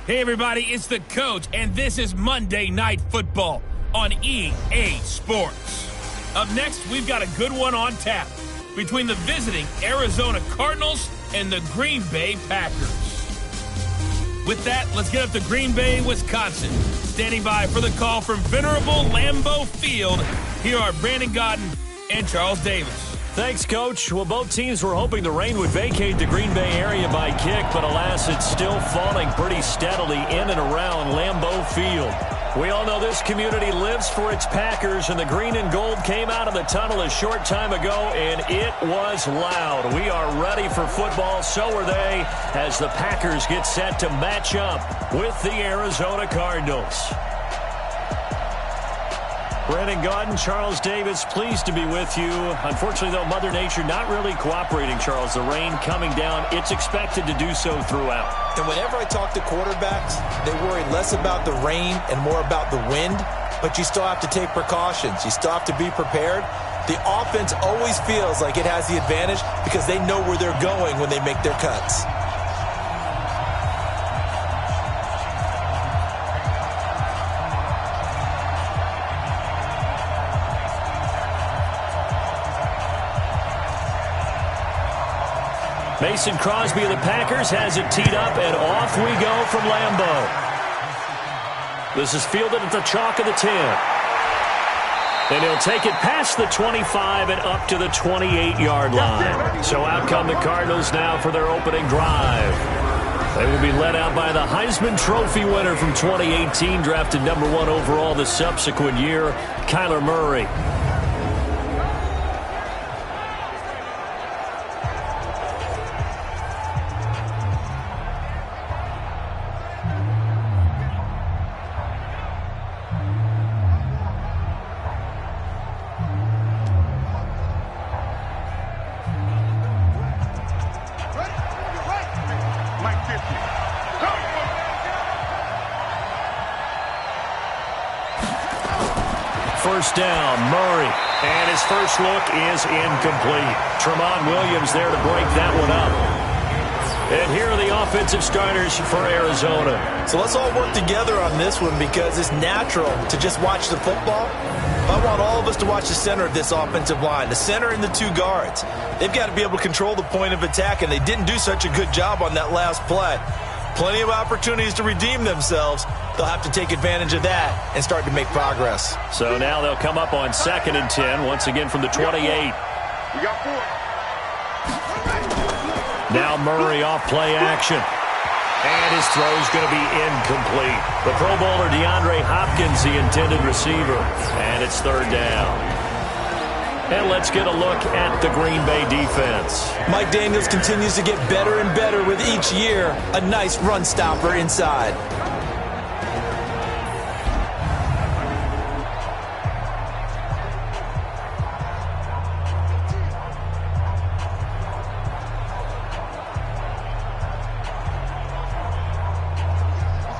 Hey everybody, it's the coach, and this is Monday Night Football on EA Sports. Up next, we've got a good one on tap between the visiting Arizona Cardinals and the Green Bay Packers. With that, let's get up to Green Bay, Wisconsin. Standing by for the call from venerable Lambeau Field, here are Brandon Gaudin and Charles Davis. Thanks, Coach. Well, both teams were hoping the rain would vacate the Green Bay area by kick, but alas, it's still falling pretty steadily in and around Lambeau Field. We all know this community lives for its Packers, and the green and gold came out of the tunnel a short time ago, and it was loud. We are ready for football, so are they, as the Packers get set to match up with the Arizona Cardinals. Brandon Gaudin, Charles Davis, pleased to be with you. Unfortunately, though, Mother Nature not really cooperating, Charles. The rain coming down, it's expected to do so throughout. And whenever I talk to quarterbacks, they worry less about the rain and more about the wind, but you still have to take precautions. You still have to be prepared. The offense always feels like it has the advantage because they know where they're going when they make their cuts. Mason Crosby of the Packers has it teed up, and off we go from Lambeau. This is fielded at the chalk of the 10. And he'll take it past the 25 and up to the 28-yard line. So out come the Cardinals now for their opening drive. They will be led out by the Heisman Trophy winner from 2018, drafted number 1 overall the subsequent year, Kyler Murray. First down, Murray, and his first look is incomplete. Tramon Williams there to break that one up. And here are the offensive starters for Arizona. So let's all work together on this one because it's natural to just watch the football. I want all of us to watch the center of this offensive line, the center and the 2 guards. They've got to be able to control the point of attack, and they didn't do such a good job on that last play. Plenty of opportunities to redeem themselves. They'll have to take advantage of that and start to make progress. So now they'll come up on 2nd and 10, once again from the 28. We got 4. Now Murray off play action. And his throw's going to be incomplete. The Pro Bowler DeAndre Hopkins, the intended receiver. And it's 3rd down. And let's get a look at the Green Bay defense. Mike Daniels continues to get better and better with each year. A nice run stopper inside.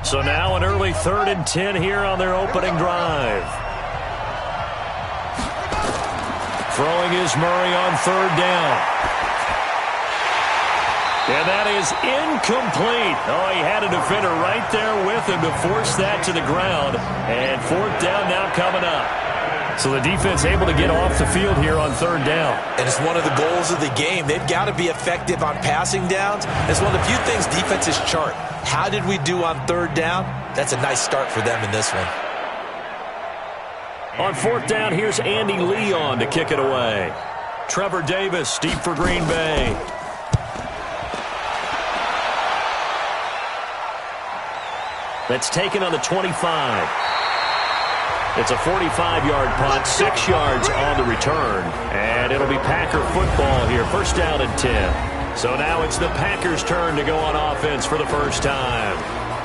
So now an early 3rd and 10 here on their opening drive. Throwing is Murray on 3rd down. And that is incomplete. Oh, he had a defender right there with him to force that to the ground. And 4th down now coming up. So the defense able to get off the field here on 3rd down. And it's one of the goals of the game. They've got to be effective on passing downs. It's one of the few things defenses chart. How did we do on 3rd down? That's a nice start for them in this one. On 4th down, here's Andy Leon to kick it away. Trevor Davis deep for Green Bay. That's taken on the 25. It's a 45-yard punt, 6 yards on the return. And it'll be Packer football here, 1st down and 10. So now it's the Packers' turn to go on offense for the first time.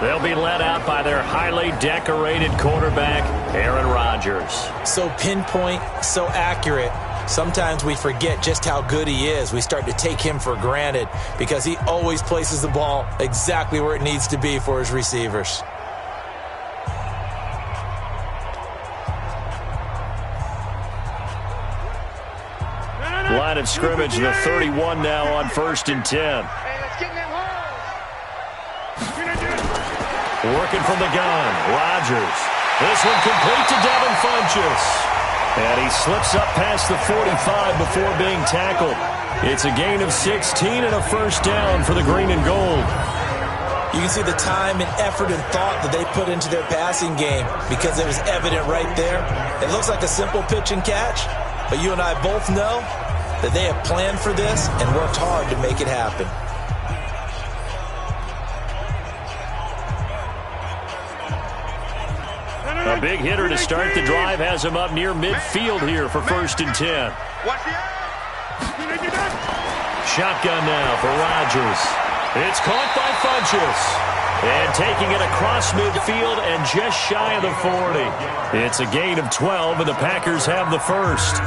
They'll be led out by their highly decorated quarterback, Aaron Rodgers. So pinpoint, so accurate. Sometimes we forget just how good he is. We start to take him for granted because he always places the ball exactly where it needs to be for his receivers. Line of scrimmage, the 31 now on 1st and 10. Working from the gun, Rodgers. This one complete to Devin Funchess. And he slips up past the 45 before being tackled. It's a gain of 16 and a first down for the green and gold. You can see the time and effort and thought that they put into their passing game because it was evident right there. It looks like a simple pitch and catch, but you and I both know that they have planned for this and worked hard to make it happen. A big hitter to start the drive has him up near midfield here for 1st and 10. Shotgun now for Rodgers. It's caught by Funchess. And taking it across midfield and just shy of the 40. It's a gain of 12, and the Packers have the first.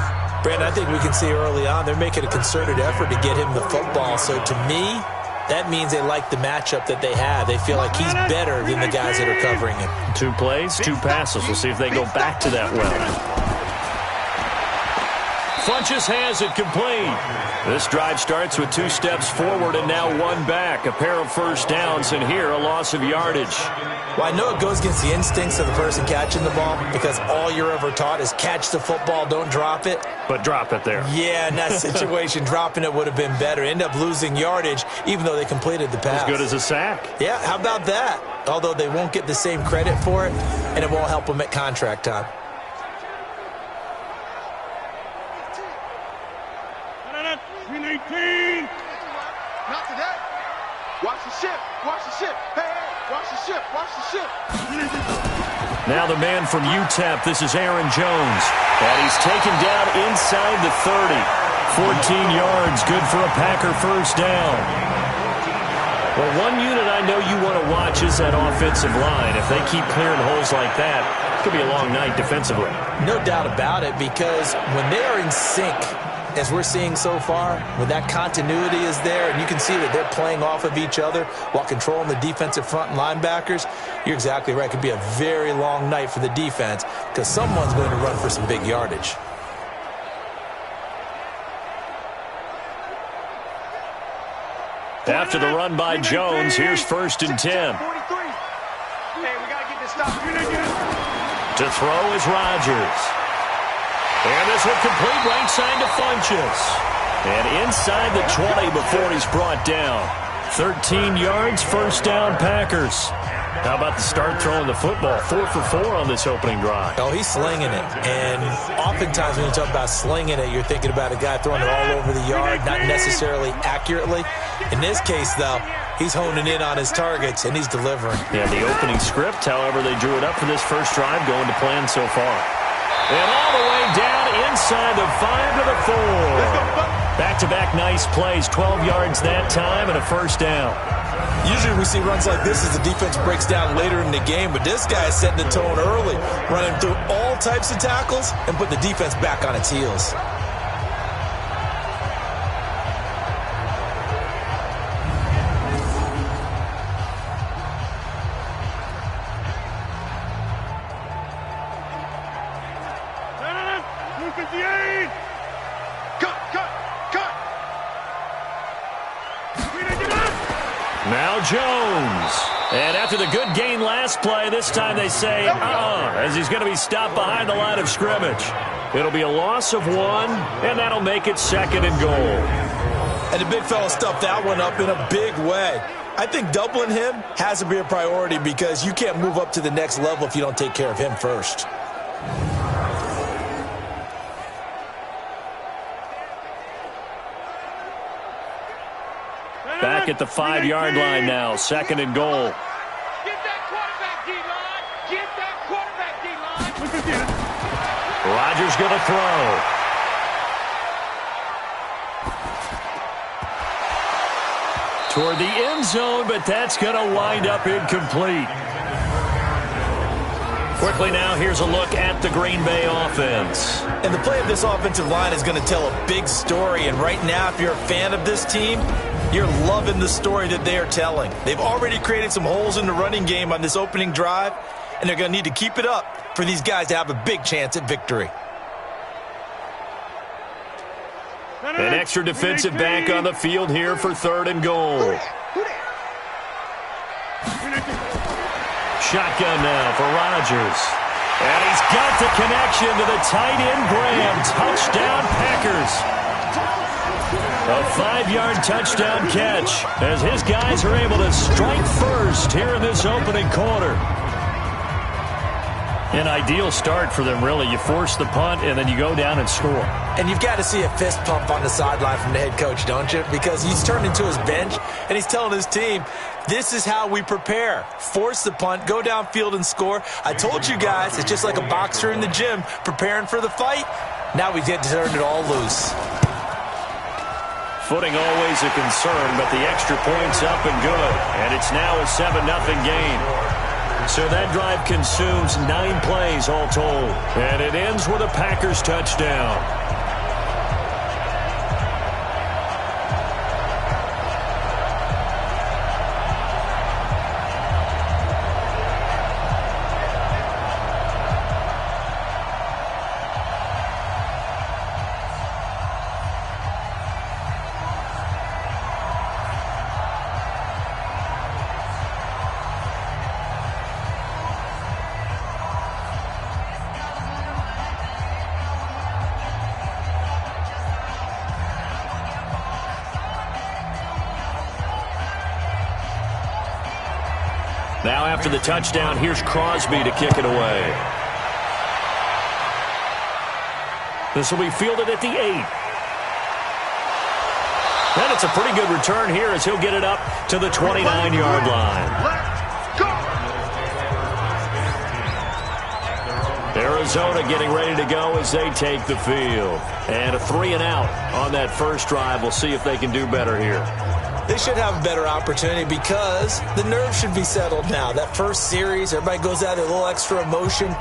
Brandon, I think we can see early on they're making a concerted effort to get him the football. So to me, that means they like the matchup that they have. They feel like he's better than the guys that are covering him. 2 plays, 2 passes. We'll see if they go back to that well. Funchess has it complete. This drive starts with 2 steps forward and now 1 back. A pair of first downs, and here a loss of yardage. Well, I know it goes against the instincts of the person catching the ball because all you're ever taught is catch the football, don't drop it. But drop it there. Yeah, in that situation, dropping it would have been better. End up losing yardage, even though they completed the pass. As good as a sack. Yeah, how about that? Although they won't get the same credit for it, and it won't help them at contract time. Not today. Watch the ship. Watch the ship. Hey, watch the ship. Watch the ship. Now the man from UTEP, this is Aaron Jones. And he's taken down inside the 30. 14 yards, good for a Packer first down. Well, one unit I know you want to watch is that offensive line. If they keep clearing holes like that, it could be a long night defensively. No doubt about it, because when they are in sync, as we're seeing so far, when that continuity is there and you can see that they're playing off of each other while controlling the defensive front and linebackers, you're exactly right. It could be a very long night for the defense because someone's going to run for some big yardage. After the run by Jones, here's 1st and 10. Hey, we got to get this stopped. To throw is Rodgers. And this one complete right side to Funchess. And inside the 20 before he's brought down. 13 yards, first down Packers. How about the start throwing the football? 4 for 4 on this opening drive. Oh, he's slinging it. And oftentimes when you talk about slinging it, you're thinking about a guy throwing it all over the yard, not necessarily accurately. In this case, though, he's honing in on his targets, and he's delivering. Yeah, the opening script, however, they drew it up for this first drive, going to plan so far. And all the way down inside the 5 to the 4. Back-to-back nice plays, 12 yards that time and a first down. Usually we see runs like this as the defense breaks down later in the game, but this guy is setting the tone early, running through all types of tackles and put the defense back on its heels. Now Jones. And after the good gain last play, this time they say, as he's going to be stopped behind the line of scrimmage. It'll be a loss of 1, and that'll make it 2nd and goal. And the big fella stuffed that one up in a big way. I think doubling him has to be a priority because you can't move up to the next level if you don't take care of him first. Back at the 5-yard line now, 2nd and goal. Get that quarterback, D-line. Get that quarterback, D-line. Rodgers going to throw. Toward the end zone, but that's going to wind up incomplete. Quickly now, here's a look at the Green Bay offense. And the play of this offensive line is going to tell a big story. And right now, if you're a fan of this team, you're loving the story that they are telling. They've already created some holes in the running game on this opening drive, and they're going to need to keep it up for these guys to have a big chance at victory. An extra defensive back on the field here for 3rd and goal. Shotgun now for Rodgers. And he's got the connection to the tight end, Graham. Touchdown, Packers. A 5-yard touchdown catch as his guys are able to strike first here in this opening quarter. An ideal start for them, really. You force the punt, and then you go down and score. And you've got to see a fist pump on the sideline from the head coach, don't you? Because he's turned into his bench, and he's telling his team, this is how we prepare. Force the punt, go downfield and score. I told you guys, it's just like a boxer in the gym preparing for the fight. Now we get to turn it all loose. Footing always a concern, but the extra point's up and good. And it's now a 7-0 game. So that drive consumes 9 plays all told. And it ends with a Packers touchdown. Now after the touchdown, here's Crosby to kick it away. This will be fielded at the 8. And it's a pretty good return here as he'll get it up to the 29-yard line. Let's go! Arizona getting ready to go as they take the field. And a 3-and-out on that first drive. We'll see if they can do better here. They should have a better opportunity because the nerves should be settled now. That first series, everybody goes out with a little extra emotion.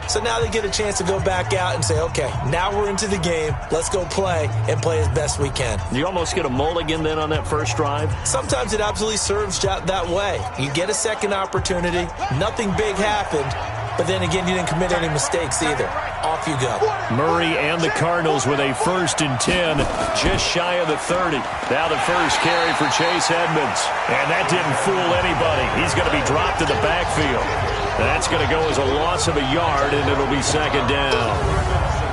So now they get a chance to go back out and say, okay, now we're into the game. Let's go play and play as best we can. You almost get a mulligan then on that first drive? Sometimes it absolutely serves that way. You get a second opportunity. Nothing big happened. But then again, you didn't commit any mistakes either. Off you go. Murray and the Cardinals with a 1st and 10, just shy of the 30. Now the first carry for Chase Edmonds. And that didn't fool anybody. He's going to be dropped in the backfield. That's going to go as a loss of a yard, and it'll be 2nd down.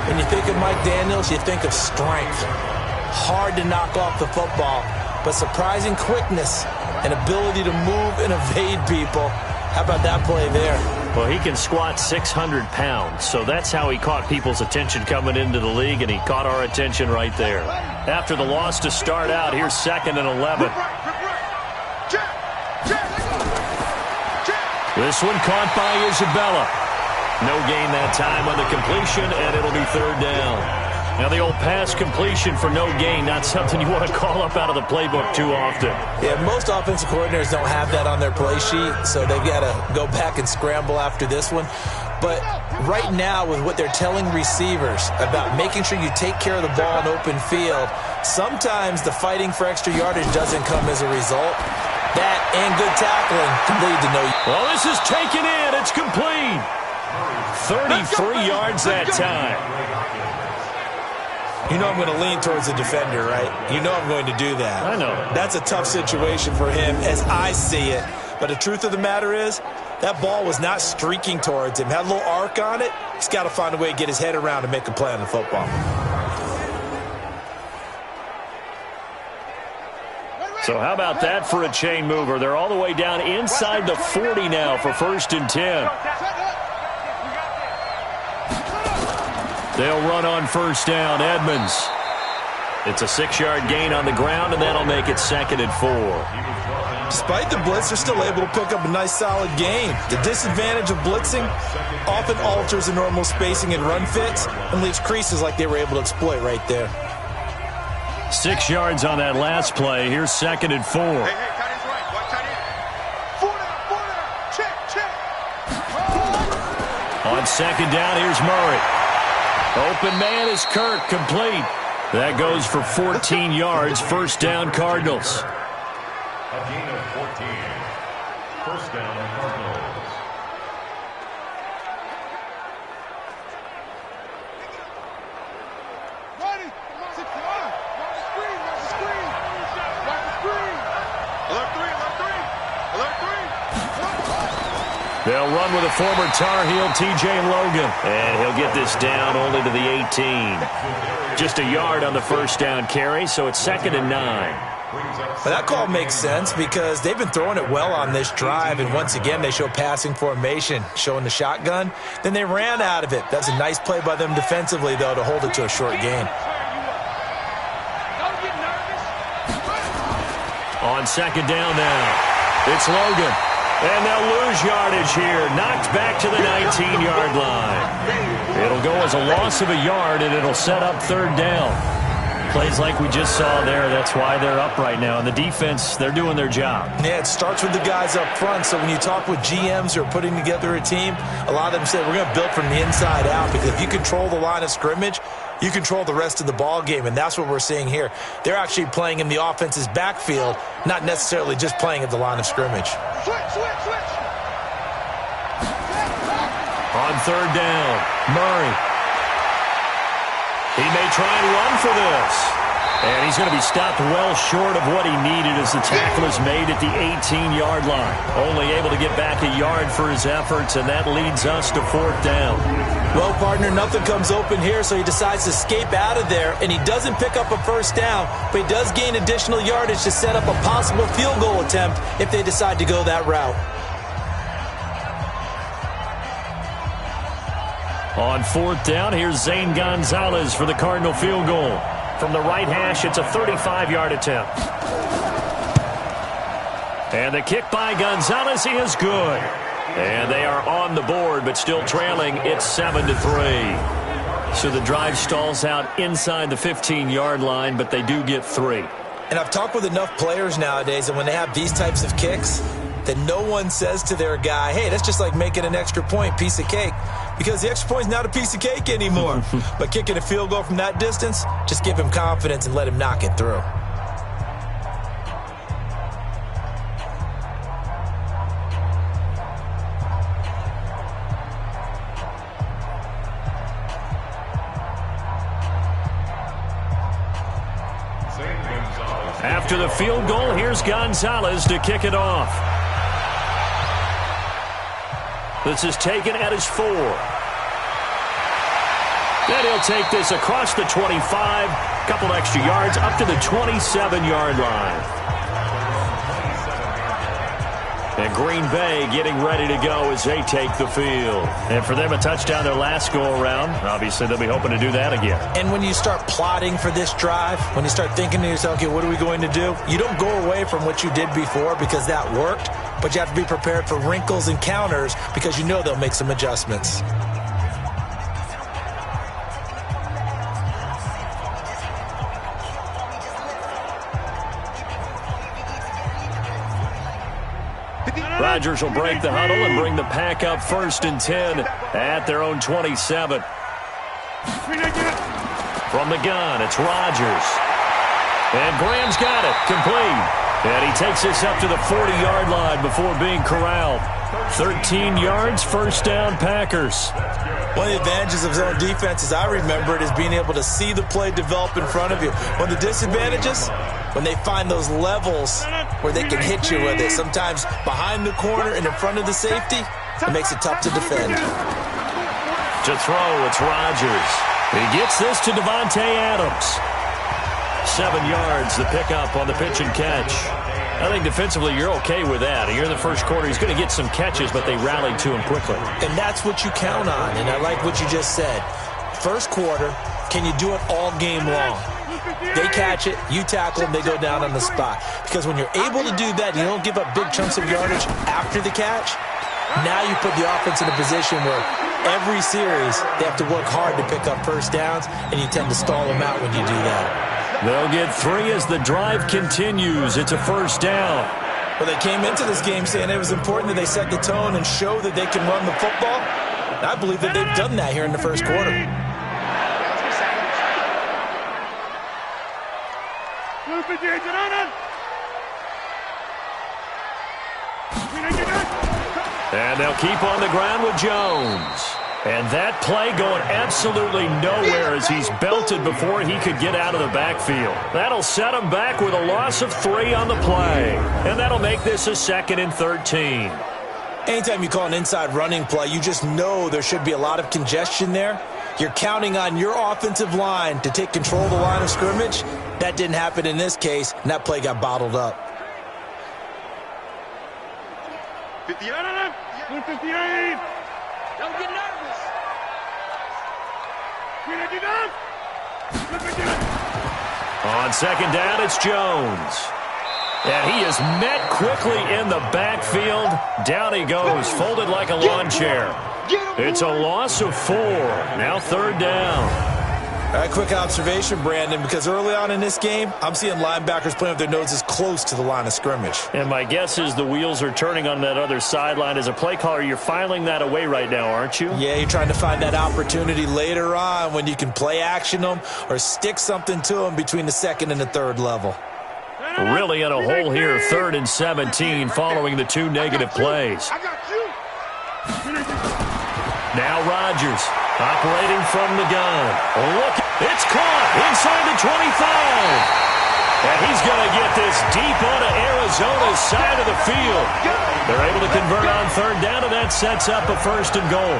When you think of Mike Daniels, you think of strength. Hard to knock off the football, but surprising quickness and ability to move and evade people. How about that play there? Well, he can squat 600 pounds, so that's how he caught people's attention coming into the league, and he caught our attention right there. After the loss to start out, here's 2nd and 11. This one caught by Isabella. No gain that time on the completion, and it'll be 3rd down. Now, the old pass completion for no gain, not something you want to call up out of the playbook too often. Yeah, most offensive coordinators don't have that on their play sheet, so they've got to go back and scramble after this one. But right now, with what they're telling receivers about making sure you take care of the ball in open field, sometimes the fighting for extra yardage doesn't come as a result. That and good tackling can lead to no. Well, this is taken in. It's complete. 33 yards that time. You know I'm going to lean towards the defender, right? You know I'm going to do that. I know. That's a tough situation for him as I see it. But the truth of the matter is, that ball was not streaking towards him. Had a little arc on it. He's got to find a way to get his head around and make a play on the football. So how about that for a chain mover? They're all the way down inside the 40 now for 1st and 10. They'll run on 1st down. Edmonds. It's a 6-yard gain on the ground, and that'll make it 2nd and 4. Despite the blitz, they're still able to pick up a nice, solid gain. The disadvantage of blitzing often alters the normal spacing and run fits and leaves creases like they were able to exploit right there. 6 yards on that last play. Here's 2nd and 4. Hey, tight end's right. Watch tight end. 4 down. Check. On 2nd down, here's Murray. Open man is Kirk, complete. That goes for 14 yards. 1st down, Cardinals. A gain of 14. 1st down, Cardinals. Ready. 6 yards. Watch the screen. Watch the screen. Watch the screen. Alert 3. Alert 3. Alert 3. They'll run with a former Tar Heel, T.J. Logan. And he'll get this down only to the 18. Just a yard on the first down carry, so it's 2nd and 9. But that call makes sense because they've been throwing it well on this drive, and once again they show passing formation, showing the shotgun. Then they ran out of it. That's a nice play by them defensively, though, to hold it to a short gain. On 2nd down now, it's Logan. And they'll lose yardage here, knocked back to the 19-yard line. It'll go as a loss of a yard, and it'll set up 3rd down. Plays like we just saw there, that's why they're up right now. And the defense, they're doing their job. Yeah, it starts with the guys up front. So when you talk with GMs who are putting together a team, a lot of them say we're going to build from the inside out, because if you control the line of scrimmage, you control the rest of the ball game, and that's what we're seeing here. They're actually playing in the offense's backfield, not necessarily just playing at the line of scrimmage. Switch. On 3rd down, Murray. He may try and run for this. And he's going to be stopped well short of what he needed as the tackle is made at the 18-yard line. Only able to get back a yard for his efforts, and that leads us to 4th down. Well, partner, nothing comes open here, so he decides to escape out of there, and he doesn't pick up a first down, but he does gain additional yardage to set up a possible field goal attempt if they decide to go that route. On 4th down, here's Zane Gonzalez for the Cardinal field goal. From the right hash, it's a 35-yard attempt. And the kick by Gonzalez is good. And they are on the board, but still trailing. It's 7-3. So the drive stalls out inside the 15-yard line, but they do get 3. And I've talked with enough players nowadays, and when they have these types of kicks, that no one says to their guy, hey, that's just like making an extra point, piece of cake. Because the extra point is not a piece of cake anymore. But kicking a field goal from that distance, just give him confidence and let him knock it through. After the field goal, here's Gonzalez to kick it off. This is taken at his 4. Then he'll take this across the 25, couple extra yards, up to the 27-yard line. And Green Bay getting ready to go as they take the field. And for them, a touchdown their last go-around. Obviously, they'll be hoping to do that again. And when you start plotting for this drive, when you start thinking to yourself, okay, what are we going to do? You don't go away from what you did before because that worked, but you have to be prepared for wrinkles and counters because you know they'll make some adjustments. Rodgers will break the huddle and bring the pack up 1st and 10 at their own 27. From the gun, it's Rodgers. And Graham's got it, complete. And he takes this up to the 40-yard line before being corralled. 13 yards, 1st down, Packers. One of the advantages of zone defense, as I remember it, is being able to see the play develop in front of you. One of the disadvantages, when they find those levels where they can hit you with it. Sometimes behind the corner and in front of the safety, it makes it tough to defend. To throw, it's Rodgers. He gets this to Devontae Adams. 7 yards, the pickup on the pitch and catch. I think defensively you're okay with that. Here in the first quarter, he's going to get some catches, but they rallied to him quickly. And that's what you count on, and I like what you just said. First quarter, can you do it all game long? They catch it, you tackle them, they go down on the spot. Because when you're able to do that, you don't give up big chunks of yardage after the catch. Now you put the offense in a position where every series they have to work hard to pick up first downs, and you tend to stall them out when you do that. They'll get 3 as the drive continues. It's a 1st down. Well, they came into this game saying it was important that they set the tone and show that they can run the football. And I believe that they've done that here in the first quarter. And they'll keep on the ground with Jones. And that play going absolutely nowhere as he's belted before he could get out of the backfield. That'll set him back with a loss of 3 on the play. And that'll make this a 2nd and 13. Anytime you call an inside running play, you just know there should be a lot of congestion there. You're counting on your offensive line to take control of the line of scrimmage. That didn't happen in this case, and that play got bottled up. 58. 58. Don't get nervous. On second down, it's Jones. And he is met quickly in the backfield. Down he goes, folded like a lawn chair. It's a loss of 4. Now third down. All right, quick observation, Brandon, because early on in this game, I'm seeing linebackers playing with their noses close to the line of scrimmage. And my guess is the wheels are turning on that other sideline. As a play caller, you're filing that away right now, aren't you? Yeah, you're trying to find that opportunity later on when you can play action them or stick something to them between the second and the third level. Really in a hole here, 3rd and 17, following the 2 negative plays. I got you. Now Rodgers, operating from the gun. Look, it's caught inside the 25. And he's going to get this deep onto Arizona's side of the field. They're able to convert on third down, and that sets up a 1st and goal.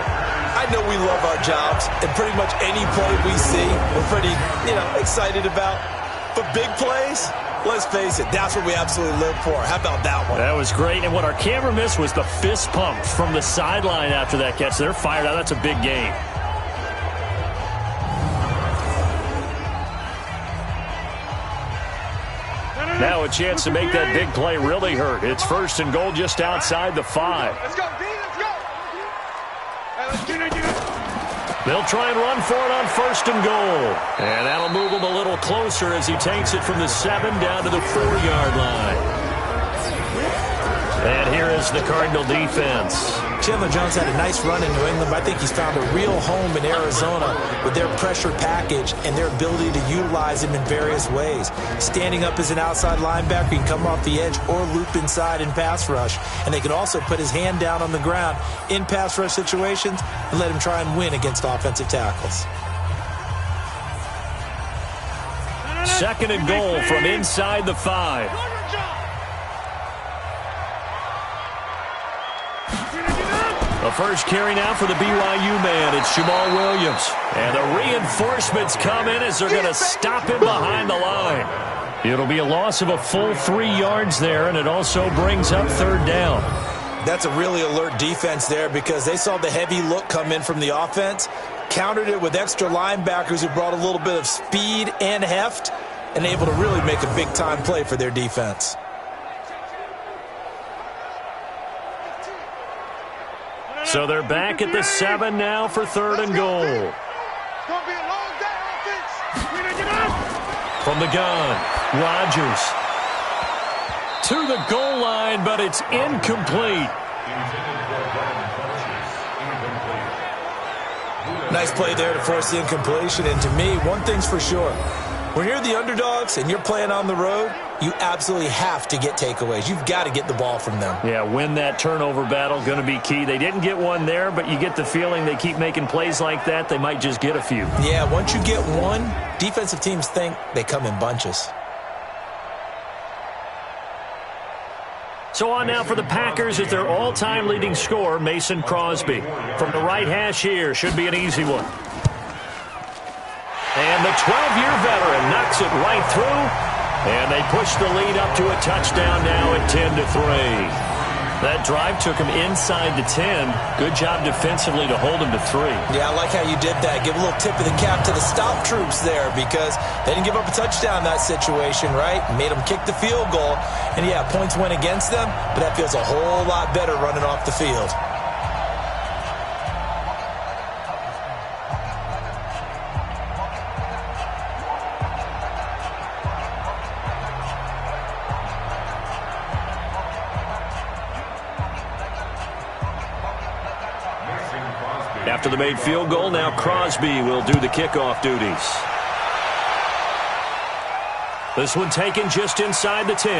I know we love our jobs, and pretty much any play we see, we're pretty, excited about. But big plays, let's face it, that's what we absolutely live for. How about that one? That was great. And what our camera missed was the fist pump from the sideline after that catch. They're fired out. That's a big game. Now a chance to make that big play really hurt. It's 1st and goal just outside the 5. Let's go, D. Let's go. Hey, let's get it. They'll try and run for it on 1st and goal. And that'll move him a little closer as he takes it from the 7 down to the 4-yard line. And here is the Cardinal defense. Chandler Jones had a nice run in New England, but I think he's found a real home in Arizona with their pressure package and their ability to utilize him in various ways. Standing up as an outside linebacker, he can come off the edge or loop inside in pass rush. And they can also put his hand down on the ground in pass rush situations and let him try and win against offensive tackles. 2nd and goal from inside the 5. The first carry now for the BYU man. It's Jamal Williams. And the reinforcements come in as they're going to stop him behind the line. It'll be a loss of a full 3 yards there, and it also brings up 3rd down. That's a really alert defense there because they saw the heavy look come in from the offense, countered it with extra linebackers who brought a little bit of speed and heft, and able to really make a big-time play for their defense. So they're back at the 7 now for 3rd and goal. It's going to be a long day, offense. From the gun, Rodgers to the goal line, but it's incomplete. Nice play there to force the incompletion. And to me, one thing's for sure. When you're the underdogs and you're playing on the road, you absolutely have to get takeaways. You've got to get the ball from them. Yeah, win that turnover battle, going to be key. They didn't get one there, but you get the feeling they keep making plays like that, they might just get a few. Yeah, once you get one, defensive teams think they come in bunches. So on now for the Packers is their all-time leading scorer, Mason Crosby. From the right hash here, should be an easy one. And the 12-year veteran knocks it right through. And they push the lead up to a touchdown now at 10-3. That drive took him inside the 10. Good job defensively to hold him to 3. Yeah, I like how you did that. Give a little tip of the cap to the stop troops there because they didn't give up a touchdown in that situation, right? Made them kick the field goal. And, yeah, points went against them, but that feels a whole lot better running off the field. After the made field goal, now Crosby will do the kickoff duties. This one taken just inside the 10.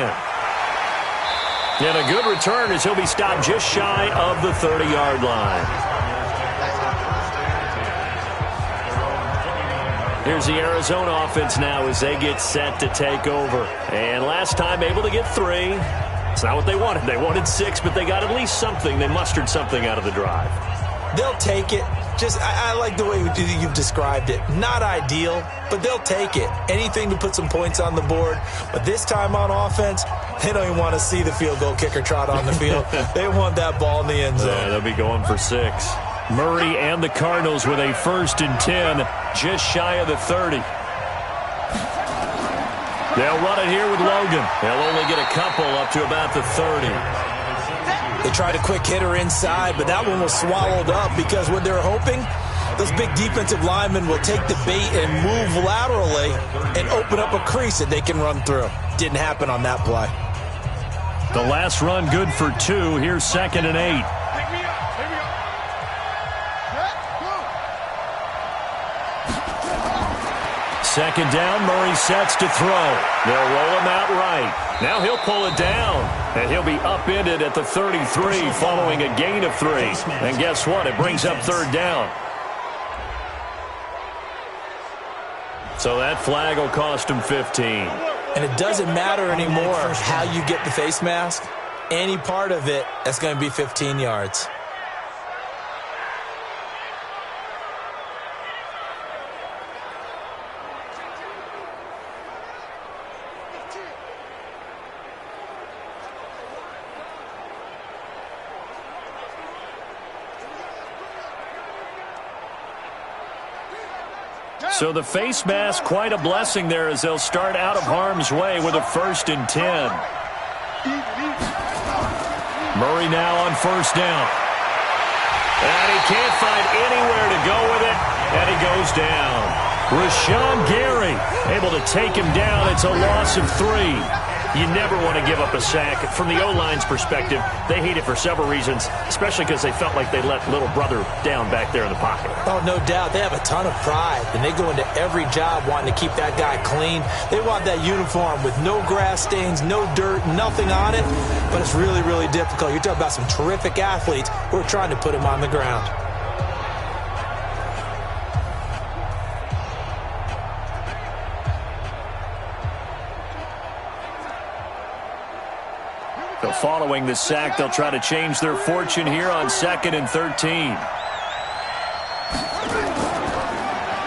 And a good return as he'll be stopped just shy of the 30-yard line. Here's the Arizona offense now as they get set to take over. And last time able to get 3. That's not what they wanted. They wanted 6, but they got at least something. They mustered something out of the drive. They'll take it. I like the way you've described it. Not ideal, but they'll take it. Anything to put some points on the board. But this time on offense, they don't even want to see the field goal kicker trot on the field. They want that ball in the end zone. Yeah, they'll be going for 6. Murray and the Cardinals with a 1st and 10, just shy of the 30. They'll run it here with Logan. They'll only get a couple up to about the 30. They tried a quick hitter inside, but that one was swallowed up because what they're hoping, those big defensive linemen will take the bait and move laterally and open up a crease that they can run through. Didn't happen on that play. The last run good for 2. Here's 2nd and 8. Second down, Murray sets to throw. They'll roll him out right. Now he'll pull it down, and he'll be upended at the 33 following a gain of 3. And guess what? It brings up 3rd down. So that flag will cost him 15. And it doesn't matter anymore how you get the face mask. Any part of it, that's going to be 15 yards. So the face mask, quite a blessing there as they'll start out of harm's way with a 1st and 10. Murray now on 1st down. And he can't find anywhere to go with it, and he goes down. Rashawn Gary able to take him down. It's a loss of 3. You never want to give up a sack. From the O-line's perspective, they hate it for several reasons, especially because they felt like they let little brother down back there in the pocket. Oh, no doubt. They have a ton of pride, and they go into every job wanting to keep that guy clean. They want that uniform with no grass stains, no dirt, nothing on it, but it's really, really difficult. You're talking about some terrific athletes who are trying to put him on the ground. Following the sack, they'll try to change their fortune here on 2nd and 13.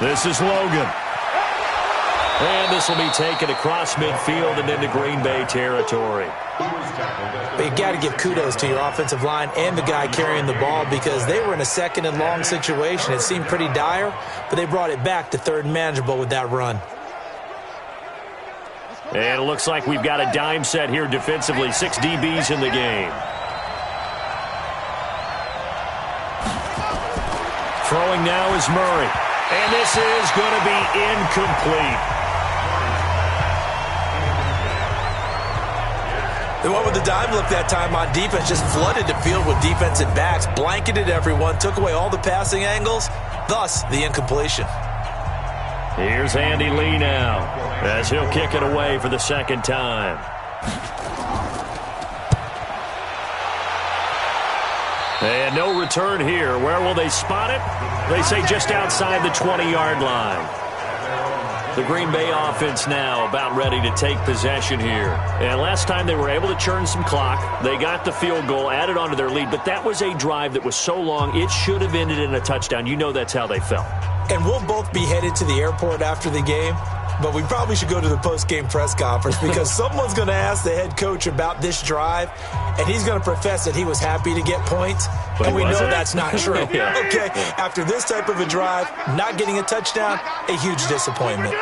This is Logan. And this will be taken across midfield and into Green Bay territory. But you got to give kudos to your offensive line and the guy carrying the ball because they were in a 2nd and long situation. It seemed pretty dire, but they brought it back to 3rd and manageable with that run. And it looks like we've got a dime set here defensively. 6 DBs in the game. Throwing now is Murray. And this is going to be incomplete. They went with the dime look that time on defense. Just flooded the field with defensive backs. Blanketed everyone. Took away all the passing angles. Thus, the incompletion. Here's Andy Lee now as he'll kick it away for the 2nd time. And no return here. Where will they spot it? They say just outside the 20-yard line. The Green Bay offense now about ready to take possession here. And last time they were able to churn some clock. They got the field goal, added on to their lead. But that was a drive that was so long, it should have ended in a touchdown. You know that's how they felt. And we'll both be headed to the airport after the game, but we probably should go to the post-game press conference because someone's going to ask the head coach about this drive, and he's going to profess that he was happy to get points, and we know that's not true. Okay, after this type of a drive, not getting a touchdown, a huge disappointment.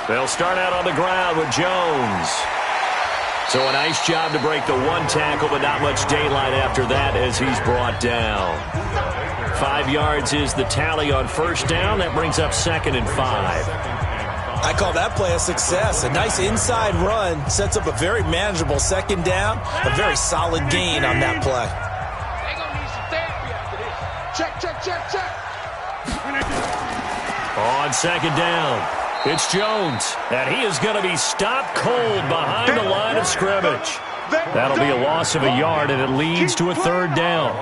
They'll start out on the ground with Jones. So a nice job to break the 1 tackle, but not much daylight after that as he's brought down. 5 yards is the tally on 1st down. That brings up 2nd and 5. I call that play a success. A nice inside run sets up a very manageable 2nd down. A very solid gain on that play. They're going to need some therapy after this. Check. On 2nd down, it's Jones. And he is going to be stopped cold behind the line of scrimmage. That'll be a loss of a yard, and it leads to a third down.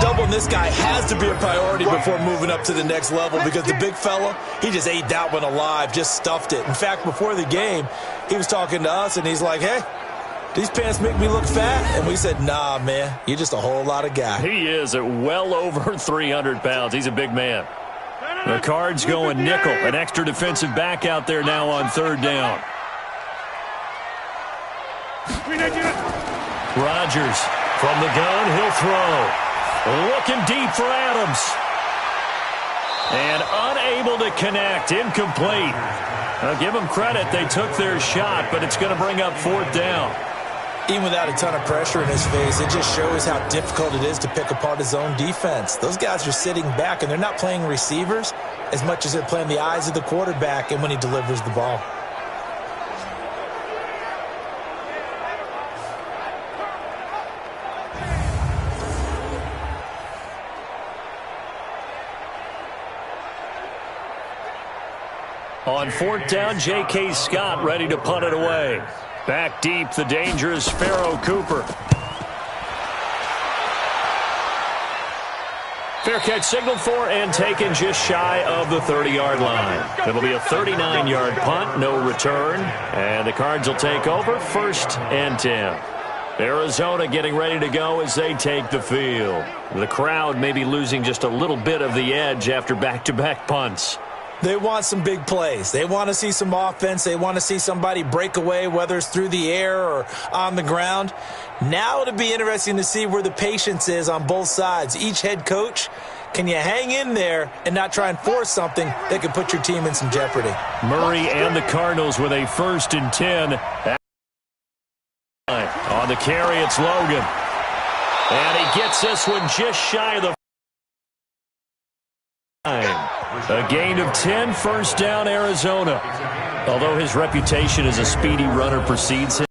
Doubling this guy has to be a priority before moving up to the next level because the big fella, he just ate that one alive, just stuffed it. In fact, before the game, he was talking to us, and he's like, hey, these pants make me look fat. And we said, nah, man, you're just a whole lot of guy. He is at well over 300 pounds. He's a big man. The Cards going nickel, an extra defensive back out there now on third down. Rodgers from the gun, he'll throw. Looking deep for Adams. And unable to connect, incomplete. Now give them credit, they took their shot, but it's going to bring up fourth down. Even without a ton of pressure in his face, it just shows how difficult it is to pick apart his own defense. Those guys are sitting back, and they're not playing receivers as much as they're playing the eyes of the quarterback and when he delivers the ball. On fourth down, J.K. Scott ready to punt it away. Back deep, the dangerous Pharaoh Cooper. Fair catch signaled for and taken just shy of the 30-yard line. It'll be a 39-yard punt, no return. And the Cards will take over, 1st and 10. Arizona getting ready to go as they take the field. The crowd may be losing just a little bit of the edge after back-to-back punts. They want some big plays. They want to see some offense. They want to see somebody break away, whether it's through the air or on the ground. Now it'll be interesting to see where the patience is on both sides. Each head coach, can you hang in there and not try and force something that could put your team in some jeopardy? Murray and the Cardinals with a 1st and 10. On the carry, it's Logan. And he gets this one just shy of the line. A gain of 10, 1st down, Arizona. Although his reputation as a speedy runner precedes him.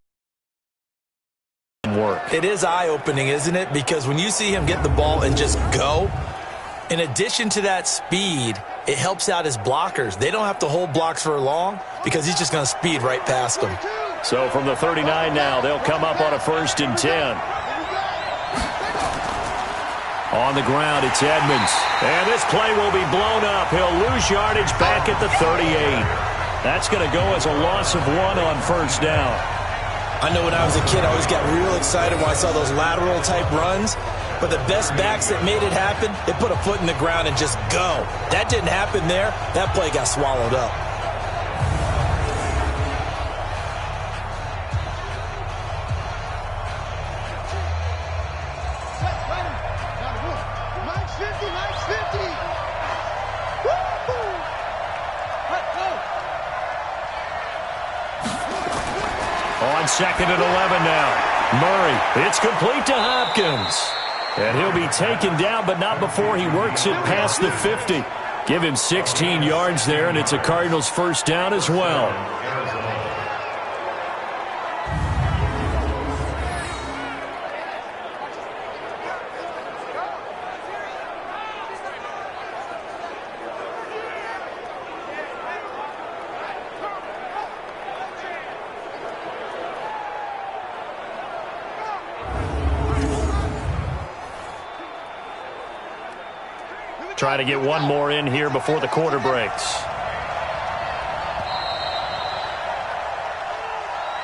It is eye-opening, isn't it? Because when you see him get the ball and just go, in addition to that speed, it helps out his blockers. They don't have to hold blocks for long because he's just going to speed right past them. So from the 39 now, they'll come up on a 1st and 10. On the ground, it's Edmonds. And this play will be blown up. He'll lose yardage back at the 38. That's going to go as a loss of 1 on 1st down. I know when I was a kid, I always got real excited when I saw those lateral-type runs. But the best backs that made it happen, they put a foot in the ground and just go. That didn't happen there. That play got swallowed up. On 2nd and 11 now. Murray, it's complete to Hopkins. And he'll be taken down, but not before he works it past the 50. Give him 16 yards there, and it's a Cardinals 1st down as well. Try to get one more in here before the quarter breaks.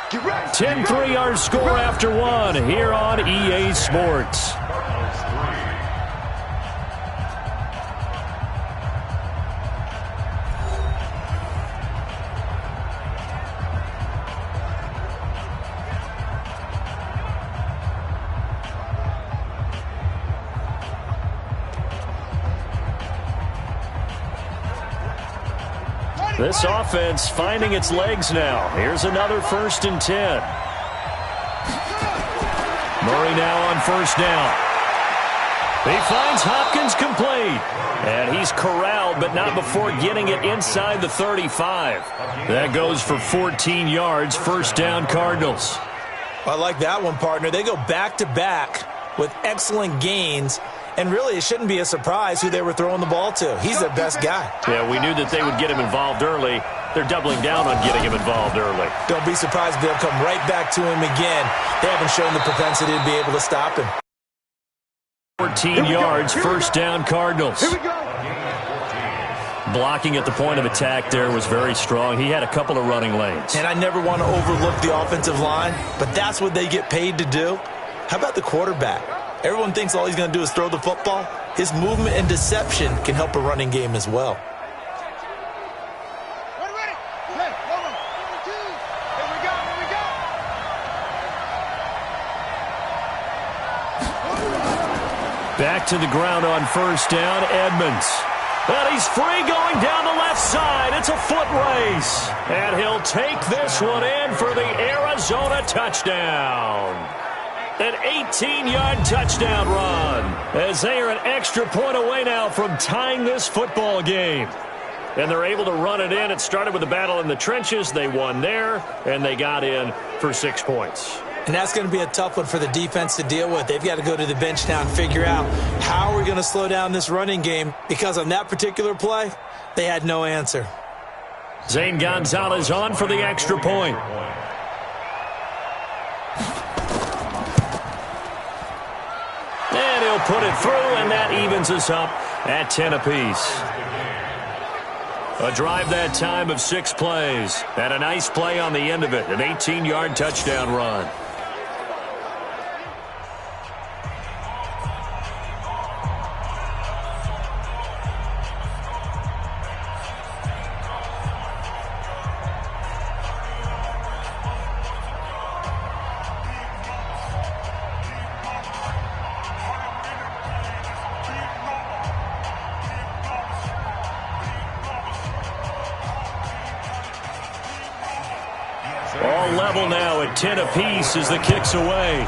10-3 our score after 1 here on EA Sports. This offense finding its legs now. Here's another 1st and 10. Murray now on 1st down. He finds Hopkins complete. And he's corralled, but not before getting it inside the 35. That goes for 14 yards, 1st down Cardinals. I like that one, partner. They go back-to-back with excellent gains. And really, it shouldn't be a surprise who they were throwing the ball to. He's their best guy. Yeah, we knew that they would get him involved early. They're doubling down on getting him involved early. Don't be surprised if they'll come right back to him again. They haven't shown the propensity to be able to stop him. 14 yards, first down Cardinals. Here we go. Blocking at the point of attack there was very strong. He had a couple of running lanes. And I never want to overlook the offensive line, but that's what they get paid to do. How about the quarterback? Everyone thinks all he's going to do is throw the football. His movement and deception can help a running game as well. Back to the ground on first down, Edmonds. And he's free going down the left side. It's a foot race. And he'll take this one in for the Arizona touchdown. An 18-yard touchdown run as they are an extra point away now from tying this football game. And they're able to run it in. It started with a battle in the trenches. They won there, and they got in for 6 points. And that's going to be a tough one for the defense to deal with. They've got to go to the bench now and figure out how we're going to slow down this running game, because on that particular play, they had no answer. Zane Gonzalez on for the extra point. And he'll put it through, and that evens us up at 10 apiece. A drive that time of 6 plays. And a nice play on the end of it. An 18-yard touchdown run. All level now at 10 apiece as the kick's away.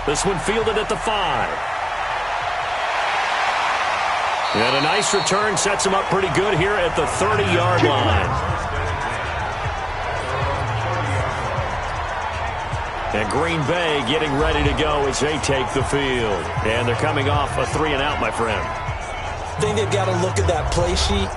This one fielded at the 5. And a nice return sets him up pretty good here at the 30-yard line. And Green Bay getting ready to go as they take the field. And they're coming off a 3-and-out, my friend. I think they've got to look at that play sheet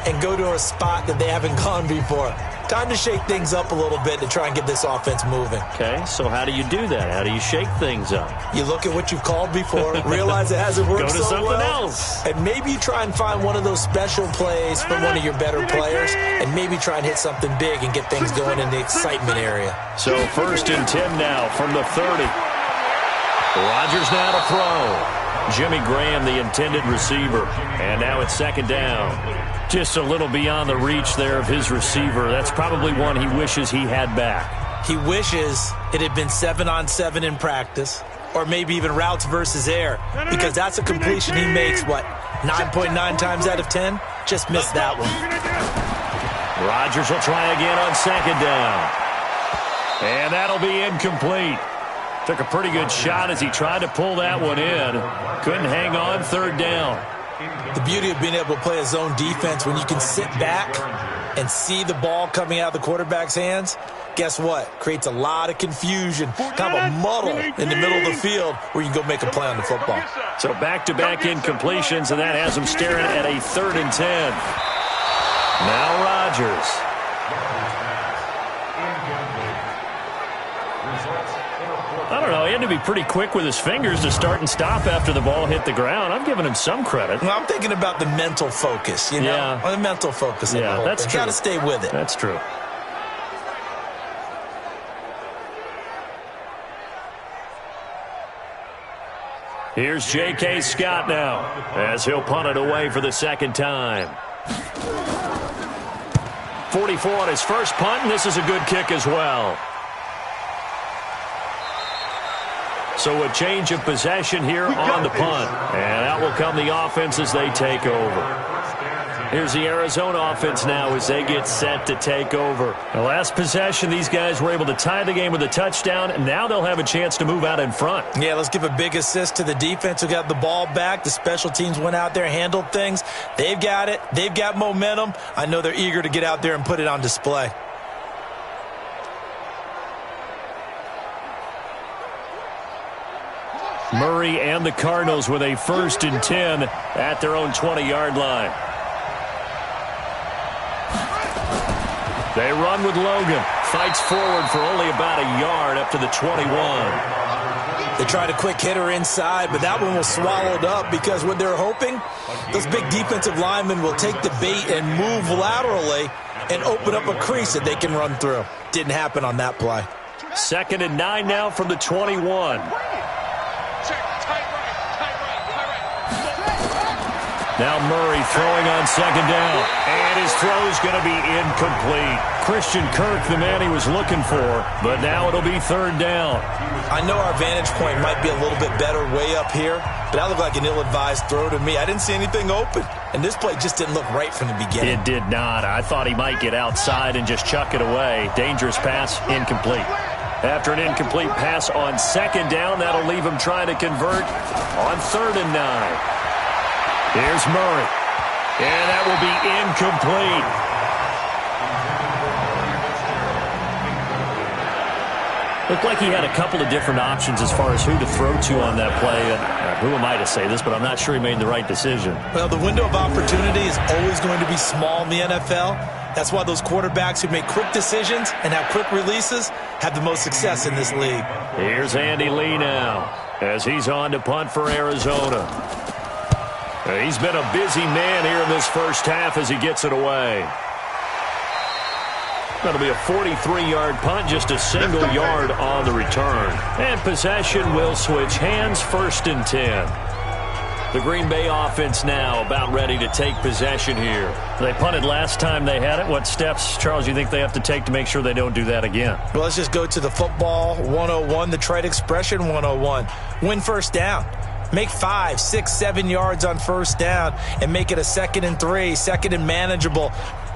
and go to a spot that they haven't gone before. Time to shake things up a little bit to try and get this offense moving. Okay, so how do you do that? How do you shake things up? You look at what you've called before, realize it hasn't worked so well. Go to something else. And maybe you try and find one of those special plays from one of your better players, and maybe try and hit something big and get things going in the excitement area. So 1st and 10 now from the 30. Rodgers now to throw. Jimmy Graham, the intended receiver. And now it's 2nd down. Just a little beyond the reach there of his receiver. That's probably one he wishes he had back. He wishes it had been 7-on-7 in practice, or maybe even routes versus air, because that's a completion he makes, 9.9 times out of 10? Just missed that one. Rodgers will try again on 2nd down. And that'll be incomplete. Took a pretty good shot as he tried to pull that one in. Couldn't hang on, 3rd down. The beauty of being able to play a zone defense, when you can sit back and see the ball coming out of the quarterback's hands, guess what? Creates a lot of confusion, kind of a muddle in the middle of the field where you can go make a play on the football. So back-to-back incompletions, and that has him staring at a 3rd and 10. Now Rodgers. I don't know. He had to be pretty quick with his fingers to start and stop after the ball hit the ground. I'm giving him some credit. Well, I'm thinking about the mental focus, you know? Yeah. The mental focus. Yeah, that's true. Got to stay with it. That's true. Here's J.K. Scott now as he'll punt it away for the 2nd time. 44 on his first punt, and this is a good kick as well. So a change of possession here on the punt. And out will come the offense as they take over. Here's the Arizona offense now as they get set to take over. The last possession, these guys were able to tie the game with a touchdown, and now they'll have a chance to move out in front. Yeah, let's give a big assist to the defense who got the ball back. The special teams went out there, handled things. They've got it. They've got momentum. I know they're eager to get out there and put it on display. Murray and the Cardinals with a 1st and 10 at their own 20-yard line. They run with Logan. Fights forward for only about a yard up to the 21. They tried a quick hitter inside, but that one was swallowed up because what they're hoping, those big defensive linemen will take the bait and move laterally and open up a crease that they can run through. Didn't happen on that play. 2nd and 9 now from the 21. Now Murray throwing on 2nd down. And his throw's going to be incomplete. Christian Kirk, the man he was looking for, but now it'll be 3rd down. I know our vantage point might be a little bit better way up here, but that looked like an ill-advised throw to me. I didn't see anything open, and this play just didn't look right from the beginning. It did not. I thought he might get outside and just chuck it away. Dangerous pass, incomplete. After an incomplete pass on 2nd down, that'll leave him trying to convert on 3rd and 9. Here's Murray. And that will be incomplete. Looked like he had a couple of different options as far as who to throw to on that play. Who am I to say this, but I'm not sure he made the right decision. Well, the window of opportunity is always going to be small in the NFL. That's why those quarterbacks who make quick decisions and have quick releases have the most success in this league. Here's Andy Lee now as he's on to punt for Arizona. He's been a busy man here in this first half as he gets it away. That'll be a 43-yard punt, just a single yard on the return. And possession will switch hands, 1st and 10. The Green Bay offense now about ready to take possession here. They punted last time they had it. What steps, Charles, you think they have to take to make sure they don't do that again? Well, let's just go to the football 101, the trite expression 101. Win 1st down. Make 5, 6, 7 yards on 1st down and make it a 2nd and 3, 2nd and manageable.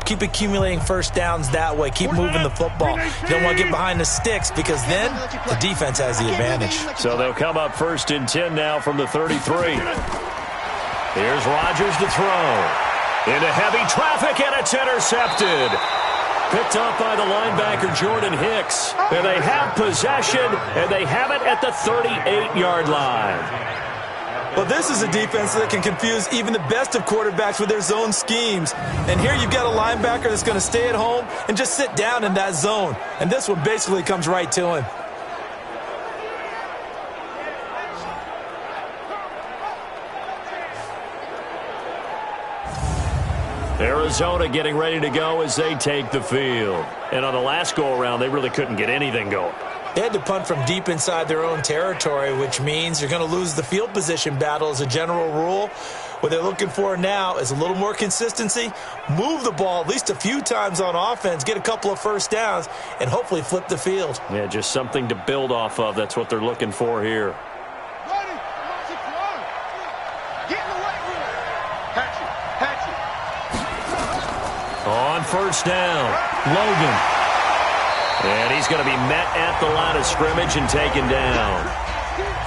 Keep accumulating 1st downs that way. Keep moving the football. You don't want to get behind the sticks because then the defense has the advantage. So they'll come up 1st and 10 now from the 33. Here's Rodgers to throw. Into heavy traffic, and it's intercepted. Picked up by the linebacker, Jordan Hicks. And they have possession, and they have it at the 38-yard line. Well, this is a defense that can confuse even the best of quarterbacks with their zone schemes. And here you've got a linebacker that's going to stay at home and just sit down in that zone. And this one basically comes right to him. Arizona getting ready to go as they take the field. And on the last go-around, they really couldn't get anything going. They had to punt from deep inside their own territory, which means you're going to lose the field position battle as a general rule. What they're looking for now is a little more consistency, move the ball at least a few times on offense, get a couple of 1st downs, and hopefully flip the field. Yeah, just something to build off of. That's what they're looking for here. On 1st down, Logan. And he's going to be met at the line of scrimmage and taken down.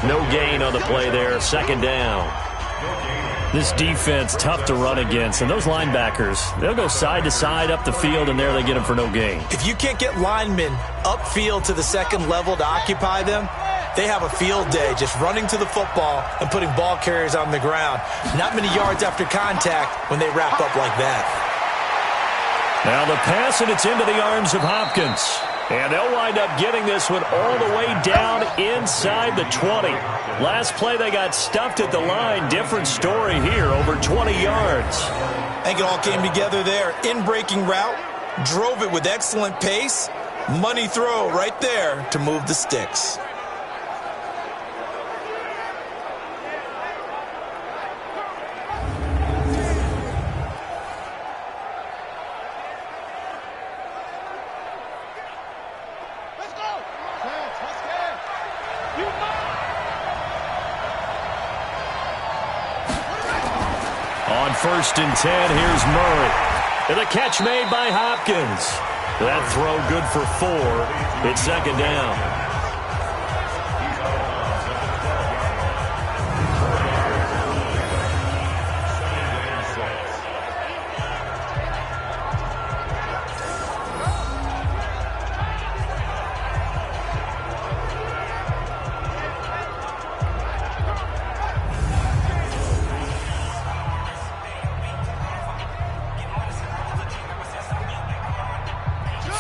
No gain on the play there, 2nd down. This defense, tough to run against. And those linebackers, they'll go side to side up the field, and there they get them for no gain. If you can't get linemen upfield to the 2nd level to occupy them, they have a field day just running to the football and putting ball carriers on the ground. Not many yards after contact when they wrap up like that. Now the pass, and it's into the arms of Hopkins. And they'll wind up getting this one all the way down inside the 20. Last play, they got stuffed at the line. Different story here, over 20 yards. I think it all came together there. In-breaking route, drove it with excellent pace. Money throw right there to move the sticks. On 1st and 10, here's Murray. And the catch made by Hopkins. That throw good for 4. It's 2nd down.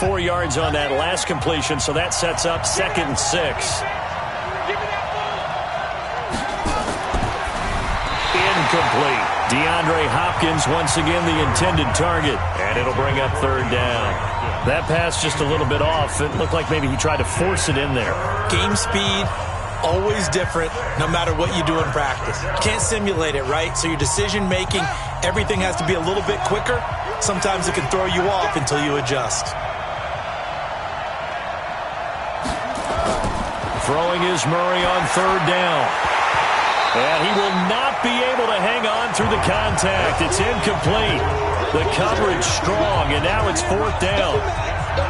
4 yards on that last completion, so that sets up 2nd and 6. Incomplete. DeAndre Hopkins once again the intended target, and it'll bring up 3rd down. That pass just a little bit off. It looked like maybe he tried to force it in there. Game speed, always different no matter what you do in practice. You can't simulate it, right? So your decision making, everything has to be a little bit quicker. Sometimes it can throw you off until you adjust. Throwing is Murray on 3rd down. And he will not be able to hang on through the contact. It's incomplete. The coverage strong, and now it's 4th down.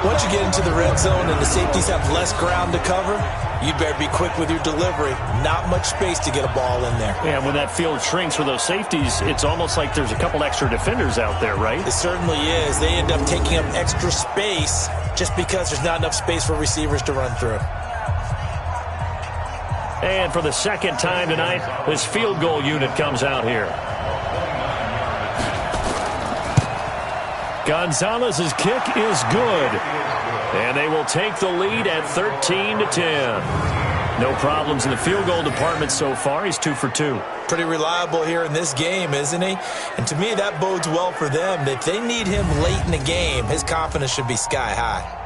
Once you get into the red zone and the safeties have less ground to cover, you better be quick with your delivery. Not much space to get a ball in there. Yeah, when that field shrinks for those safeties, it's almost like there's a couple extra defenders out there, right? It certainly is. They end up taking up extra space just because there's not enough space for receivers to run through. And for the 2nd time tonight, this field goal unit comes out here. Gonzalez's kick is good. And they will take the lead at 13-10. No problems in the field goal department so far. He's 2 for 2. Pretty reliable here in this game, isn't he? And to me, that bodes well for them. If they need him late in the game, his confidence should be sky high.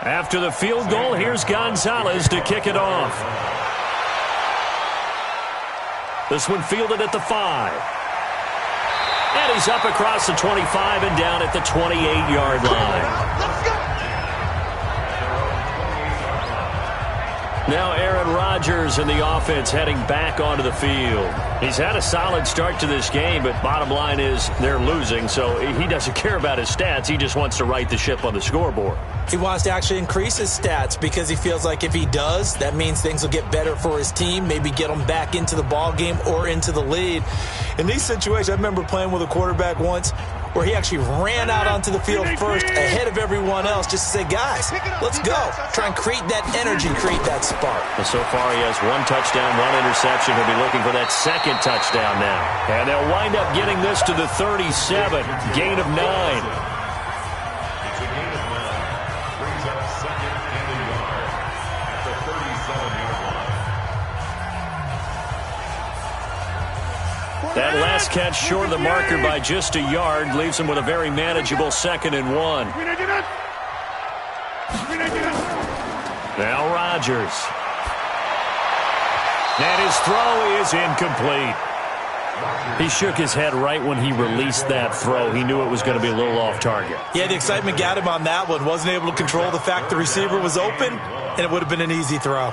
After the field goal, here's Gonzalez to kick it off. This one fielded at the 5. And he's up across the 25 and down at the 28-yard line. Now Aaron Rodgers and the offense heading back onto the field. He's had a solid start to this game, but bottom line is they're losing, so he doesn't care about his stats. He just wants to right the ship on the scoreboard. He wants to actually increase his stats because he feels like if he does, that means things will get better for his team, maybe get them back into the ball game or into the lead. In these situations, I remember playing with a quarterback once where he actually ran out onto the field first ahead of everyone else just to say, guys, let's go. Try and create that energy, create that spark. Well, so far he has 1 touchdown, 1 interception. He'll be looking for that 2nd touchdown now. And they'll wind up getting this to the 37. Gain of 9. That last catch short of the marker by just a yard leaves him with a very manageable 2nd and 1. Now Rodgers. And his throw is incomplete. He shook his head right when he released that throw. He knew it was going to be a little off target. Yeah, the excitement got him on that one. Wasn't able to control the fact the receiver was open, and it would have been an easy throw.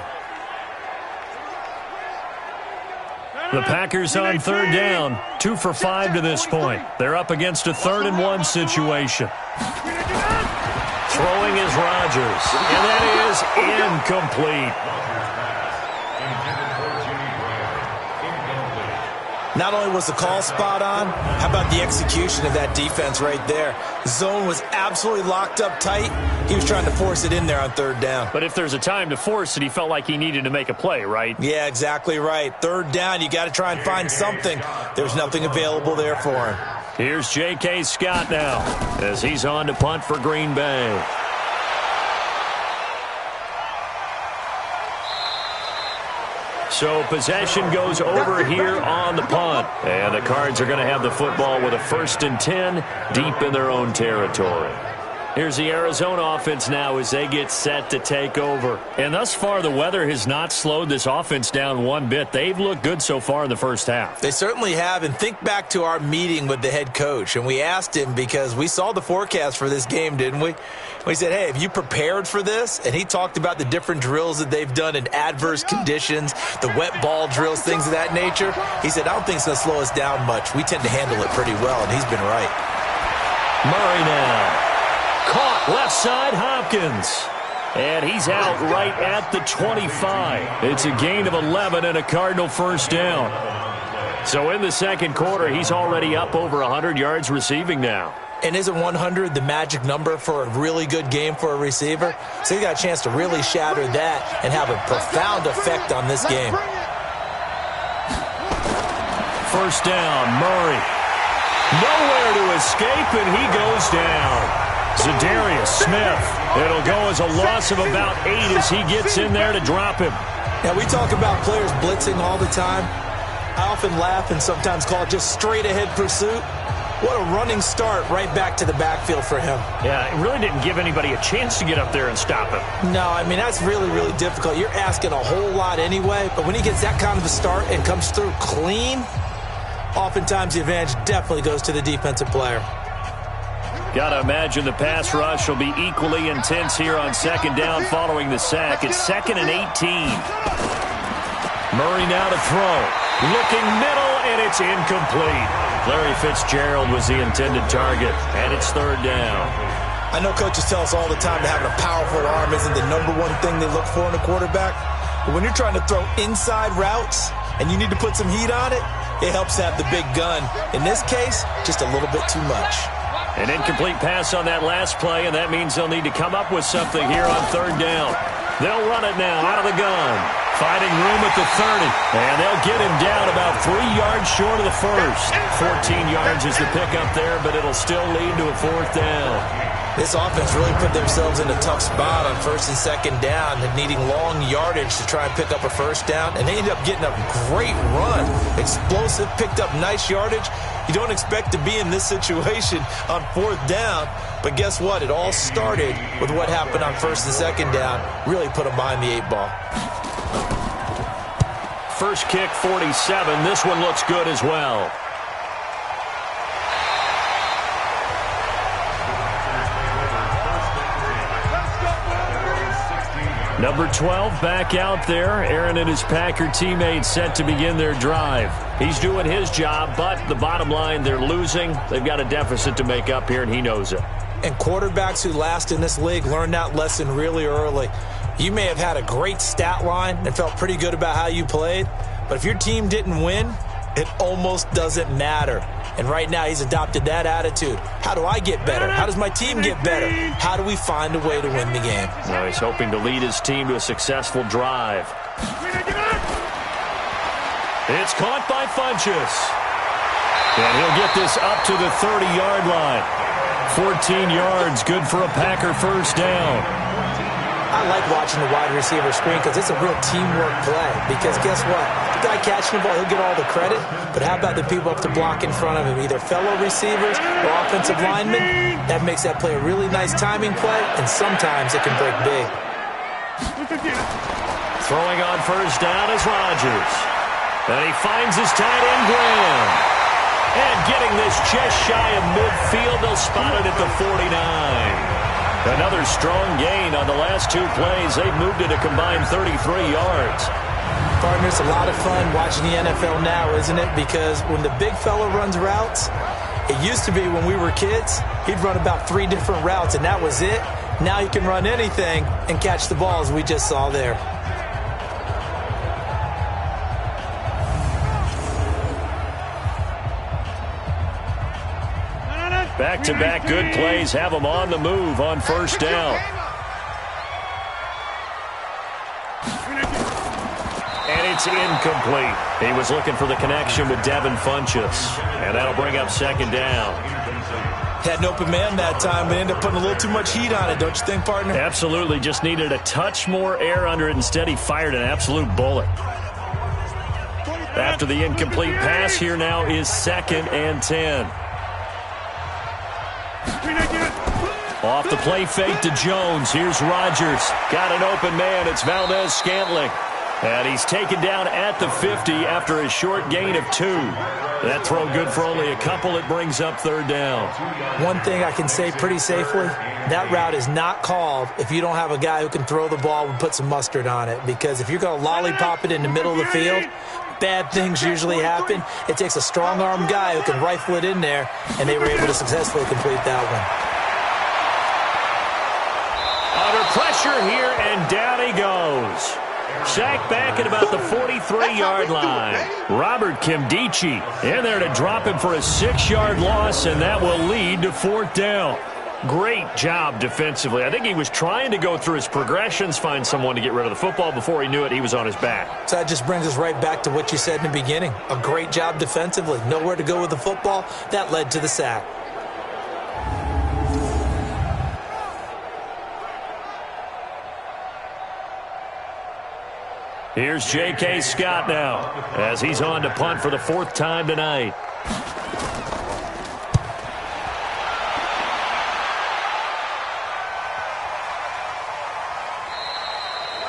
The Packers on 3rd down, 2 for 5 to this point. They're up against a 3rd and 1 situation. Throwing is Rodgers, and that is incomplete. Not only was the call spot on, how about the execution of that defense right there? Zone was absolutely locked up tight. He was trying to force it in there on 3rd down. But if there's a time to force it, he felt like he needed to make a play, right? Yeah, exactly right. 3rd down, you got to try and find something. There's nothing available there for him. Here's J.K. Scott now as he's on to punt for Green Bay. So possession goes over here on the punt. And the Cards are going to have the football with a 1st and 10 deep in their own territory. Here's the Arizona offense now as they get set to take over. And thus far, the weather has not slowed this offense down one bit. They've looked good so far in the first half. They certainly have. And think back to our meeting with the head coach. And we asked him because we saw the forecast for this game, didn't we? We said, hey, have you prepared for this? And he talked about the different drills that they've done in adverse conditions, the wet ball drills, things of that nature. He said, I don't think it's going to slow us down much. We tend to handle it pretty well, and he's been right. Murray now. Caught left side, Hopkins. And he's out right at the 25. It's a gain of 11 and a Cardinal first down. So in the second quarter, he's already up over 100 yards receiving now. And isn't 100 the magic number for a really good game for a receiver? So he got a chance to really shatter that and have a profound effect on this game. First down, Murray. Nowhere to escape, and he goes down. Za'Darius Smith. It'll go as a loss of about 8 as he gets in there to drop him. Now, we talk about players blitzing all the time. I often laugh and sometimes call it just straight-ahead pursuit. What a running start right back to the backfield for him. Yeah, it really didn't give anybody a chance to get up there and stop him. No, I mean, that's really, really difficult. You're asking a whole lot anyway, but when he gets that kind of a start and comes through clean, oftentimes the advantage definitely goes to the defensive player. Got to imagine the pass rush will be equally intense here on second down following the sack. It's 2nd and 18. Murray now to throw. Looking middle, and it's incomplete. Larry Fitzgerald was the intended target, and it's 3rd down. I know coaches tell us all the time that having a powerful arm isn't the #1 thing they look for in a quarterback. But when you're trying to throw inside routes and you need to put some heat on it, it helps to have the big gun. In this case, just a little bit too much. An incomplete pass on that last play, and that means they'll need to come up with something here on 3rd down. They'll run it now out of the gun. Finding room at the 30, and they'll get him down about 3 yards short of the first. 14 yards is the pickup there, but it'll still lead to a 4th down. This offense really put themselves in a tough spot on 1st and 2nd down and needing long yardage to try and pick up a 1st down, and they ended up getting a great run. Explosive, picked up nice yardage. You don't expect to be in this situation on 4th down, but guess what? It all started with what happened on 1st and 2nd down. Really put them behind the 8 ball. First kick, 47. This one looks good as well. Number 12 back out there. Aaron and his Packer teammates set to begin their drive. He's doing his job, but the bottom line, they're losing. They've got a deficit to make up here, and he knows it. And quarterbacks who last in this league learned that lesson really early. You may have had a great stat line and felt pretty good about how you played, but if your team didn't win, it almost doesn't matter. And right now he's adopted that attitude. How do I get better? How does my team get better? How do we find a way to win the game? Now he's hoping to lead his team to a successful drive. It's caught by Funchess. And he'll get this up to the 30-yard line. 14 yards, good for a Packer first down. I like watching the wide receiver screen because it's a real teamwork play. Because guess what? The guy catching the ball, he'll get all the credit. But how about the people up to block in front of him? Either fellow receivers or offensive linemen. That makes that play a really nice timing play, and sometimes it can break big. Throwing on first down is Rodgers. And he finds his tight end, Graham. And getting this just shy of midfield, they'll spot it at the 49. Another strong gain on the last 2 plays. They've moved it a combined 33 yards. Partner, it's a lot of fun watching the NFL now, isn't it? Because when the big fella runs routes, it used to be when we were kids, he'd run about 3 different routes, and that was it. Now he can run anything and catch the ball, as we just saw there. Back-to-back good plays have them on the move on first down. And it's incomplete. He was looking for the connection with Devin Funchess. And that'll bring up second down. Had an open man that time, but ended up putting a little too much heat on it, don't you think, partner? Absolutely. Just needed a touch more air under it. Instead, he fired an absolute bullet. After the incomplete pass, here now is 2nd and 10. Off the play fake to Jones. Here's Rodgers. Got an open man. It's Valdez-Scantling. And he's taken down at the 50 after a short gain of 2. That throw good for only a couple. It brings up 3rd down. One thing I can say pretty safely, that route is not called if you don't have a guy who can throw the ball and put some mustard on it. Because if you're going to lollipop it in the middle of the field, bad things usually happen. It takes a strong-arm guy who can rifle it in there, and they were able to successfully complete that one. Under pressure here, and down he goes. Sacked back at about the 43-yard line. Robert Kimdichie in there to drop him for a 6-yard loss, and that will lead to 4th down. Great job defensively. I think he was trying to go through his progressions, find someone to get rid of the football. Before he knew it, he was on his back. So that just brings us right back to what you said in the beginning. A great job defensively. Nowhere to go with the football. That led to the sack. Here's J.K. Scott now as he's on to punt for the 4th time tonight.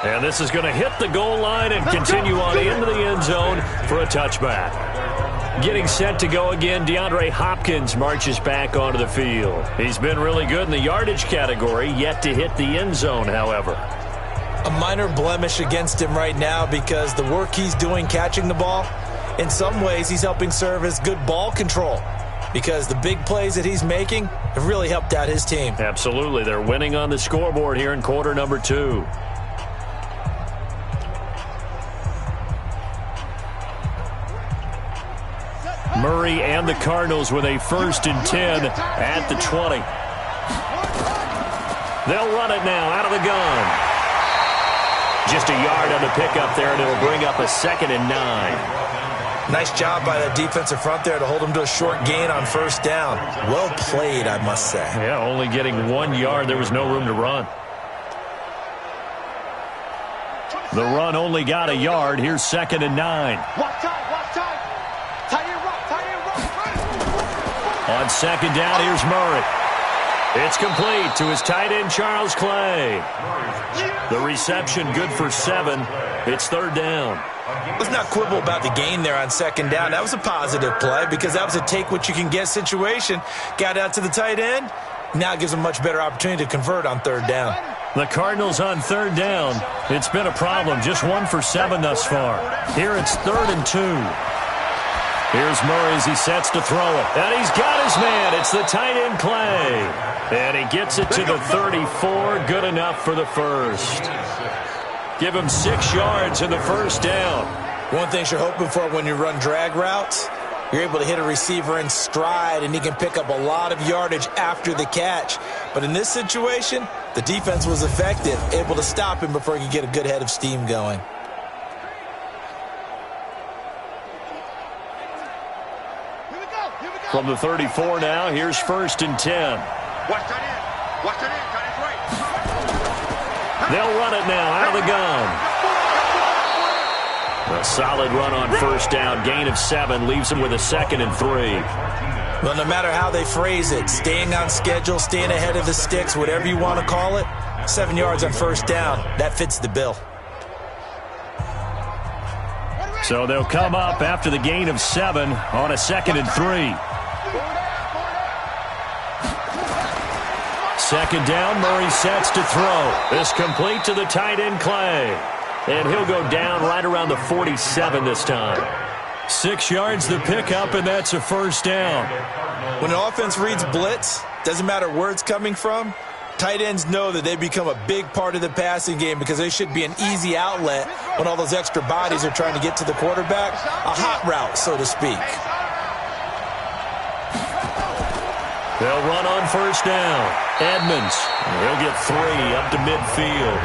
And this is going to hit the goal line and continue on into the end zone for a touchback. Getting set to go again, DeAndre Hopkins marches back onto the field. He's been really good in the yardage category, yet to hit the end zone, however. A minor blemish against him right now because the work he's doing catching the ball, in some ways he's helping serve as good ball control because the big plays that he's making have really helped out his team. Absolutely. They're winning on the scoreboard here in quarter number 2. Murray and the Cardinals with a 1st and 10 at the 20. They'll run it now out of the gun. Just a yard on the pickup there, and it'll bring up a 2nd and 9. Nice job by the defensive front there to hold him to a short gain on 1st down. Well played, I must say. Yeah, only getting 1 yard. There was no room to run. The run only got a yard. Here's 2nd and 9. Watch time. Tie in rock. On 2nd down, here's Murray. It's complete to his tight end, Charles Clay. The reception good for 7. It's 3rd down. Let's not quibble about the gain there on 2nd down. That was a positive play because that was a take-what-you-can-get situation. Got out to the tight end. Now it gives him a much better opportunity to convert on 3rd down. The Cardinals on 3rd down. It's been a problem. Just 1 for 7 thus far. Here it's 3rd and 2. Here's Murray as he sets to throw it. And he's got his man. It's the tight end Clay. And he gets it to the 34. Good enough for the 1st. Give him 6 yards in the 1st down. One thing you're hoping for when you run drag routes, you're able to hit a receiver in stride, and he can pick up a lot of yardage after the catch. But in this situation, the defense was effective, able to stop him before he could get a good head of steam going. From the 34 now, here's 1st and 10. Watch that in. Got his right. They'll run it now out of the gun. A solid run on 1st down. Gain of 7 leaves him with a 2nd and 3. Well, no matter how they phrase it, staying on schedule, staying ahead of the sticks, whatever you want to call it, 7 yards on 1st down, that fits the bill. So they'll come up after the gain of 7 on a 2nd and 3. 2nd down, Murray sets to throw. This complete to the tight end Clay. And he'll go down right around the 47 this time. 6 yards the pickup, and that's a 1st down. When an offense reads blitz, doesn't matter where it's coming from, tight ends know that they become a big part of the passing game because they should be an easy outlet when all those extra bodies are trying to get to the quarterback. A hot route, so to speak. They'll run on 1st down. Edmonds, he'll get 3 up to midfield.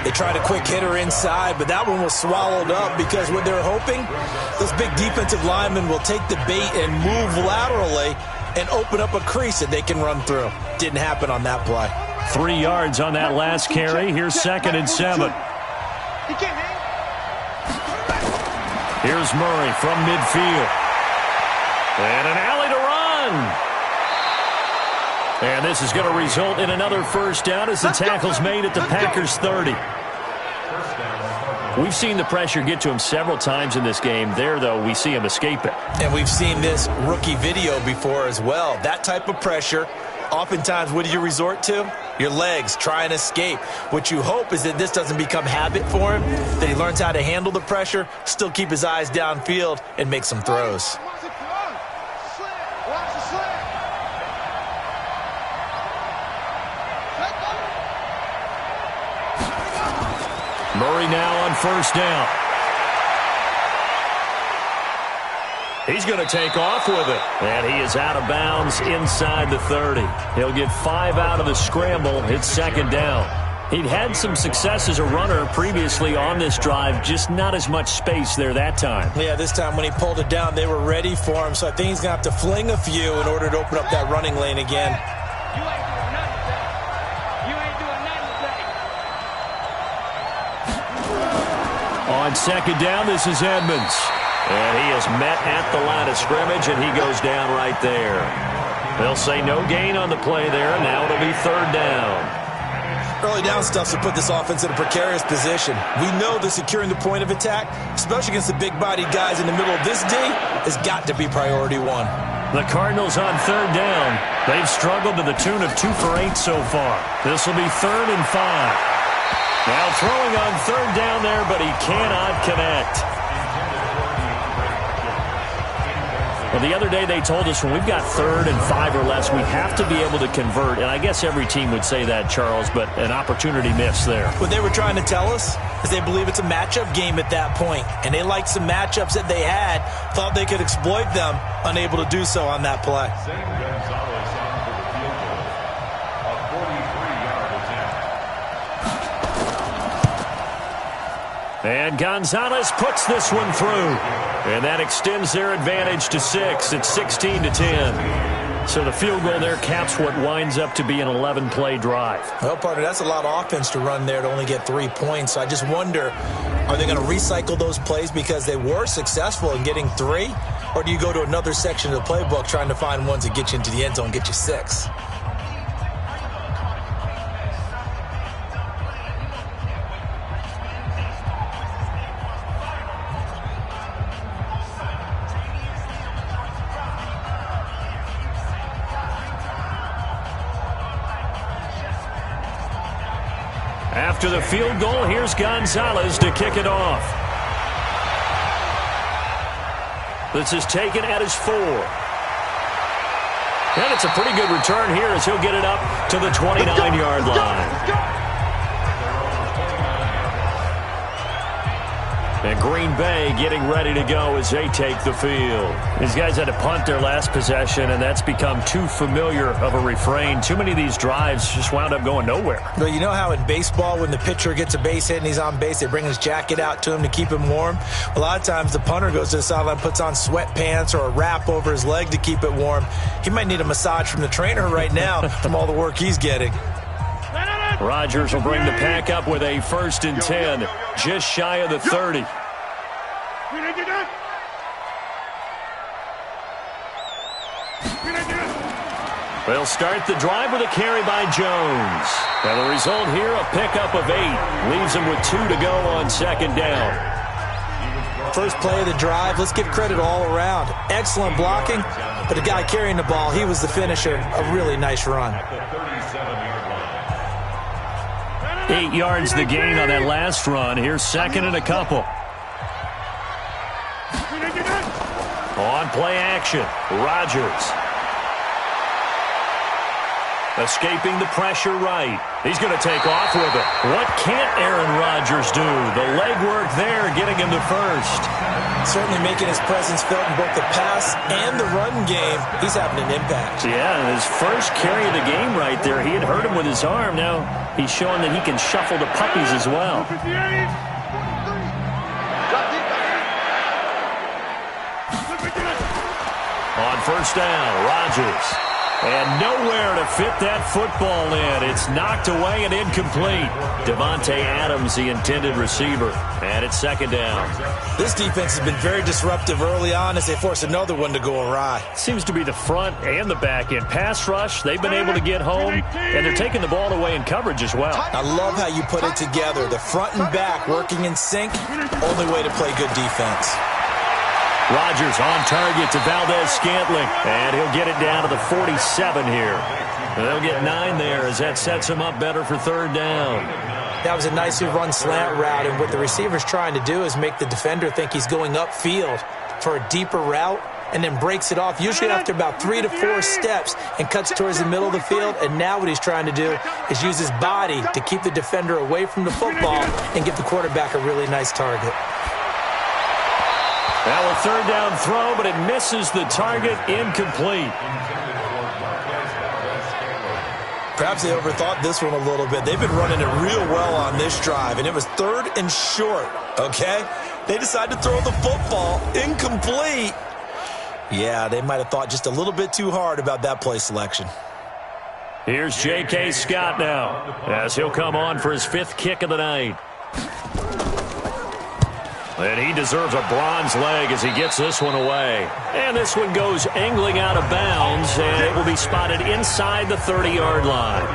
They tried a quick hitter inside, but that one was swallowed up because what they're hoping, those big defensive linemen will take the bait and move laterally and open up a crease that they can run through. Didn't happen on that play. 3 yards on that last carry. Here's 2nd and 7. Here's Murray from midfield. And an alley to run. And this is going to result in another 1st down as the tackle's made at the Packers' 30. We've seen the pressure get to him several times in this game. There, though, we see him escape it. And we've seen this rookie video before as well. That type of pressure, oftentimes, what do you resort to? Your legs, try and escape. What you hope is that this doesn't become habit for him, that he learns how to handle the pressure, still keep his eyes downfield, and make some throws. Murray now on first down. He's going to take off with it. And he is out of bounds inside the 30. He'll get 5 out of the scramble. It's second down. He'd had some success as a runner previously on this drive, just not as much space there that time. Yeah, this time when he pulled it down, they were ready for him. So I think he's going to have to fling a few in order to open up that running lane again. On second down, this is Edmonds. And he is met at the line of scrimmage, and he goes down right there. They'll say no gain on the play there. Now it'll be third down. Early down stuff to put this offense in a precarious position. We know that securing the point of attack, especially against the big-bodied guys in the middle of this D, has got to be priority one. The Cardinals on third down. They've struggled to the tune of 2 for 8 so far. This will be 3rd and 5. Now throwing on third down there, but he cannot connect. Well, the other day they told us when we've got 3rd and 5 or less, we have to be able to convert. And I guess every team would say that, Charles, but an opportunity missed there. What they were trying to tell us is they believe it's a matchup game at that point. And they liked some matchups that they had, thought they could exploit them, unable to do so on that play. And Gonzalez puts this one through. And that extends their advantage to 6. It's 16-10. So the field goal there caps what winds up to be an 11-play drive. Well, partner, that's a lot of offense to run there to only get 3 points. So I just wonder, are they going to recycle those plays because they were successful in getting 3? Or do you go to another section of the playbook trying to find ones that get you into the end zone and get you 6? After the field goal, here's Gonzalez to kick it off. This is taken at his 4. And it's a pretty good return here as he'll get it up to the 29-yard line. And Green Bay getting ready to go as they take the field. These guys had to punt their last possession, and that's become too familiar of a refrain. Too many of these drives just wound up going nowhere. But you know how in baseball, when the pitcher gets a base hit and he's on base, they bring his jacket out to him to keep him warm? A lot of times the punter goes to the sideline, puts on sweatpants or a wrap over his leg to keep it warm. He might need a massage from the trainer right now from all the work he's getting. Rodgers will bring the pack up with a 1st and 10, just shy of the 30. They'll start the drive with a carry by Jones. And the result here, a pickup of 8. Leaves them with 2 to go on second down. First play of the drive, let's give credit all around. Excellent blocking, but the guy carrying the ball, he was the finisher. A really nice run. 8 yards the gain on that last run. Here's 2nd and a couple. On play action, Rodgers. Escaping the pressure right. He's going to take off with it. What can't Aaron Rodgers do? The legwork there getting him to first. Certainly making his presence felt in both the pass and the run game. He's having an impact. Yeah, his first carry of the game right there. He had hurt him with his arm. Now he's showing that he can shuffle the puppies as well. On first down, Rodgers. And nowhere to fit that football in. It's knocked away and incomplete. Devontae Adams, the intended receiver. And it's second down. This defense has been very disruptive early on as they force another one to go awry. Seems to be the front and the back end. Pass rush, they've been able to get home, and they're taking the ball away in coverage as well. I love how you put it together. The front and back working in sync. Only way to play good defense. Rodgers on target to Valdez-Scantling, and he'll get it down to the 47 here. And they'll get 9 there as that sets him up better for third down. That was a nicely run slant route, and what the receiver's trying to do is make the defender think he's going upfield for a deeper route. and then breaks it off, usually after about 3 to 4 steps, and cuts towards the middle of the field. And now what he's trying to do is use his body to keep the defender away from the football and give the quarterback a really nice target. Now a third down throw, but it misses the target, incomplete. Perhaps they overthought this one a little bit. They've been running it real well on this drive, and it was 3rd and short, okay? They decided to throw the football incomplete. Yeah, they might have thought just a little bit too hard about that play selection. Here's J.K. Scott now, as he'll come on for his 5th kick of the night. And he deserves a bronze leg as he gets this one away. And this one goes angling out of bounds, and it will be spotted inside the 30-yard line.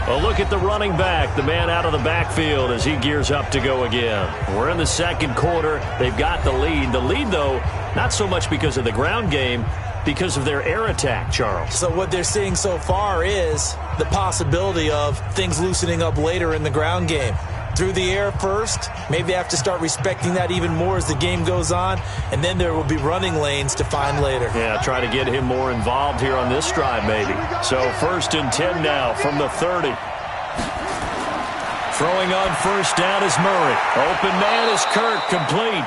A look at the running back, the man out of the backfield as he gears up to go again. We're in the second quarter. They've got the lead. The lead, though, not so much because of the ground game, because of their air attack, Charles. So what they're seeing so far is the possibility of things loosening up later in the ground game. Through the air first, maybe they have to start respecting that even more as the game goes on, and then there will be running lanes to find later. Yeah, try to get him more involved here on this drive maybe. So 1st and 10 now from the 30. Throwing on 1st down is Murray. Open man is Kirk, complete.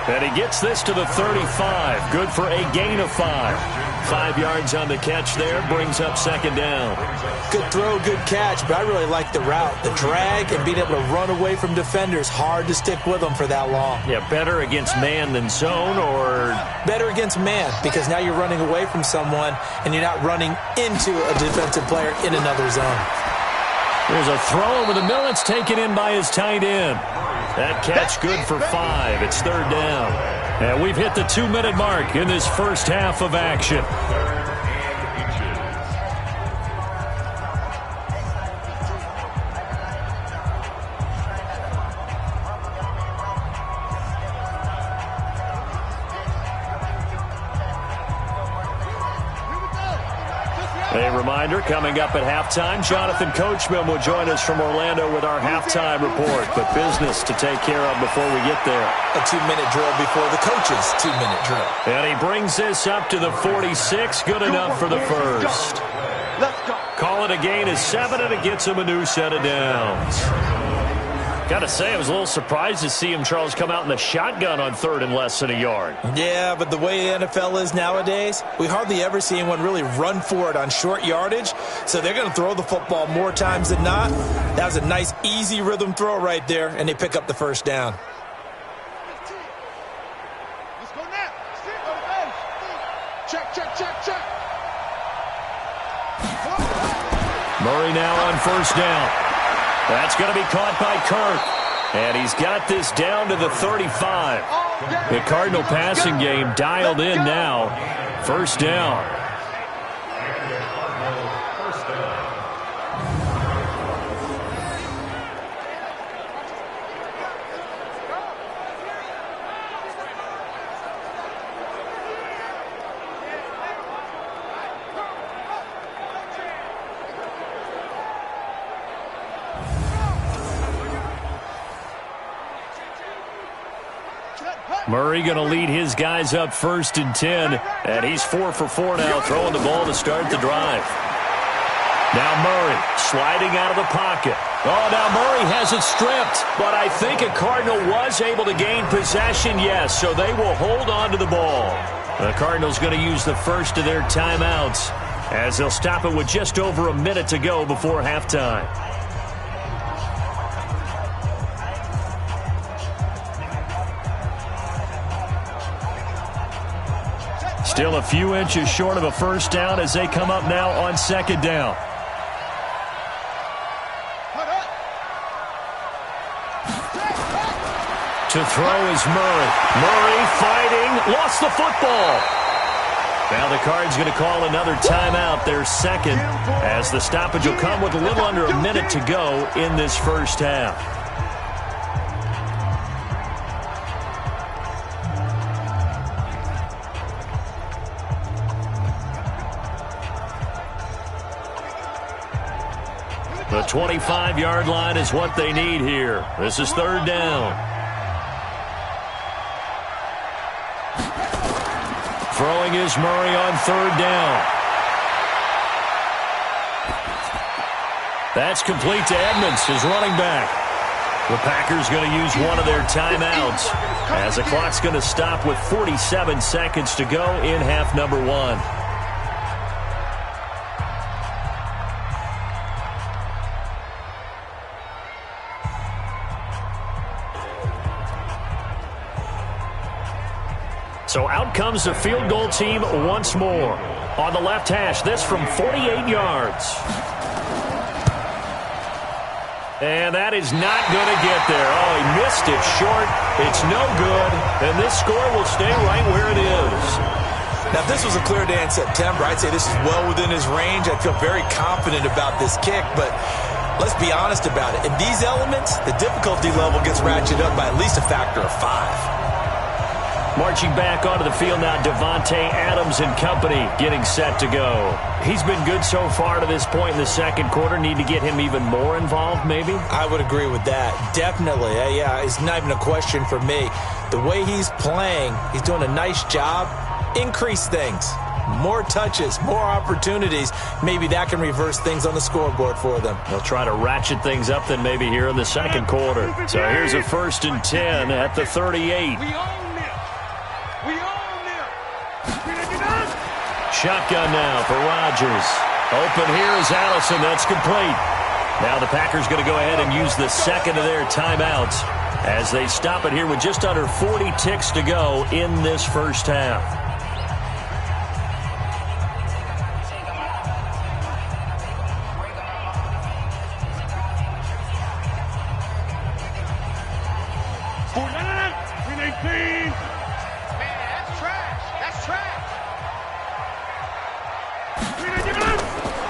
And he gets this to the 35. Good for a gain of 5. 5 yards on the catch there, brings up 2nd down. Good throw, good catch, but I really like the route. The drag and being able to run away from defenders, hard to stick with them for that long. Yeah, better against man than zone, or? Better against man, because now you're running away from someone and you're not running into a defensive player in another zone. There's a throw over the middle. It's taken in by his tight end. That catch good for 5. It's 3rd down. And we've hit the 2-minute mark in this first half of action. A reminder, coming up at halftime, Jonathan Coachman will join us from Orlando with our halftime report. But business to take care of before we get there. A 2-minute drill before the coach's 2-minute drill. And he brings this up to the 46. Good enough for the first. Let's go. Call it a gain of 7, and it gets him a new set of downs. Got to say, I was a little surprised to see him, Charles, come out in the shotgun on 3rd and less than a yard. Yeah, but the way the NFL is nowadays, we hardly ever see anyone really run for it on short yardage. So they're going to throw the football more times than not. That was a nice, easy rhythm throw right there, and they pick up the 1st down. Let's go now. Check, check, check, check. Murray now on 1st down. That's going to be caught by Kirk. And he's got this down to the 35. The Cardinal passing game dialed in now. 1st down. Murray going to lead his guys up 1st and 10. And he's 4 for 4 now, throwing the ball to start the drive. Now Murray sliding out of the pocket. Oh, now Murray has it stripped. But I think a Cardinal was able to gain possession, yes. So they will hold on to the ball. The Cardinals going to use the first of their timeouts as they'll stop it with just over a minute to go before halftime. Still a few inches short of a 1st down as they come up now on 2nd down. To throw is Murray. Murray fighting, lost the football. Now the Cards going to call another timeout, their 2nd, as the stoppage will come with a little under a minute to go in this first half. The 25-yard line is what they need here. This is 3rd down. Throwing is Murray on third down. That's complete to Edmonds, his running back. The Packers going to use one of their timeouts as the clock's going to stop with 47 seconds to go in half number 1. So out comes the field goal team once more. On the left hash, this from 48 yards. And that is not going to get there. Oh, he missed it short. It's no good. And this score will stay right where it is. Now, if this was a clear day in September, I'd say this is well within his range. I'd feel very confident about this kick, but let's be honest about it. In these elements, the difficulty level gets ratcheted up by at least a factor of 5. Marching back onto the field now, Devontae Adams and company getting set to go. He's been good so far to this point in the second quarter. Need to get him even more involved, maybe? I would agree with that. Definitely. Yeah, it's not even a question for me. The way he's playing, he's doing a nice job. Increase things. More touches, more opportunities. Maybe that can reverse things on the scoreboard for them. They'll try to ratchet things up then maybe here in the second quarter. So here's a 1st and 10 at the 38. Shotgun now for Rodgers. Open here is Allison. That's complete. Now the Packers going to go ahead and use the second of their timeouts as they stop it here with just under 40 ticks to go in this first half.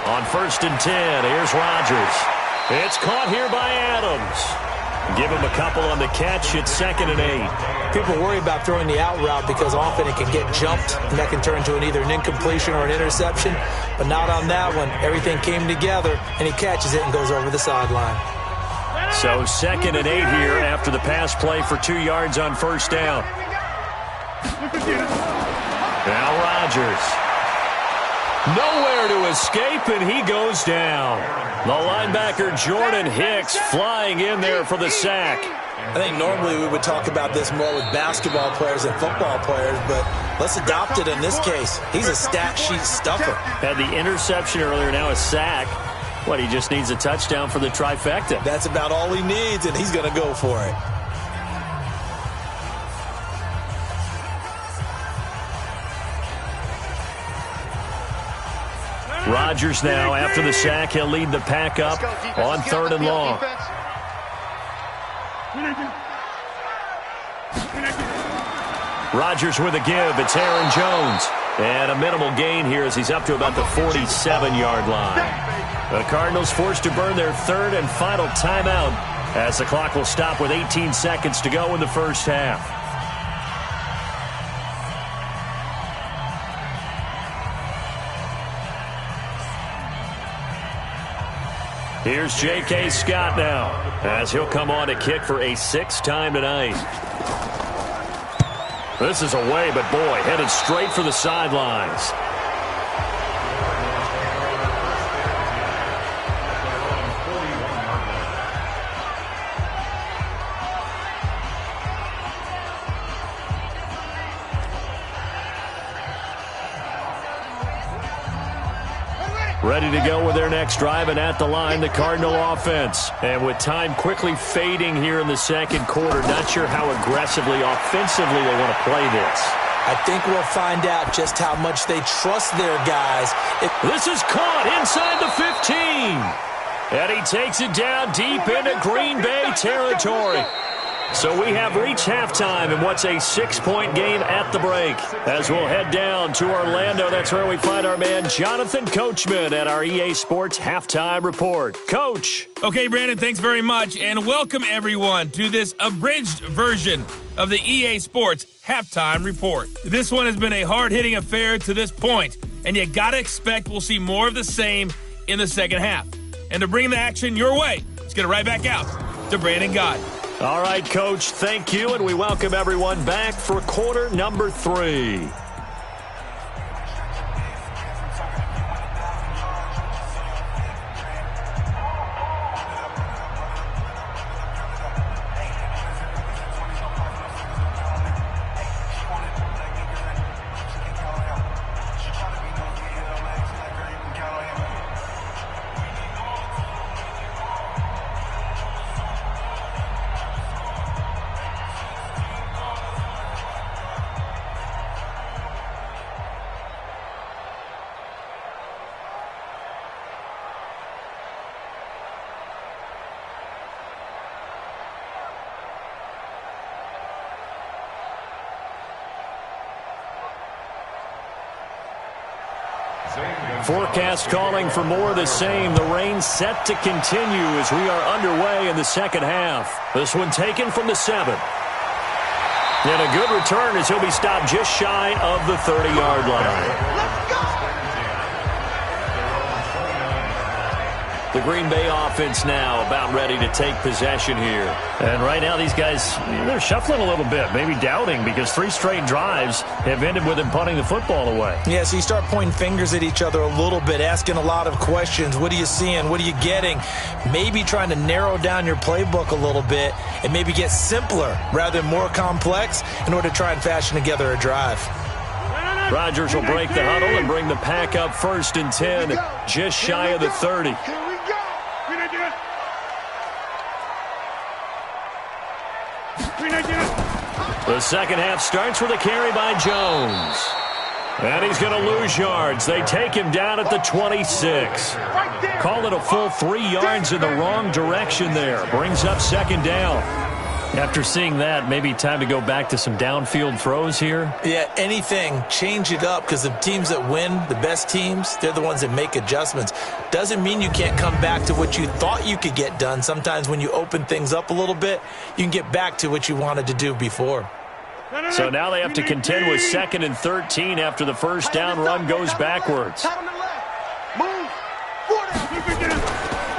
On 1st and 10, here's Rodgers. It's caught here by Adams. Give him a couple on the catch. It's 2nd and 8. People worry about throwing the out route because often it can get jumped, and that can turn into either an incompletion or an interception. But not on that one. Everything came together, and he catches it and goes over the sideline. So 2nd and 8 here after the pass play for 2 yards on 1st down. Now Rodgers. Nowhere to escape, and he goes down. The linebacker Jordan Hicks flying in there for the sack. I think normally we would talk about this more with basketball players and football players, but let's adopt it in this case. He's a stat sheet stuffer. Had the interception earlier, now a sack. What, he just needs a touchdown for the trifecta. That's about all he needs, and he's going to go for it. Rodgers now, after the sack, he'll lead the pack up on 3rd and long. Rodgers with a give. It's Aaron Jones. And a minimal gain here as he's up to about the 47-yard line. The Cardinals forced to burn their 3rd and final timeout as the clock will stop with 18 seconds to go in the first half. Here's J.K. Scott now as he'll come on to kick for a 6th time tonight. This is away, but boy, headed straight for the sidelines. Ready to go with their next drive, and at the line, the Cardinal offense. And with time quickly fading here in the second quarter, not sure how aggressively, offensively they want to play this. I think we'll find out just how much they trust their guys. This is caught inside the 15. And he takes it down deep into Green Bay territory. So we have reached halftime in what's a 6-point game at the break. As we'll head down to Orlando, that's where we find our man Jonathan Coachman at our EA Sports Halftime Report. Coach. Okay, Brandon, thanks very much, and welcome everyone to this abridged version of the EA Sports Halftime Report. This one has been a hard-hitting affair to this point, and you gotta expect we'll see more of the same in the second half. And to bring the action your way, let's get it right back out to Brandon Gott. All right, Coach, thank you, and we welcome everyone back for quarter number 3. Forecast calling for more of the same. The rain set to continue as we are underway in the second half. This one taken from the 7. And a good return as he'll be stopped just shy of the 30-yard line. The Green Bay offense now about ready to take possession here. And right now these guys, they're shuffling a little bit, maybe doubting, because 3 straight drives have ended with them punting the football away. Yeah, so you start pointing fingers at each other a little bit, asking a lot of questions. What are you seeing? What are you getting? Maybe trying to narrow down your playbook a little bit and maybe get simpler rather than more complex in order to try and fashion together a drive. Rodgers will break the huddle and bring the pack up 1st and 10, just shy of the 30. The second half starts with a carry by Jones. And he's going to lose yards. They take him down at the 26. Call it a full 3 yards in the wrong direction there. Brings up 2nd down. After seeing that, maybe time to go back to some downfield throws here. Yeah, anything, change it up, because the teams that win, the best teams, they're the ones that make adjustments. Doesn't mean you can't come back to what you thought you could get done. Sometimes when you open things up a little bit, you can get back to what you wanted to do before. So now they have to contend with 2nd and 13 after the first down run goes backwards.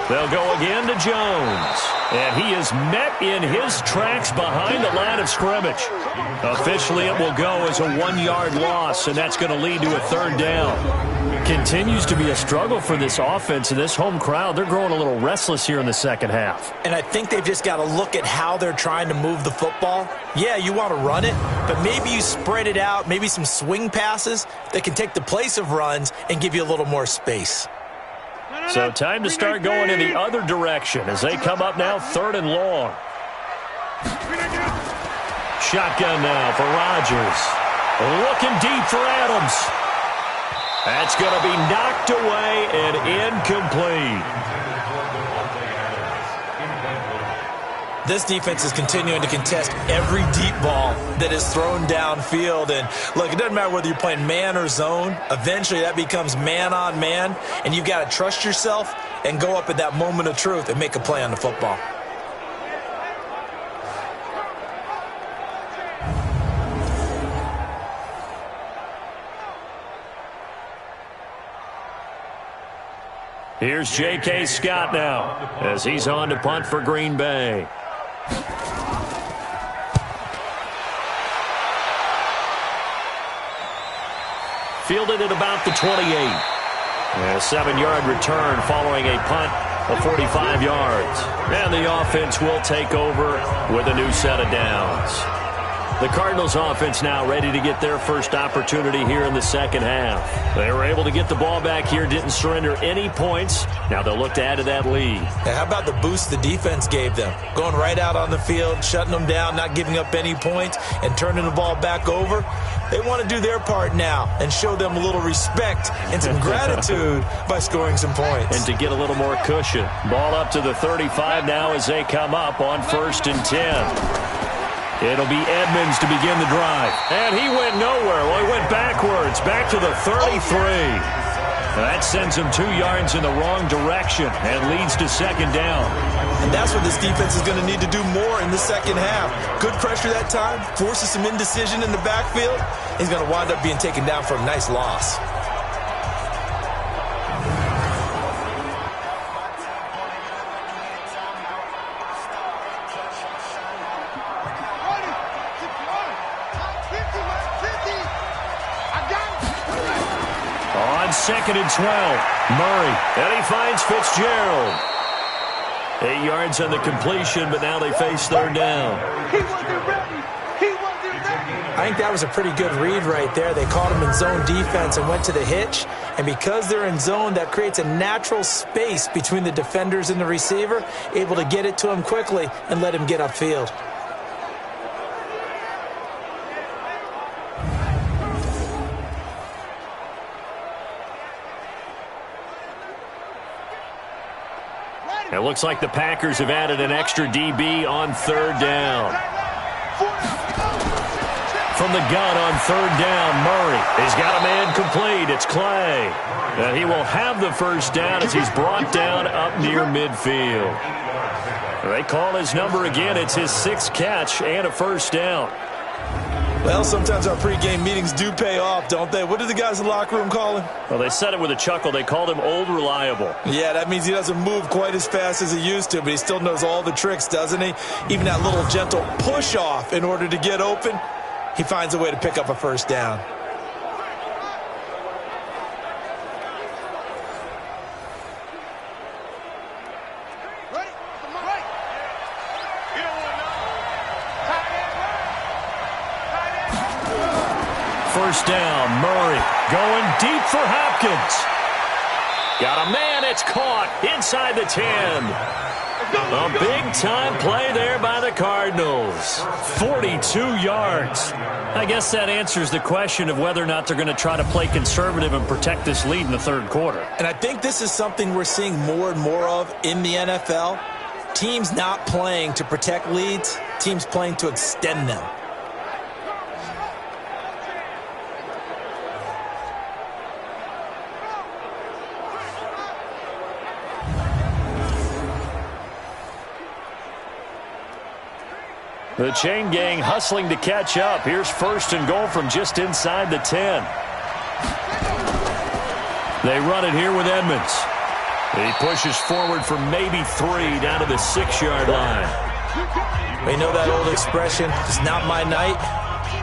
They'll go again to Jones. And he is met in his tracks behind the line of scrimmage. Officially, it will go as a 1-yard loss, and that's going to lead to a 3rd down. Continues to be a struggle for this offense, and this home crowd, they're growing a little restless here in the second half. And I think they've just got to look at how they're trying to move the football. Yeah, you want to run it, but maybe you spread it out, maybe some swing passes that can take the place of runs and give you a little more space. So time to start going in the other direction as they come up now 3rd and long. Shotgun now for Rodgers. Looking deep for Adams. That's going to be knocked away and incomplete. This defense is continuing to contest every deep ball that is thrown downfield. And look, it doesn't matter whether you're playing man or zone. Eventually that becomes man on man, and you've got to trust yourself and go up at that moment of truth and make a play on the football. Here's J.K. Scott now as he's on to punt for Green Bay. Fielded at about the 28. A 7-yard return following a punt of 45 yards. And the offense will take over with a new set of downs. The Cardinals offense now ready to get their first opportunity here in the second half. They were able to get the ball back here, didn't surrender any points. Now they'll look to add to that lead. Now, how about the boost the defense gave them? Going right out on the field, shutting them down, not giving up any points, and turning the ball back over. They want to do their part now and show them a little respect and some gratitude by scoring some points. And to get a little more cushion. Ball up to the 35 now as they come up on 1st and 10. It'll be Edmonds to begin the drive. And he went nowhere. Well, he went backwards, back to the 33. That sends him 2 yards in the wrong direction and leads to 2nd down. And that's what this defense is going to need to do more in the second half. Good pressure that time, forces some indecision in the backfield. He's going to wind up being taken down for a nice loss. On 2nd and 12, Murray, and he finds Fitzgerald. 8 yards on the completion, but now they face 3rd down. He wasn't ready. He wasn't ready. I think that was a pretty good read right there. They caught him in zone defense and went to the hitch. And because they're in zone, that creates a natural space between the defenders and the receiver, able to get it to him quickly and let him get upfield. It looks like the Packers have added an extra DB on 3rd down. from the gun on third down. Murray. He's got a man complete. It's Clay. And he will have the first down as he's brought down up near midfield. They call his number again. It's his 6th catch and a first down. Well, sometimes our pregame meetings do pay off, don't they? What did the guys in the locker room call him? Well, they said it with a chuckle. They called him Old Reliable. Yeah, that means he doesn't move quite as fast as he used to, but he still knows all the tricks, doesn't he? Even that little gentle push-off in order to get open, he finds a way to pick up a first down. First down, Murray going deep for Hopkins. Got a man, it's caught inside the 10. A big-time play there by the Cardinals. 42 yards. I guess that answers the question of whether or not they're going to try to play conservative and protect this lead in the third quarter. And I think this is something we're seeing more and more of in the NFL. Teams not playing to protect leads, teams playing to extend them. The chain gang hustling to catch up. Here's first and goal from just inside the 10. They run it here with Edmonds. He pushes forward for maybe 3 down to the 6-yard line. We know that old expression, it's not my night.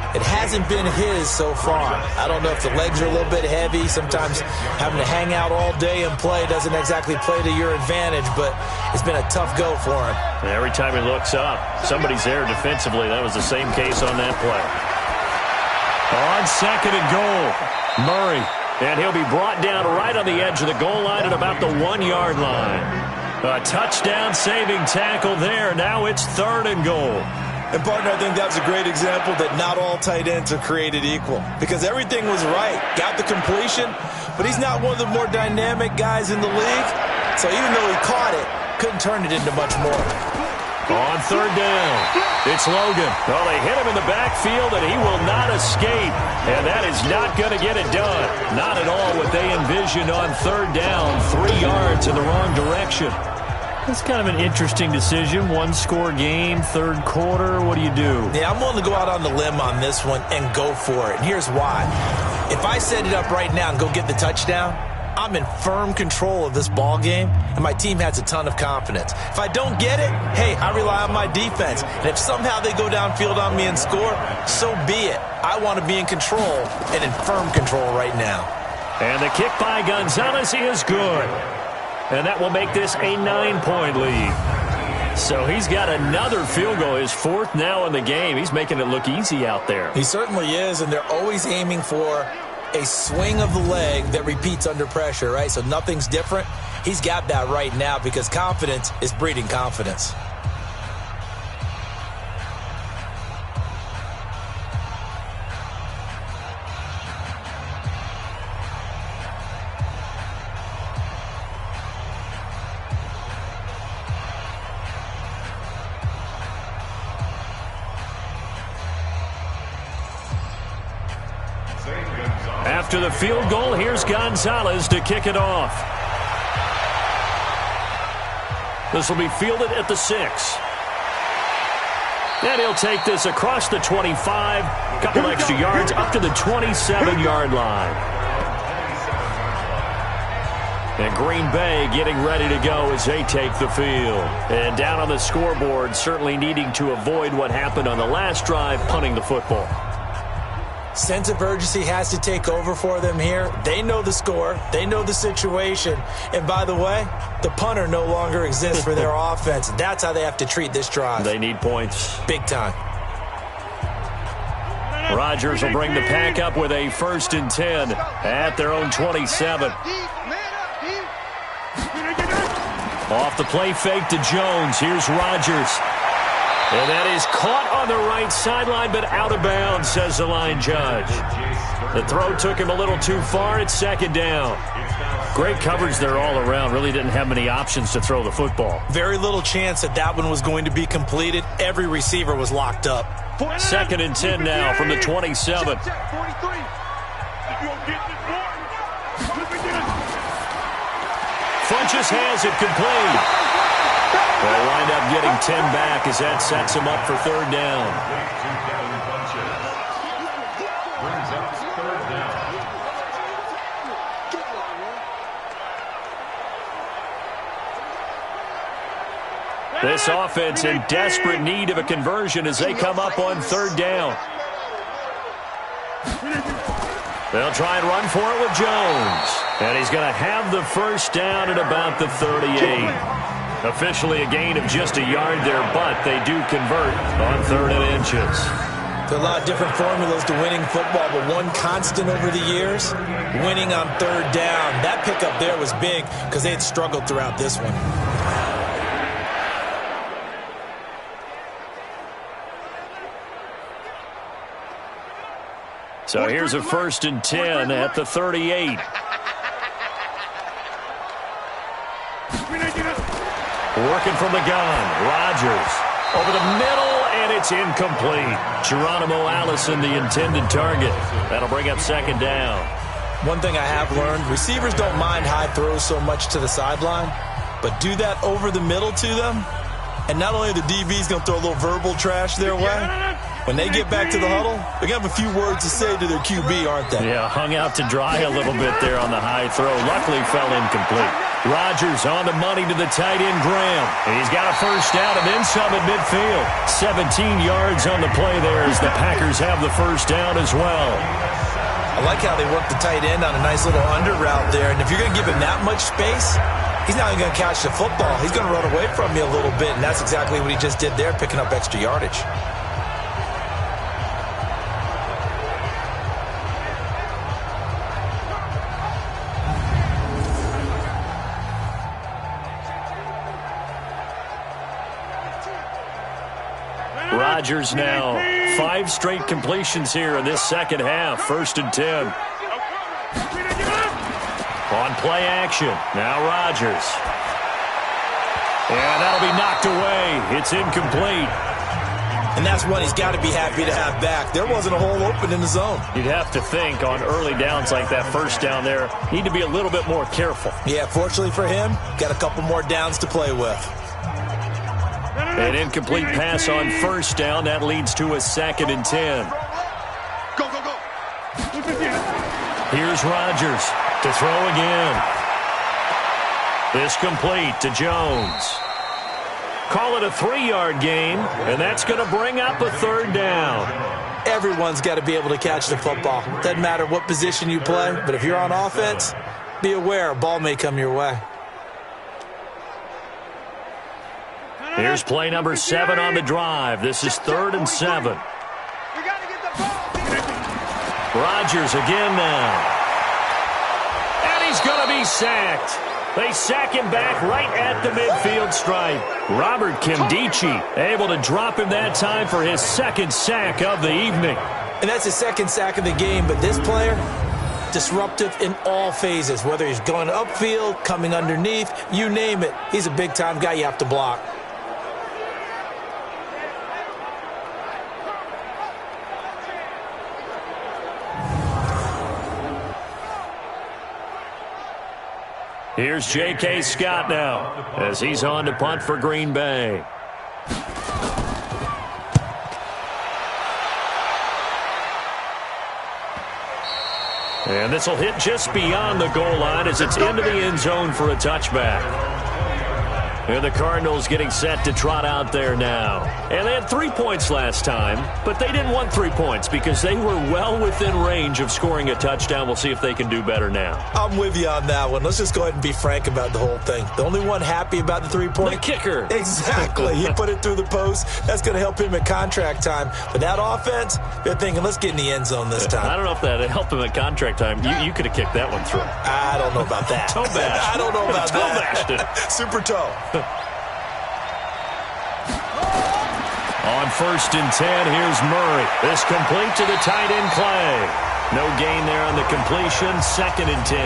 It hasn't been his so far. I don't know if the legs are a little bit heavy. Sometimes having to hang out all day and play doesn't exactly play to your advantage, but it's been a tough go for him. And every time he looks up, somebody's there defensively. That was the same case on that play. On second and goal, Murray. And he'll be brought down right on the edge of the goal line at about the 1-yard line. A touchdown-saving tackle there. Now it's third and goal. And, partner, I think that was a great example that not all tight ends are created equal. Because everything was right. Got the completion, but he's not one of the more dynamic guys in the league. So even though he caught it, couldn't turn it into much more. On third down, it's Logan. Well, they hit him in the backfield, and he will not escape. And that is not going to get it done. Not at all what they envisioned on third down. 3 yards in the wrong direction. That's kind of an interesting decision. 1-score game, third quarter. What do you do? Yeah, I'm willing to go out on the limb on this one and go for it. And here's why. If I set it up right now and go get the touchdown, I'm in firm control of this ball game, and my team has a ton of confidence. If I don't get it, hey, I rely on my defense. And if somehow they go downfield on me and score, so be it. I want to be in control and in firm control right now. And the kick by Gonzalez is good. And that will make this a 9-point lead. So he's got another field goal, his 4th now in the game. He's making it look easy out there. He certainly is, and they're always aiming for a swing of the leg that repeats under pressure, right? So nothing's different. He's got that right now because confidence is breeding confidence. After the field goal, here's Gonzalez to kick it off. This will be fielded at the 6. And he'll take this across the 25, couple extra yards up to the 27-yard line. And Green Bay getting ready to go as they take the field. And down on the scoreboard, certainly needing to avoid what happened on the last drive, punting the football. Sense of urgency has to take over for them here. They know the score. They know the situation. And by the way, the punter no longer exists for their offense. That's how they have to treat this drive. They need points. Big time. Rodgers will bring the pack up with a 1st and 10 at their own 27. Off the play fake to Jones. Here's Rodgers. And that is caught on the right sideline, but out of bounds, says the line judge. The throw took him a little too far. It's 2nd down. Great coverage there all around. Really didn't have many options to throw the football. Very little chance that that one was going to be completed. Every receiver was locked up. 2nd and 10 now from the 27. Funches has it complete. They'll wind up getting 10 back as that sets him up for 3rd down. Brings up 3rd down. This offense in desperate need of a conversion as they come up on 3rd down. They'll try and run for it with Jones. And he's going to have the 1st down at about the 38. Officially a gain of just a yard there, but they do convert on 3rd and inches. There are a lot of different formulas to winning football, but one constant over the years, winning on 3rd down. That pickup there was big because they had struggled throughout this one. So here's a 1st and 10 at the 38. Working from the gun, Rodgers over the middle, and it's incomplete. Geronimo Allison, the intended target. That'll bring up 2nd down. One thing I have learned, receivers don't mind high throws so much to the sideline, but do that over the middle to them, and not only are the DBs going to throw a little verbal trash their way, when they get back to the huddle, they're going to have a few words to say to their QB, aren't they? Yeah, hung out to dry a little bit there on the high throw. Luckily fell incomplete. Rodgers on the money to the tight end, Graham. And he's got a 1st down and then some at midfield. 17 yards on the play there as the Packers have the 1st down as well. I like how they work the tight end on a nice little under route there. And if you're going to give him that much space, he's not even going to catch the football. He's going to run away from you a little bit, and that's exactly what he just did there, picking up extra yardage. Rodgers now 5 straight completions here in this 2nd half. 1st and 10. On play action. Now Rodgers. And that'll be knocked away. It's incomplete. And that's one he's got to be happy to have back. There wasn't a hole open in the zone. You'd have to think on early downs like that 1st down there, need to be a little bit more careful. Yeah, fortunately for him, got a couple more downs to play with. An incomplete pass on 1st down. That leads to a 2nd and 10. Go, go, go. Here's Rodgers to throw again. This complete to Jones. Call it a 3-yard gain, and that's going to bring up a 3rd down. Everyone's got to be able to catch the football. Doesn't matter what position you play, but if you're on offense, be aware a ball may come your way. Here's play number 7 on the drive. This is 3rd and 7. Rodgers again now. And he's going to be sacked. They sack him back right at the midfield stripe. Robert Kimdichie able to drop him that time for his 2nd sack of the evening. And that's his 2nd sack of the game, but this player, disruptive in all phases, whether he's going upfield, coming underneath, you name it. He's a big-time guy you have to block. Here's J.K. Scott now as he's on to punt for Green Bay. And this will hit just beyond the goal line as it's into the end zone for a touchback. And the Cardinals getting set to trot out there now. And they had 3 points last time, but they didn't want 3 points because they were well within range of scoring a touchdown. We'll see if they can do better now. I'm with you on that one. Let's just go ahead and be frank about the whole thing. The only one happy about the 3-point. The kicker. Exactly. He put it through the post. That's going to help him at contract time. But that offense, they're thinking, let's get in the end zone this time. I don't know if that helped him at contract time. You could have kicked that one through. I don't know about that. Toe bash. I don't know about toe that. Bashed it. Super toe. On 1st and 10, here's Murray. This complete to the tight end, Clay. No gain there on the completion. 2nd and 10.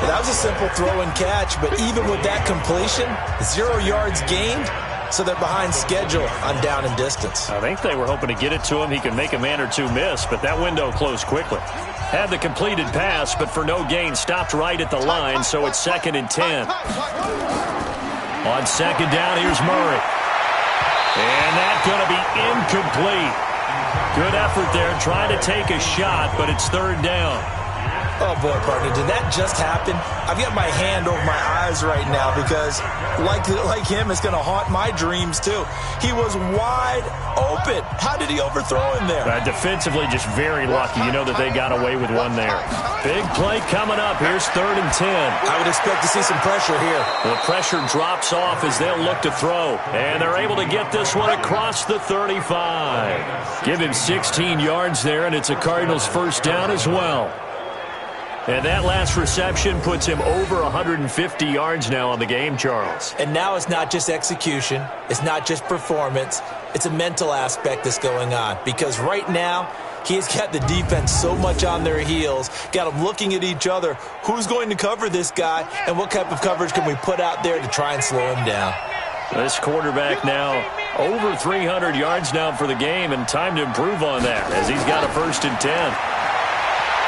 That was a simple throw and catch, but even with that completion, 0 yards gained, so they're behind schedule on down and distance. I think they were hoping to get it to him. He could make a man or two miss, but that window closed quickly. Had the completed pass, but for no gain, stopped right at the line, so it's 2nd and 10. On 2nd down, here's Murray. And that's going to be incomplete. Good effort there, trying to take a shot, but it's 3rd down. Oh, boy, partner, did that just happen? I've got my hand over my eyes right now because, like him, it's going to haunt my dreams, too. He was wide open. How did he overthrow him there? Defensively, just very lucky. You know that they got away with one there. Big play coming up. Here's 3rd and 10. I would expect to see some pressure here. The pressure drops off as they'll look to throw. And they're able to get this one across the 35. Give him 16 yards there, and it's a Cardinals 1st down as well. And that last reception puts him over 150 yards now on the game, Charles. And now it's not just execution. It's not just performance. It's a mental aspect that's going on. Because right now, he's got the defense so much on their heels, got them looking at each other. Who's going to cover this guy, and what type of coverage can we put out there to try and slow him down? This quarterback now over 300 yards now for the game, and time to improve on that as he's got a 1st and 10.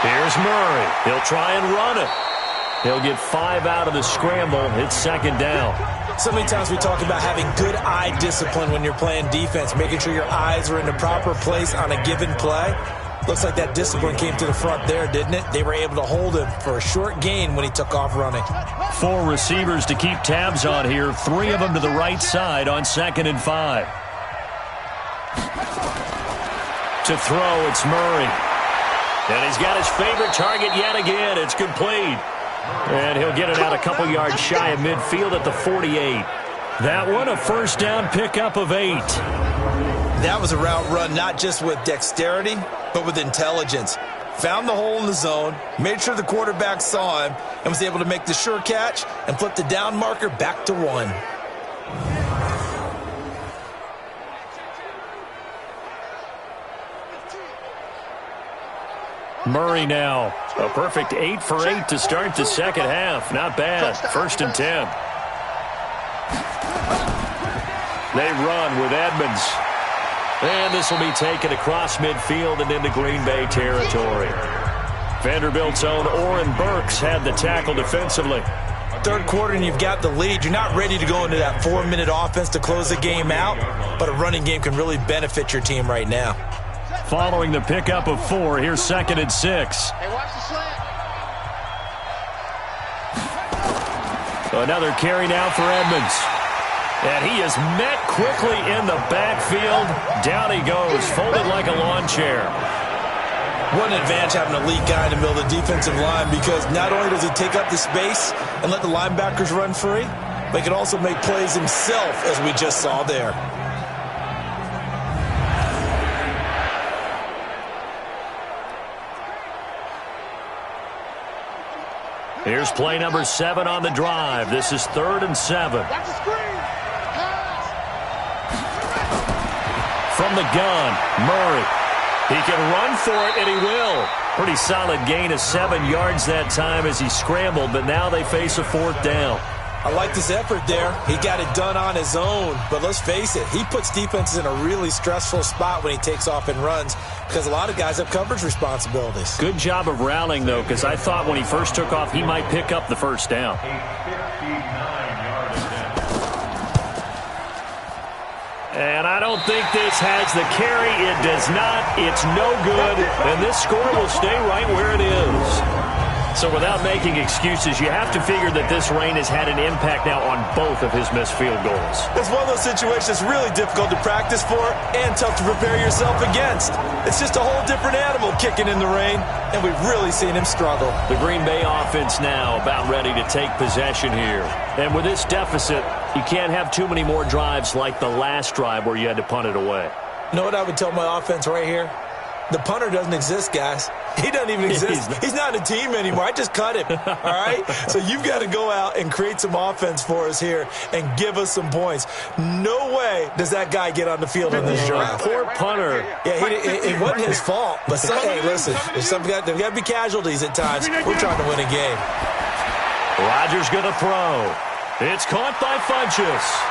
Here's Murray. He'll try and run it. He'll get 5 out of the scramble. It's 2nd down. So many times we talk about having good eye discipline when you're playing defense, making sure your eyes are in the proper place on a given play. Looks like that discipline came to the front there, didn't it? They were able to hold him for a short gain when he took off running. 4 receivers to keep tabs on here. 3 of them to the right side on 2nd and 5. To throw, it's Murray. And he's got his favorite target yet again. It's complete. And he'll get it out a couple yards shy of midfield at the 48. That one, a 1st down pickup of 8. That was a route run not just with dexterity, but with intelligence. Found the hole in the zone, made sure the quarterback saw him, and was able to make the sure catch and flip the down marker back to 1. Murray now, a perfect 8 for 8 to start the 2nd half. Not bad. 1st and 10. They run with Edmonds. And this will be taken across midfield and into Green Bay territory. Vanderbilt's own Oren Burks had the tackle defensively. 3rd quarter and you've got the lead. You're not ready to go into that 4-minute offense to close the game out, but a running game can really benefit your team right now. Following the pickup of 4, here's 2nd and 6. Hey, watch the slant. Another carry now for Edmonds. And he is met quickly in the backfield. Down he goes, folded like a lawn chair. What an advantage having an elite guy in the middle of the defensive line, because not only does he take up the space and let the linebackers run free, but he can also make plays himself, as we just saw there. Here's play number 7 on the drive. This is 3rd and 7. Watch the screen. From the gun, Murray. He can run for it, and he will. Pretty solid gain of 7 yards that time as he scrambled, but now they face a 4th down. I like this effort there. He got it done on his own, but let's face it, he puts defenses in a really stressful spot when he takes off and runs, because a lot of guys have coverage responsibilities. Good job of rallying, though, because I thought when he first took off, he might pick up the 1st down. And I don't think this has the carry. It does not. It's no good. And this score will stay right where it is. So without making excuses, you have to figure that this rain has had an impact now on both of his missed field goals. It's one of those situations that's really difficult to practice for and tough to prepare yourself against. It's just a whole different animal kicking in the rain, and we've really seen him struggle. The Green Bay offense now about ready to take possession here. And with this deficit, you can't have too many more drives like the last drive where you had to punt it away. You know what I would tell my offense right here? The punter doesn't exist, guys. He doesn't even exist. He's not a team anymore. I just cut him, all right? So you've got to go out and create some offense for us here and give us some points. No way does that guy get on the field in this drive. Poor punter. Yeah, it wasn't his fault. But, hey, listen, there's got to be casualties at times. We're trying to win a game. Rodgers going to throw. It's caught by Funchess.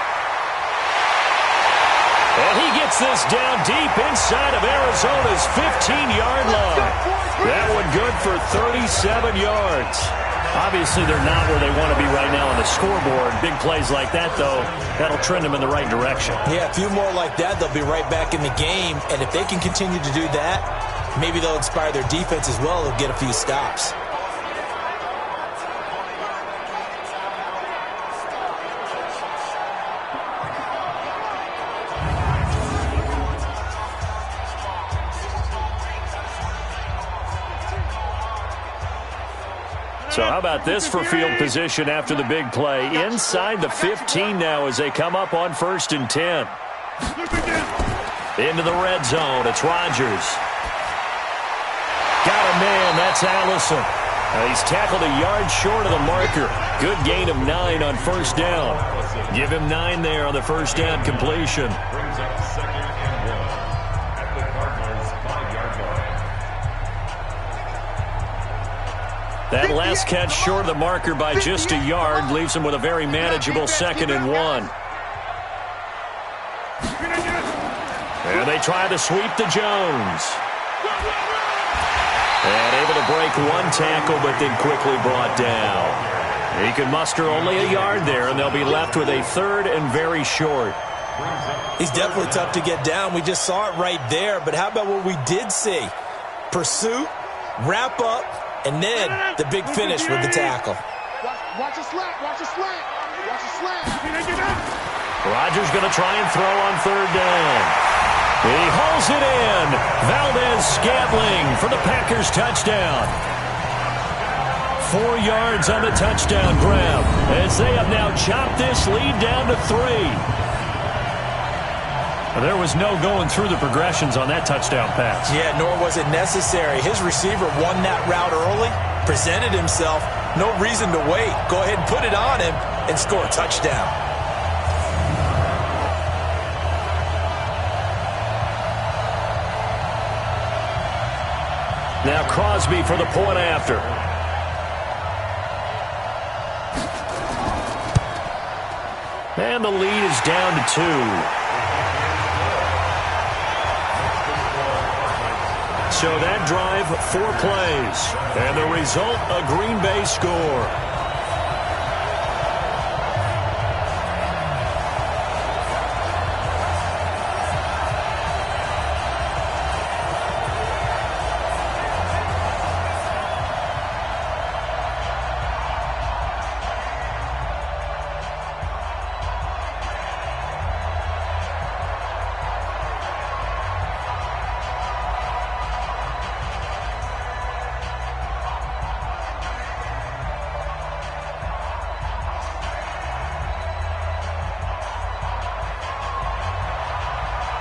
And he gets this down deep inside of Arizona's 15-yard line. That one good for 37 yards. Obviously, they're not where they want to be right now on the scoreboard. Big plays like that, though, that'll trend them in the right direction. Yeah, a few more like that, they'll be right back in the game. And if they can continue to do that, maybe they'll inspire their defense as well. They'll get a few stops. So how about this for field position after the big play? Inside the 15 now as they come up on 1st and 10. Into the red zone. It's Rodgers. Got a man. That's Allison. He's tackled a yard short of the marker. Good gain of 9 on 1st down. Give him 9 there on the 1st down completion. Brings up 2nd and 1 at the Cardinals' 5-yard line. That last catch short of the marker by just a yard leaves him with a very manageable 2nd and 1. And they try to sweep to Jones. And able to break one tackle, but then quickly brought down. He can muster only a yard there, and they'll be left with a 3rd and very short. He's definitely tough to get down. We just saw it right there. But how about what we did see? Pursuit, wrap up, and then the big finish with the tackle. Watch a slant. Watch a slant. Watch a slant. Rodgers going to try and throw on 3rd down. He hauls it in. Valdez-Scantling for the Packers touchdown. 4 yards on the touchdown grab as they have now chopped this lead down to 3. There was no going through the progressions on that touchdown pass. Yeah, nor was it necessary. His receiver won that route early, presented himself. No reason to wait. Go ahead and put it on him and score a touchdown. Now Crosby for the point after. And the lead is down to 2. So that drive, 4 plays. And the result, a Green Bay score.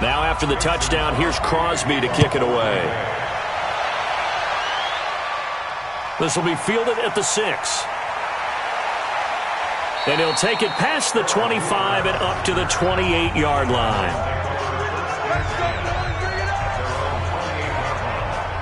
Now after the touchdown, here's Crosby to kick it away. This will be fielded at the 6. And he'll take it past the 25 and up to the 28-yard line.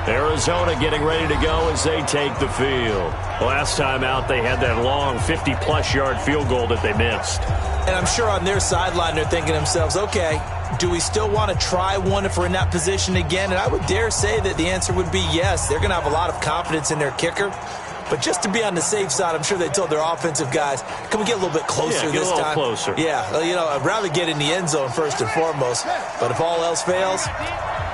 Arizona getting ready to go as they take the field. Last time out, they had that long 50-plus yard field goal that they missed. And I'm sure on their sideline, they're thinking to themselves, okay, do we still want to try one if we're in that position again? And I would dare say that the answer would be yes. They're going to have a lot of confidence in their kicker. But just to be on the safe side, I'm sure they told their offensive guys, can we get a little bit closer this time? Closer. Yeah, well, you know, I'd rather get in the end zone first and foremost. But if all else fails,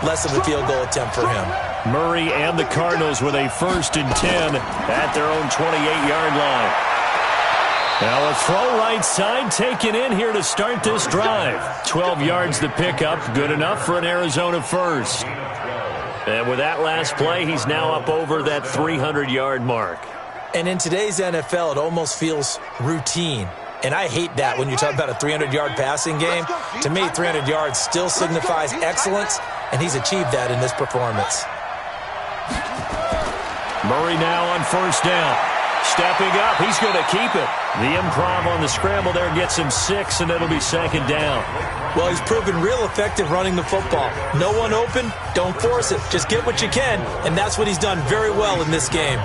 less of a field goal attempt for him. Murray and the Cardinals with a 1st and 10 at their own 28-yard line. Now a throw right side taken in here to start this drive. 12 yards to pick up. Good enough for an Arizona first. And with that last play, he's now up over that 300-yard mark. And in today's NFL, it almost feels routine. And I hate that when you talk about a 300-yard passing game. To me, 300 yards still signifies excellence, and he's achieved that in this performance. Murray now on 1st down. Stepping up, he's going to keep it. The improv on the scramble there gets him 6, and it'll be 2nd down. Well, he's proven real effective running the football. No one open, don't force it. Just get what you can, and that's what he's done very well in this game.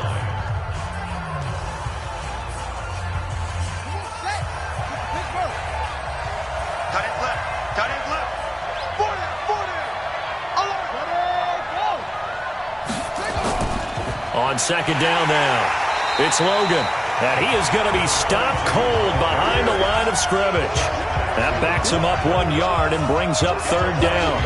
On second down now, it's Logan. And he is going to be stopped cold behind the line of scrimmage. That backs him up 1 yard and brings up third down.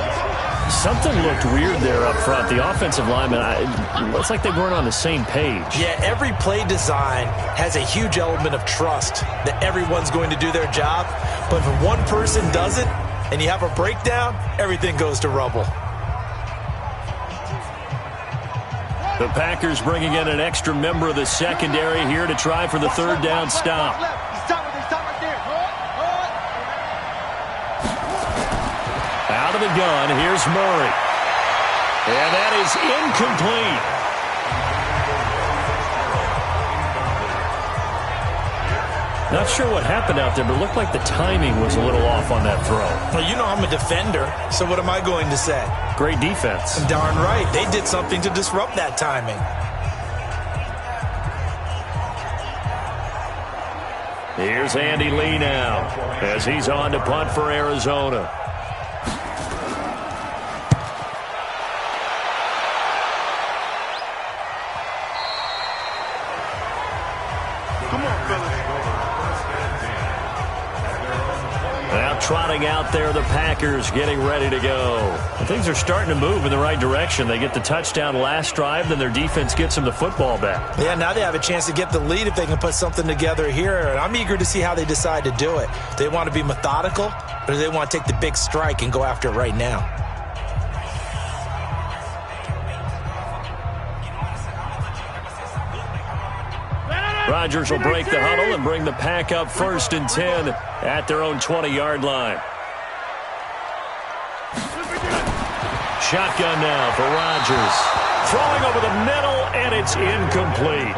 Something looked weird there up front. The offensive linemen, it looks like they weren't on the same page. Yeah, every play design has a huge element of trust that everyone's going to do their job. But if one person doesn't and you have a breakdown, everything goes to rubble. The Packers bringing in an extra member of the secondary here to try for the third down stop. Out of the gun, here's Murray. And that is incomplete. Not sure what happened out there, but it looked like the timing was a little off on that throw. Well, you know I'm a defender, so what am I going to say? Great defense. Darn right. They did something to disrupt that timing. Here's Andy Lee now as he's on to punt for Arizona. Come on, fellas. Now trotting out there, the Packers getting ready to go. And things are starting to move in the right direction. They get the touchdown last drive, then their defense gets them the football back. Yeah, now they have a chance to get the lead if they can put something together here. And I'm eager to see how they decide to do it. Do they want to be methodical, or do they want to take the big strike and go after it right now? Rodgers will break the huddle and bring the Pack up 1st and 10 at their own 20-yard line. Shotgun now for Rodgers. Throwing over the middle, and it's incomplete.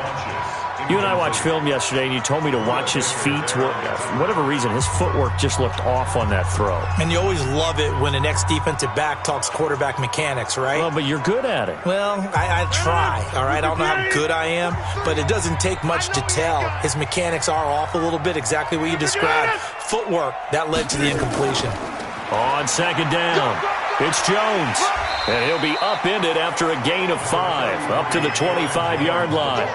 You and I watched film yesterday, and you told me to watch his feet. For whatever reason, his footwork just looked off on that throw. And you always love it when an ex-defensive back talks quarterback mechanics, right? Well, but you're good at it. Well, I try, all right? I don't know how good I am, but it doesn't take much to tell. His mechanics are off a little bit, exactly what you described. Footwork, that led to the incompletion. On second down, it's Jones. And he'll be upended after a gain of 5, up to the 25-yard line.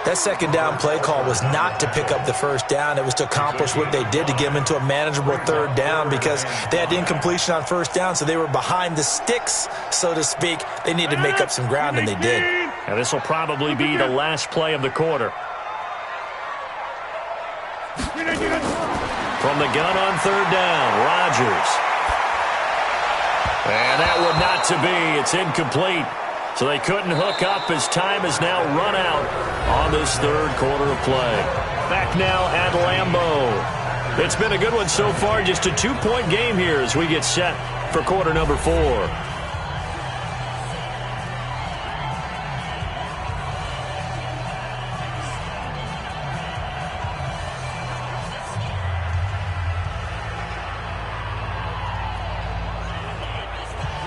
That second down play call was not to pick up the first down. It was to accomplish what they did to get them into a manageable third down because they had incompletion on first down, so they were behind the sticks, so to speak. They needed to make up some ground, and they did. And this will probably be the last play of the quarter. From the gun on third down, Rodgers. And that would not to be. It's incomplete. So they couldn't hook up as time has now run out on this third quarter of play. Back now at Lambeau. It's been a good one so far. Just a 2-point game here as we get set for quarter number 4.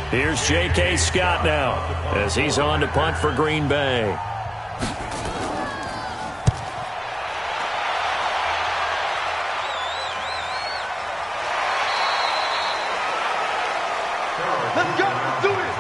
Here's J.K. Scott now as he's on to punt for Green Bay. Let's go. Let's do it.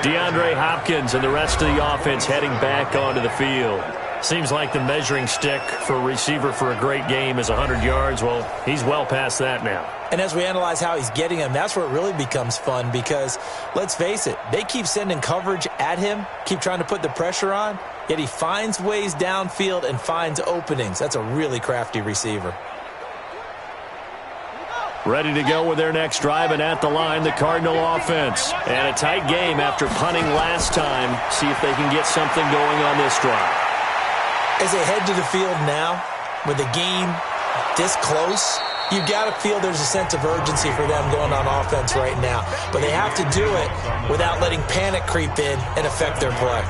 DeAndre Hopkins and the rest of the offense heading back onto the field. Seems like the measuring stick for a receiver for a great game is 100 yards. Well, he's well past that now. And as we analyze how he's getting them, that's where it really becomes fun because, let's face it, they keep sending coverage at him, keep trying to put the pressure on, yet he finds ways downfield and finds openings. That's a really crafty receiver. Ready to go with their next drive, and at the line, the Cardinal offense. And a tight game after punting last time. See if they can get something going on this drive. As they head to the field now, with the game this close, you've got to feel there's a sense of urgency for them going on offense right now. But they have to do it without letting panic creep in and affect their play.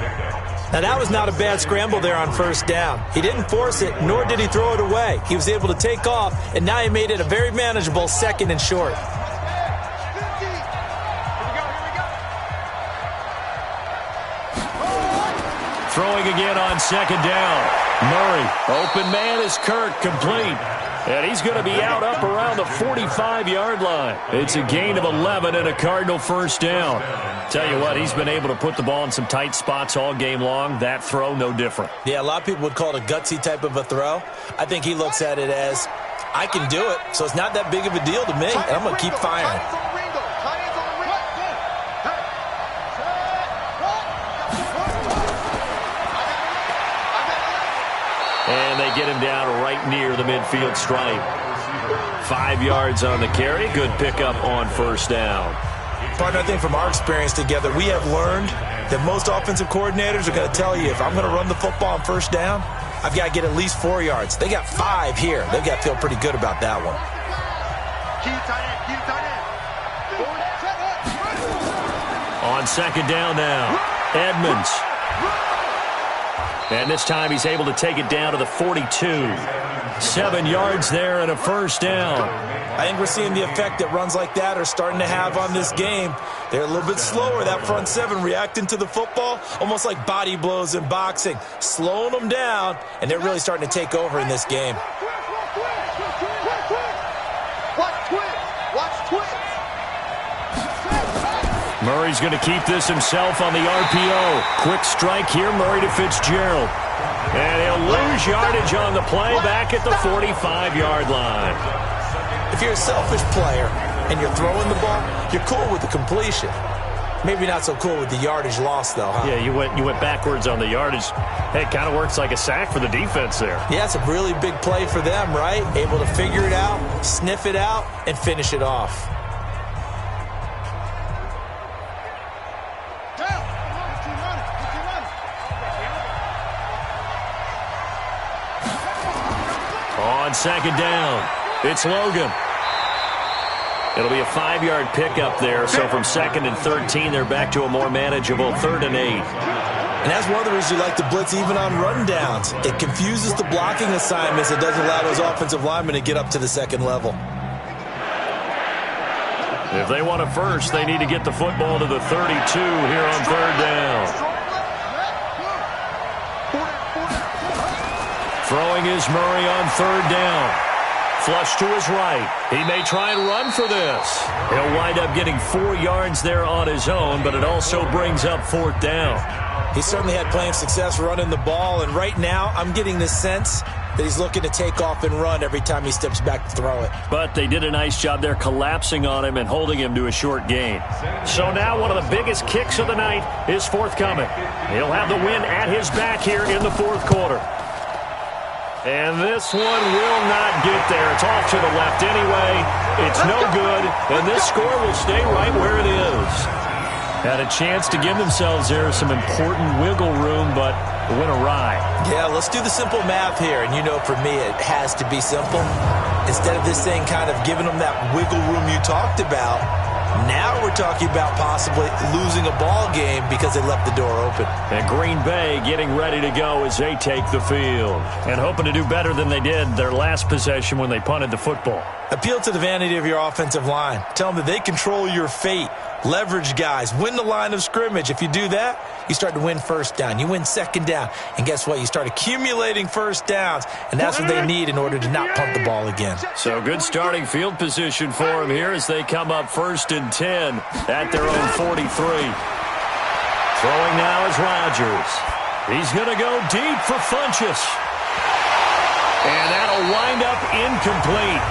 Now, that was not a bad scramble there on first down. He didn't force it, nor did he throw it away. He was able to take off, and now he made it a very manageable 2nd and short. Throwing again on second down. Murray, open man is Kirk, complete. And he's going to be out up around the 45-yard line. It's a gain of 11 and a Cardinal first down. Tell you what, he's been able to put the ball in some tight spots all game long. That throw, no different. Yeah, a lot of people would call it a gutsy type of a throw. I think he looks at it as, I can do it, so it's not that big of a deal to me, and I'm going to keep firing. And they get him down right near the midfield stripe. 5 yards on the carry. Good pickup on first down. Partner, I think from our experience together, we have learned that most offensive coordinators are going to tell you, if I'm going to run the football on first down, I've got to get at least 4 yards. They got 5 here. They've got to feel pretty good about that one. On second down now, Edmonds. And this time he's able to take it down to the 42. 7 yards there and a first down. I think we're seeing the effect that runs like that are starting to have on this game. They're a little bit slower, that front seven, reacting to the football, almost like body blows in boxing, slowing them down, and they're really starting to take over in this game. Murray's going to keep this himself on the RPO. Quick strike here, Murray to Fitzgerald. And he'll lose yardage on the play back at the 45-yard line. If you're a selfish player and you're throwing the ball, you're cool with the completion. Maybe not so cool with the yardage loss, though, huh? Yeah, you went backwards on the yardage. Hey, it kind of works like a sack for the defense there. Yeah, it's a really big play for them, right? Able to figure it out, sniff it out, and finish it off. On second down, it's Logan. It'll be a 5-yard pickup there, so from 2nd and 13, they're back to a more manageable 3rd and 8. And that's one of the reasons you like to blitz even on rundowns. It confuses the blocking assignments. It doesn't allow those offensive linemen to get up to the second level. If they want a first, they need to get the football to the 32 here on 3rd down. Throwing is Murray on 3rd down. Flush to his right. He may try and run for this. He'll wind up getting 4 yards there on his own, but it also brings up 4th down. He certainly had plenty of success running the ball, and right now I'm getting the sense that he's looking to take off and run every time he steps back to throw it. But they did a nice job there collapsing on him and holding him to a short gain. So now one of the biggest kicks of the night is forthcoming. He'll have the win at his back here in the 4th quarter. And this one will not get there. It's off to the left anyway. It's no good, and this score will stay right where it is. Had a chance to give themselves there some important wiggle room, but it went awry. Yeah, let's do the simple math here. And you know, for me, it has to be simple. Instead of this thing kind of giving them that wiggle room you talked about, now we're talking about possibly losing a ball game because they left the door open. And Green Bay getting ready to go as they take the field. And hoping to do better than they did their last possession when they punted the football. Appeal to the vanity of your offensive line. Tell them that they control your fate. Leverage guys. Win the line of scrimmage. If you do that, you start to win first down. You win second down. And guess what? You start accumulating first downs. And that's what they need in order to not punt the ball again. So good starting field position for them here as they come up 1st and 10 at their own 43. Throwing now is Rodgers. He's going to go deep for Funchess. And that'll wind up incomplete.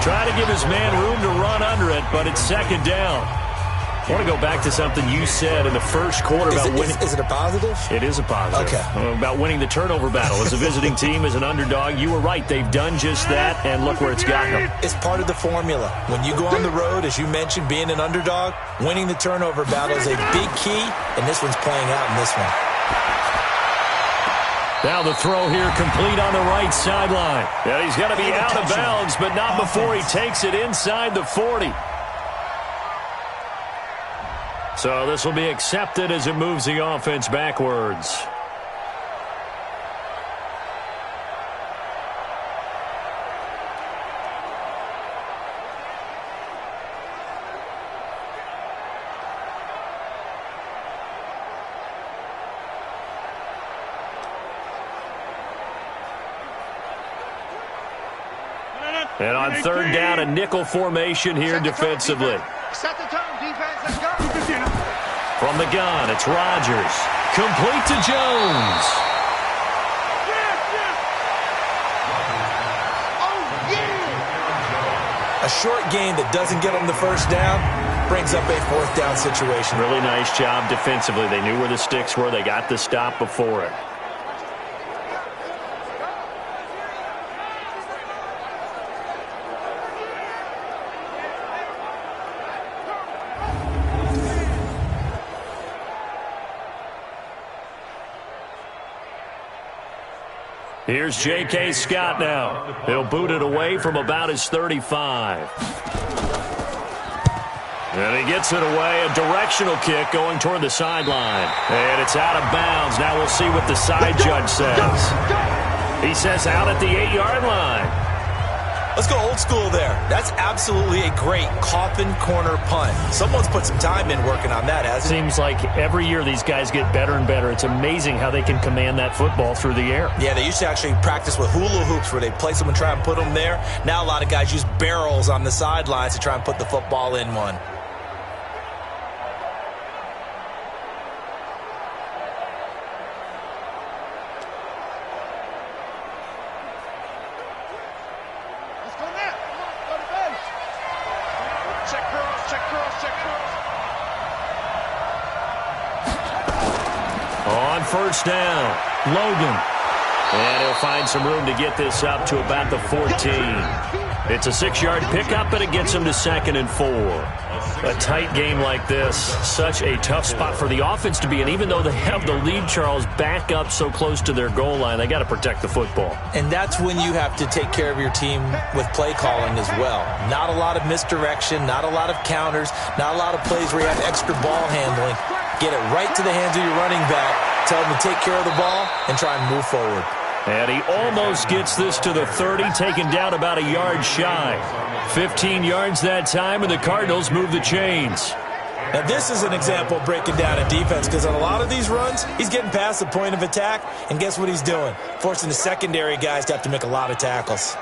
Try to give his man room to run under it, but it's 2nd down. I want to go back to something you said in the first quarter about winning. Is it a positive? It is a positive. Okay. About winning the turnover battle. As a visiting team, as an underdog, you were right. They've done just that, and look where it's gotten them. It's part of the formula. When you go on the road, as you mentioned, being an underdog, winning the turnover battle is a big key, and this one's playing out in this one. Now the throw here complete on the right sideline. Yeah, he's going to be out of bounds, but not before he takes it inside the 40. So this will be accepted as it moves the offense backwards. And on 3rd down, a nickel formation here defensively. Set the tone, defense, let's go. From the gun, it's Rodgers. Complete to Jones. A short gain that doesn't get them the first down brings up a fourth down situation. Really nice job defensively. They knew where the sticks were. They got the stop before it. Here's J.K. Scott now. He'll boot it away from about his 35. And he gets it away. A directional kick going toward the sideline. And it's out of bounds. Now we'll see what the side judge says. He says out at the 8-yard line. Let's go old school there. That's absolutely a great coffin corner punt. Someone's put some time in working on that, hasn't it? Seems like every year these guys get better and better. It's amazing how they can command that football through the air. Yeah, they used to actually practice with hula hoops where they place them and try and put them there. Now a lot of guys use barrels on the sidelines to try and put the football in one. First down, Logan. And he'll find some room to get this up to about the 14. It's a 6-yard pickup, but it gets him to 2nd and 4. A tight game like this, such a tough spot for the offense to be in. Even though they have the lead, Charles, back up so close to their goal line, they got to protect the football. And that's when you have to take care of your team with play calling as well. Not a lot of misdirection, not a lot of counters, not a lot of plays where you have extra ball handling. Get it right to the hands of your running back. Tell him to take care of the ball and try and move forward. And he almost gets this to the 30, taken down about a yard shy. 15 yards that time, and the Cardinals move the chains. Now, this is an example of breaking down a defense because on a lot of these runs, he's getting past the point of attack, and guess what he's doing? Forcing the secondary guys to have to make a lot of tackles.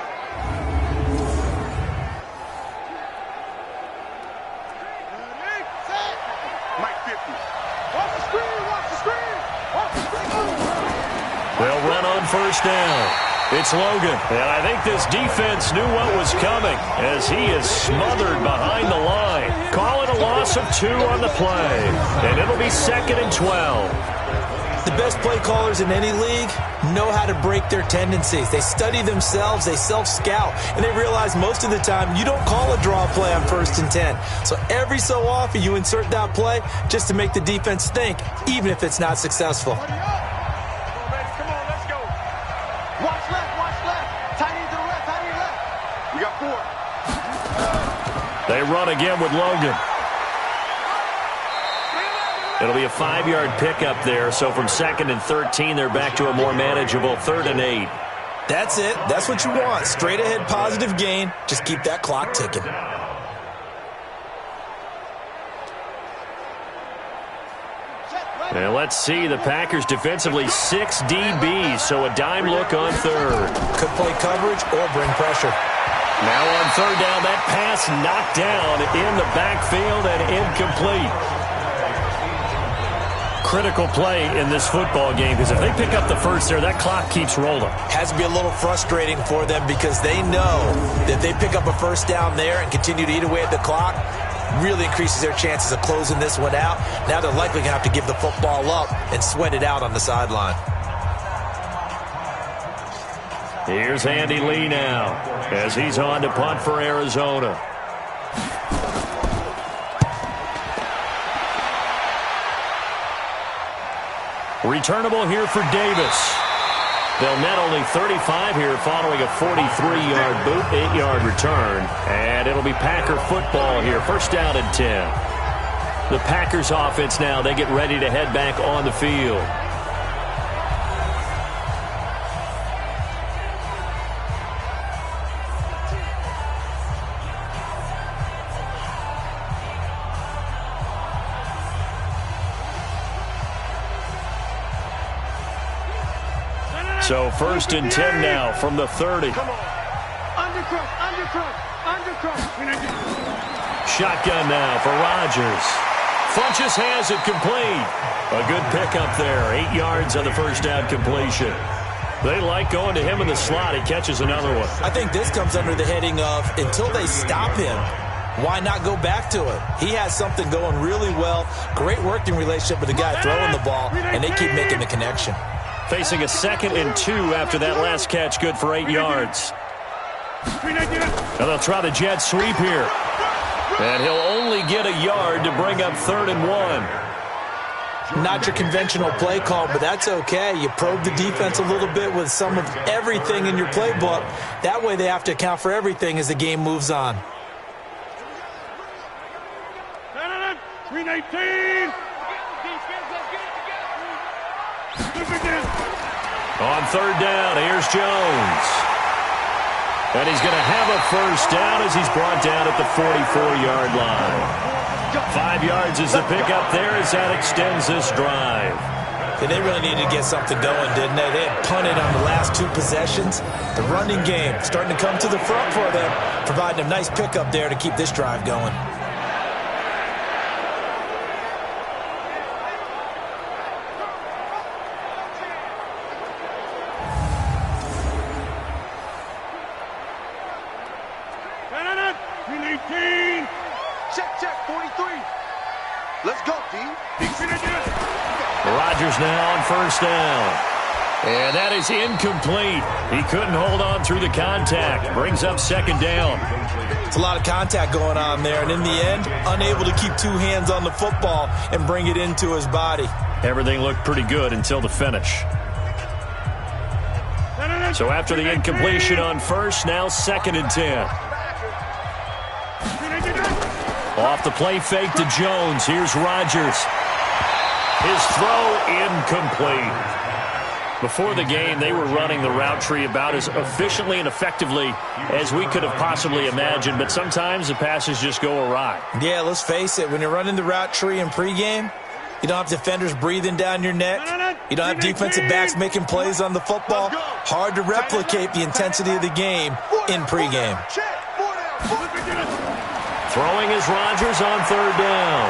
They'll run on first down. It's Logan. And I think this defense knew what was coming as he is smothered behind the line. Call it a loss of 2 on the play. And it'll be 2nd and 12. The best play callers in any league know how to break their tendencies. They study themselves, they self-scout, and they realize most of the time you don't call a draw play on 1st and 10. So every so often you insert that play just to make the defense think, even if it's not successful. They run again with Logan. It'll be a 5-yard pickup there. So from 2nd and 13, they're back to a more manageable 3rd and 8. That's it. That's what you want. Straight ahead positive gain. Just keep that clock ticking. And let's see, the Packers defensively 6 DBs, so a dime look on 3rd. Could play coverage or bring pressure. Now on 3rd down, that pass knocked down in the backfield and incomplete. Critical play in this football game because if they pick up the first there, that clock keeps rolling. Has to be a little frustrating for them because they know that they pick up a first down there and continue to eat away at the clock, really increases their chances of closing this one out. Now they're likely going to have to give the football up and sweat it out on the sideline. Here's Andy Lee now as he's on to punt for Arizona. Returnable here for Davis. They'll net only 35 here following a 43-yard boot, 8-yard return. And it'll be Packer football here. First down and 10. The Packers offense now, they get ready to head back on the field. So 1st and 10 now from the 30. Come on. Undercross. Shotgun now for Rodgers. Funches has it complete. A good pickup there. 8 yards on the first down completion. They like going to him in the slot. He catches another one. I think this comes under the heading of until they stop him, why not go back to it? He has something going really well. Great working relationship with the guy throwing the ball, and they keep making the connection. Facing a 2nd and 2 after that last catch, good for 8 yards. Now they'll try the jet sweep here. And he'll only get a yard to bring up 3rd and 1. Not your conventional play call, but that's okay. You probe the defense a little bit with some of everything in your playbook. That way they have to account for everything as the game moves on. 319. On 3rd down, here's Jones. And he's going to have a first down as he's brought down at the 44-yard line. 5 yards is the pickup there as that extends this drive. And they really needed to get something going, didn't they? They had punted on the last 2 possessions. The running game starting to come to the front for them, providing a nice pickup there to keep this drive going. Check, 43. Let's go, D. Rodgers now on first down. And that is incomplete. He couldn't hold on through the contact. Brings up 2nd down. It's a lot of contact going on there, and in the end, unable to keep 2 hands on the football and bring it into his body. Everything looked pretty good until the finish. So after the incompletion on first, now 2nd and 10. Off the play fake to Jones. Here's Rodgers. His throw incomplete. Before the game, they were running the route tree about as efficiently and effectively as we could have possibly imagined, but sometimes the passes just go awry. Yeah, let's face it. When you're running the route tree in pregame, you don't have defenders breathing down your neck. You don't have defensive backs making plays on the football. Hard to replicate the intensity of the game in pregame. Throwing is Rodgers on 3rd down.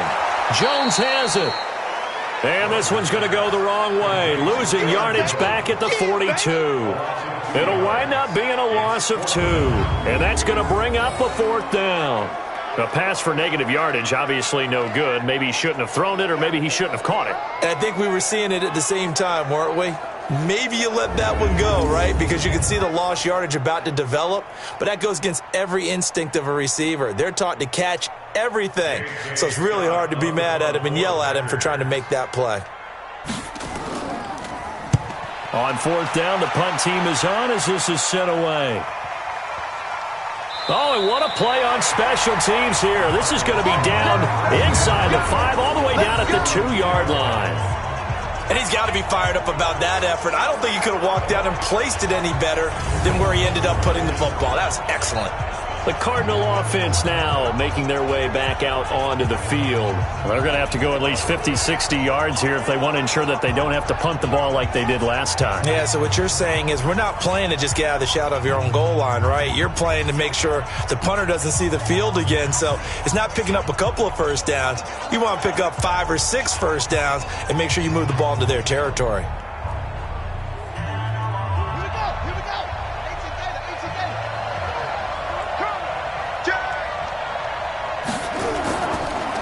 Jones has it. And this one's going to go the wrong way. Losing yardage back at the 42. It'll wind up being a loss of 2. And that's going to bring up a 4th down. A pass for negative yardage, obviously no good. Maybe he shouldn't have thrown it, or maybe he shouldn't have caught it. And I think we were seeing it at the same time, weren't we? Maybe you let that one go, right? Because you can see the lost yardage about to develop. But that goes against every instinct of a receiver. They're taught to catch everything. So it's really hard to be mad at him and yell at him for trying to make that play. On 4th down, the punt team is on as this is sent away. Oh, and what a play on special teams here. This is going to be down inside the 5, all the way down at the 2-yard line. And he's got to be fired up about that effort. I don't think he could have walked down and placed it any better than where he ended up putting the football. That was excellent. The Cardinal offense now making their way back out onto the field. They're going to have to go at least 50, 60 yards here if they want to ensure that they don't have to punt the ball like they did last time. Yeah, so what you're saying is we're not playing to just get out of the shadow of your own goal line, right? You're playing to make sure the punter doesn't see the field again. So it's not picking up a couple of first downs. You want to pick up 5 or 6 first downs and make sure you move the ball into their territory.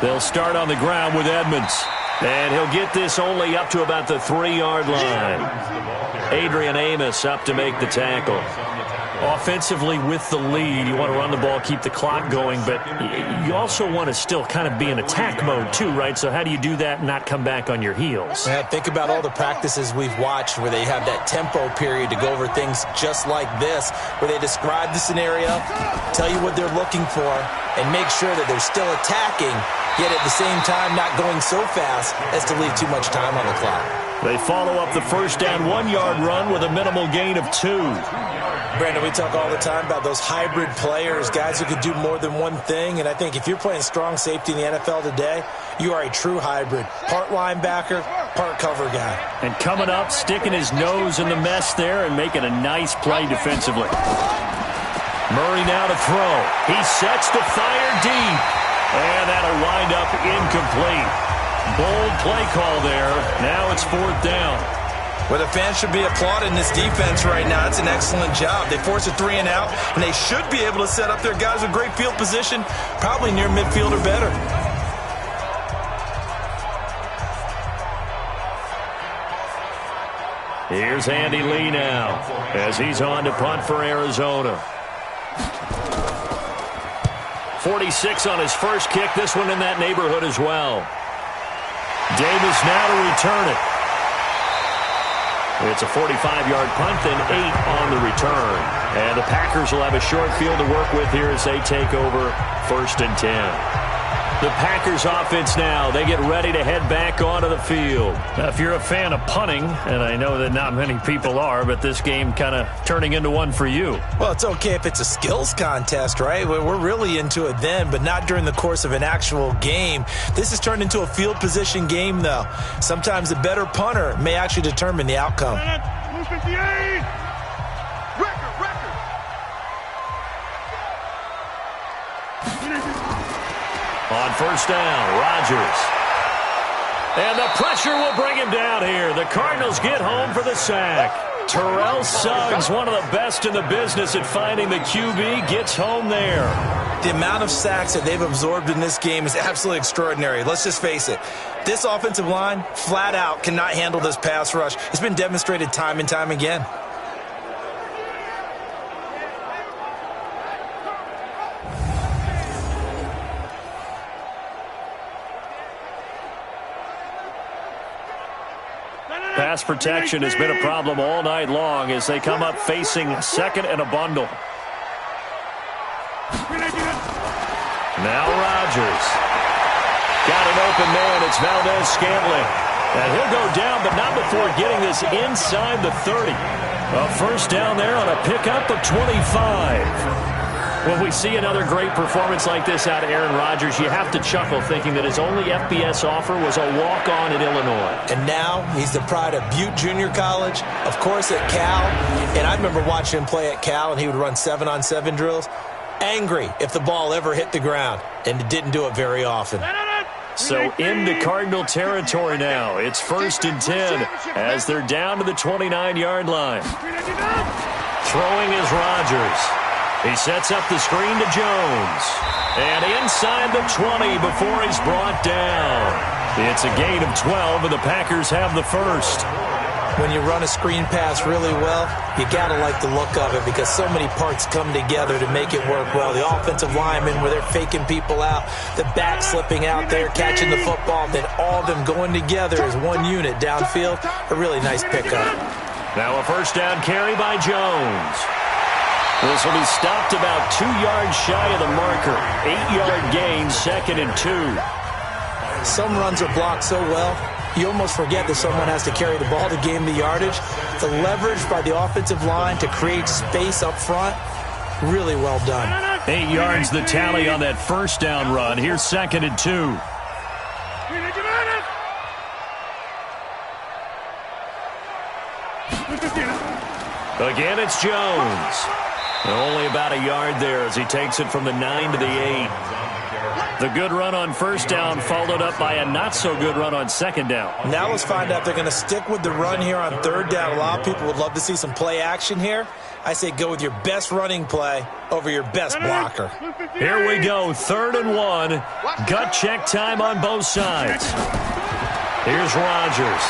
They'll start on the ground with Edmonds. And he'll get this only up to about the 3-yard line. Adrian Amos up to make the tackle. Offensively with the lead, you want to run the ball, keep the clock going, but you also want to still kind of be in attack mode too, right? So how do you do that and not come back on your heels? Yeah, think about all the practices we've watched where they have that tempo period to go over things just like this, where they describe the scenario, tell you what they're looking for, and make sure that they're still attacking, yet at the same time not going so fast as to leave too much time on the clock. They follow up the first down 1-yard run with a minimal gain of 2. Brandon, we talk all the time about those hybrid players, guys who could do more than one thing, and I think if you're playing strong safety in the NFL today, you are a true hybrid. Part linebacker, part cover guy. And coming up, sticking his nose in the mess there and making a nice play defensively. Murray now to throw. He sets to fire deep. And that'll wind up incomplete. Bold play call there. Now it's 4th down. Well, the fans should be applauding this defense right now. It's an excellent job. They force a 3 and out, and they should be able to set up their guys with great field position, probably near midfield or better. Here's Andy Lee now as he's on to punt for Arizona. 46 on his first kick. This one in that neighborhood as well. Davis now to return it. It's a 45-yard punt, then 8 on the return. And the Packers will have a short field to work with here as they take over 1st and 10. The Packers offense now. They get ready to head back onto the field. Now, if you're a fan of punting, and I know that not many people are, but this game kind of turning into one for you. Well, it's okay if it's a skills contest, right? We're really into it then, but not during the course of an actual game. This has turned into a field position game, though. Sometimes the better punter may actually determine the outcome. On 1st down, Rodgers. And the pressure will bring him down here. The Cardinals get home for the sack. Terrell Suggs, one of the best in the business at finding the QB, gets home there. The amount of sacks that they've absorbed in this game is absolutely extraordinary. Let's just face it. This offensive line, flat out, cannot handle this pass rush. It's been demonstrated time and time again. Pass protection has been a problem all night long as they come up facing 2nd and a bundle. Now Rodgers. Got an open man. It's Valdez-Scantling. And he'll go down, but not before getting this inside the 30. A 1st down there on a pickup of 25. When we see another great performance like this out of Aaron Rodgers, you have to chuckle thinking that his only FBS offer was a walk-on at Illinois. And now he's the pride of Butte Junior College, of course at Cal. And I remember watching him play at Cal, and he would run 7-on-7 drills. Angry if the ball ever hit the ground, and it didn't do it very often. So into Cardinal territory now. It's 1st and 10 as they're down to the 29-yard line. Throwing is Rodgers. He sets up the screen to Jones. And inside the 20 before he's brought down. It's a gain of 12, and the Packers have the 1st. When you run a screen pass really well, you got to like the look of it because so many parts come together to make it work well. The offensive linemen, where they're faking people out, the back slipping out there, catching the football, then all of them going together as one unit downfield. A really nice pickup. Now a 1st down carry by Jones. This will be stopped about 2 yards shy of the marker. 8-yard gain, 2nd and 2. Some runs are blocked so well, you almost forget that someone has to carry the ball to gain the yardage. The leverage by the offensive line to create space up front, really well done. 8 yards the tally on that 1st down run. Here's 2nd and 2. Again, it's Jones. Only about a yard there as he takes it from the 9 to the 8. The good run on 1st down followed up by a not-so-good run on 2nd down. Now let's find out if they're going to stick with the run here on 3rd down. A lot of people would love to see some play action here. I say go with your best running play over your best blocker. Here we go, 3rd and 1. Gut check time on both sides. Here's Rodgers.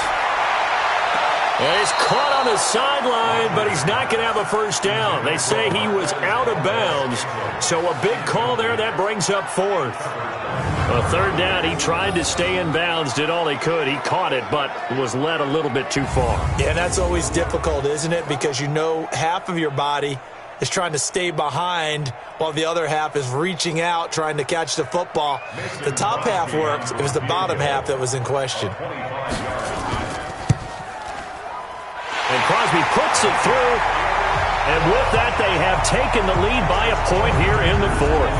And he's caught on the sideline, but he's not going to have a 1st down. They say he was out of bounds, so a big call there. That brings up 4th. A 3rd down, he tried to stay in bounds, did all he could. He caught it, but was led a little bit too far. Yeah, that's always difficult, isn't it? Because you know half of your body is trying to stay behind while the other half is reaching out, trying to catch the football. The top half worked. It was the bottom half that was in question. And Crosby puts it through. And with that, they have taken the lead by a point here in the 4th.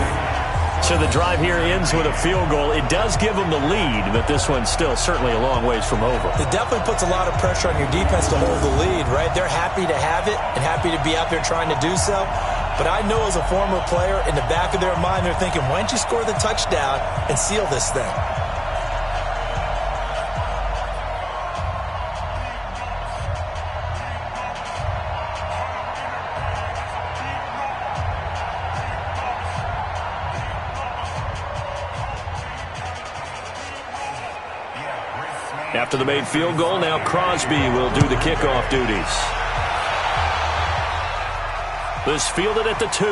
So the drive here ends with a field goal. It does give them the lead, but this one's still certainly a long ways from over. It definitely puts a lot of pressure on your defense to hold the lead, right? They're happy to have it and happy to be out there trying to do so. But I know as a former player, in the back of their mind, they're thinking, why don't you score the touchdown and seal this thing? After the made field goal, now Crosby will do the kickoff duties. This fielded at the 2.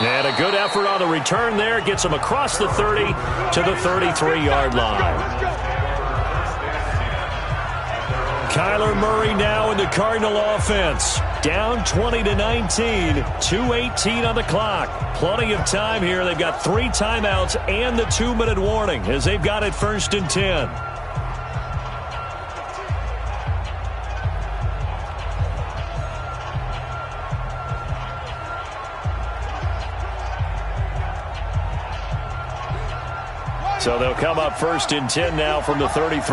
And a good effort on the return there. Gets him across the 30 to the 33-yard line. Kyler Murray now in the Cardinal offense. Down 20-19, 2:18 on the clock. Plenty of time here. They've got 3 timeouts and the 2-minute warning as they've got it 1st and 10. So they'll come up 1st and 10 now from the 33.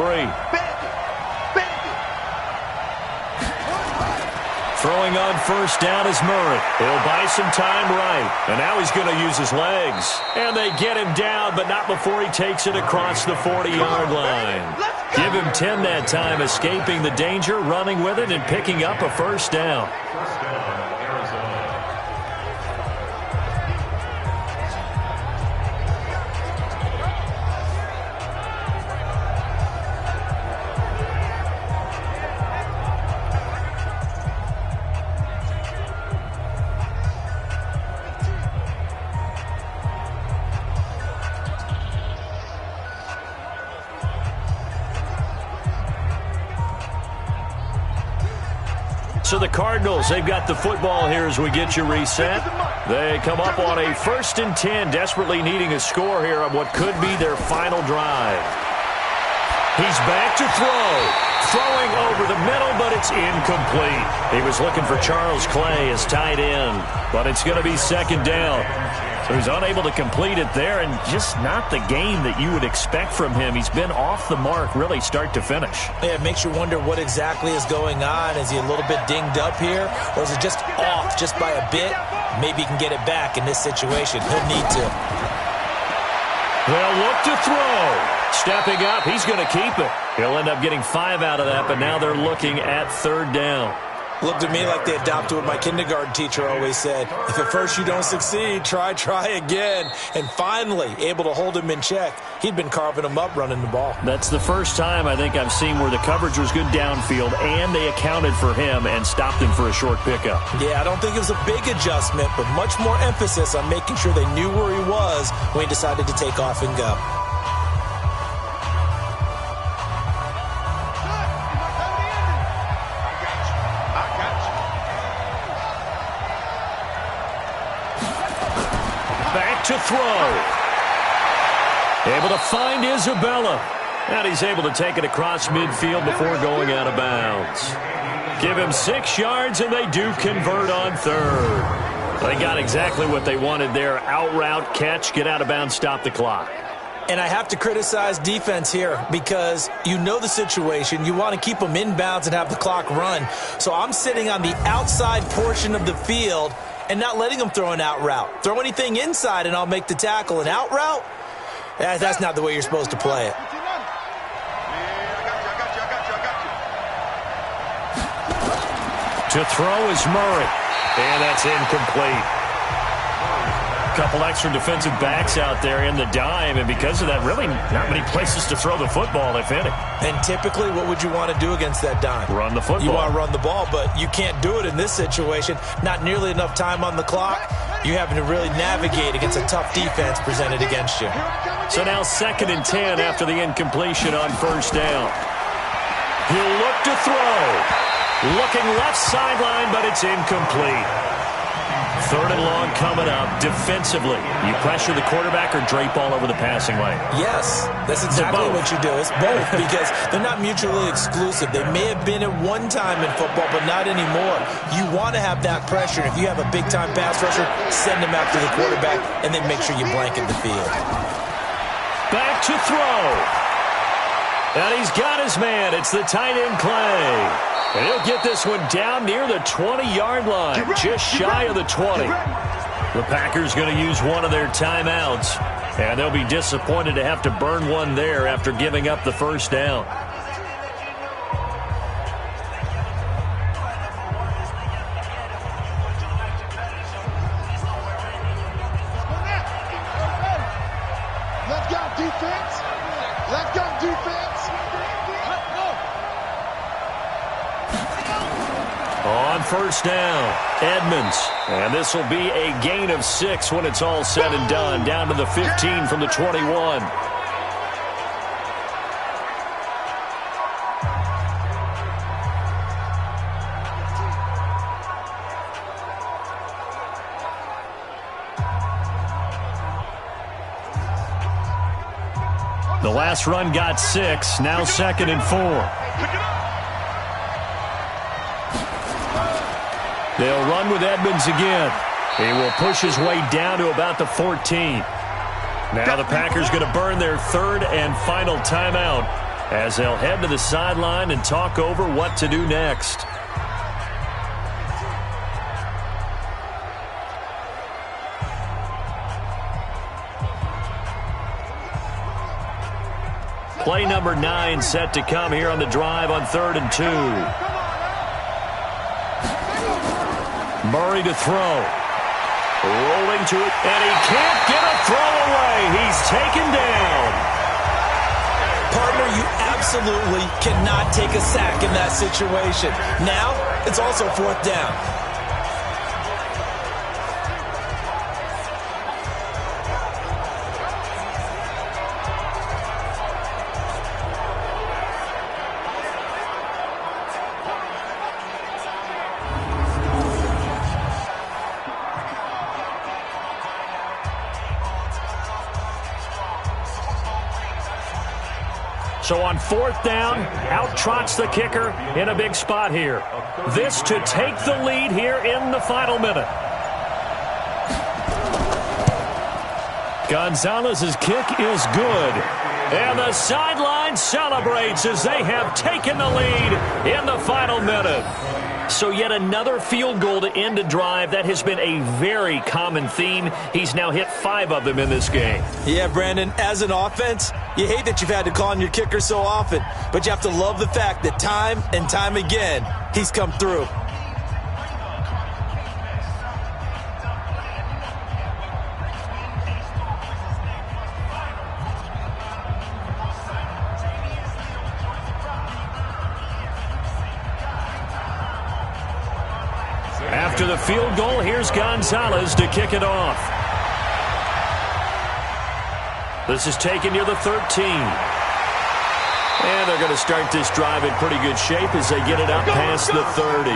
Throwing on 1st down is Murray. He'll buy some time right. And now he's going to use his legs. And they get him down, but not before he takes it across the 40-yard line. Give him 10 that time, escaping the danger, running with it, and picking up a 1st down. So the Cardinals, they've got the football here as we get you reset. They come up on a 1st and 10, desperately needing a score here on what could be their final drive. He's back to throw. Throwing over the middle, but it's incomplete. He was looking for Charles Clay as tight end, but it's going to be 2nd down. So he's unable to complete it there, and just not the game that you would expect from him. He's been off the mark, really, start to finish. Yeah, it makes you wonder what exactly is going on. Is he a little bit dinged up here, or is it just off just by a bit? Maybe he can get it back in this situation. He'll need to. They'll look to throw. Stepping up, he's going to keep it. He'll end up getting 5 out of that, but now they're looking at 3rd down. Looked at me like they adopted what my kindergarten teacher always said. If at first you don't succeed, try again. And finally, able to hold him in check. He'd been carving him up running the ball. That's the first time I think I've seen where the coverage was good downfield and they accounted for him and stopped him for a short pickup. Yeah, I don't think it was a big adjustment, but much more emphasis on making sure they knew where he was when he decided to take off and go. To throw. Able to find Isabella. And he's able to take it across midfield before going out of bounds. Give him 6 yards, and they do convert on 3rd. They got exactly what they wanted there. Out route, catch, get out of bounds, stop the clock. And I have to criticize defense here because you know the situation. You want to keep them inbounds and have the clock run. So I'm sitting on the outside portion of the field and not letting them throw an out route. Throw anything inside and I'll make the tackle. An out route? That's not the way you're supposed to play it. To throw is Murray. And that's incomplete. Couple extra defensive backs out there in the dime, and because of that, really not many places to throw the football, if any. And typically, what would you want to do against that dime? Run the football. You want to run the ball, but you can't do it in this situation. Not nearly enough time on the clock. You're having to really navigate against a tough defense presented against you. So now 2nd and 10 after the incompletion on 1st down. He'll look to throw. Looking left sideline, but it's incomplete. 3rd and long coming up. Defensively, you pressure the quarterback or drape all over the passing lane? Yes, that's exactly what you do. It's both because they're not mutually exclusive. They may have been at one time in football, but not anymore. You want to have that pressure. If you have a big-time pass rusher, send him after the quarterback, and then make sure you blanket the field. Back to throw. And he's got his man. It's the tight end, Clay. And he'll get this one down near the 20-yard line, just shy of the 20. The Packers going to use one of their timeouts, and they'll be disappointed to have to burn one there after giving up the first down. Let's go, defense. Let's go, defense. On first down, Edmonds. And this will be a gain of 6 when it's all said and done. Down to the 15 from the 21. The last run got 6. Now 2nd and 4. They'll run with Edmonds again. He will push his way down to about the 14. Now the Packers going to burn their 3rd and final timeout as they'll head to the sideline and talk over what to do next. Play number 9 set to come here on the drive on 3rd and 2. Murray to throw. Rolling to it, and he can't get a throw away. He's taken down. Partner, you absolutely cannot take a sack in that situation. Now, it's also 4th down. So on 4th down, out trots the kicker in a big spot here. This to take the lead here in the final minute. Gonzalez's kick is good. And the sideline celebrates as they have taken the lead in the final minute. So yet another field goal to end a drive. That has been a very common theme. He's now hit 5 of them in this game. Yeah, Brandon, as an offense, you hate that you've had to call on your kicker so often, but you have to love the fact that time and time again, he's come through. After the field goal, here's Gonzalez to kick it off. This is taken near the 13. And they're going to start this drive in pretty good shape as they get it up past the 30.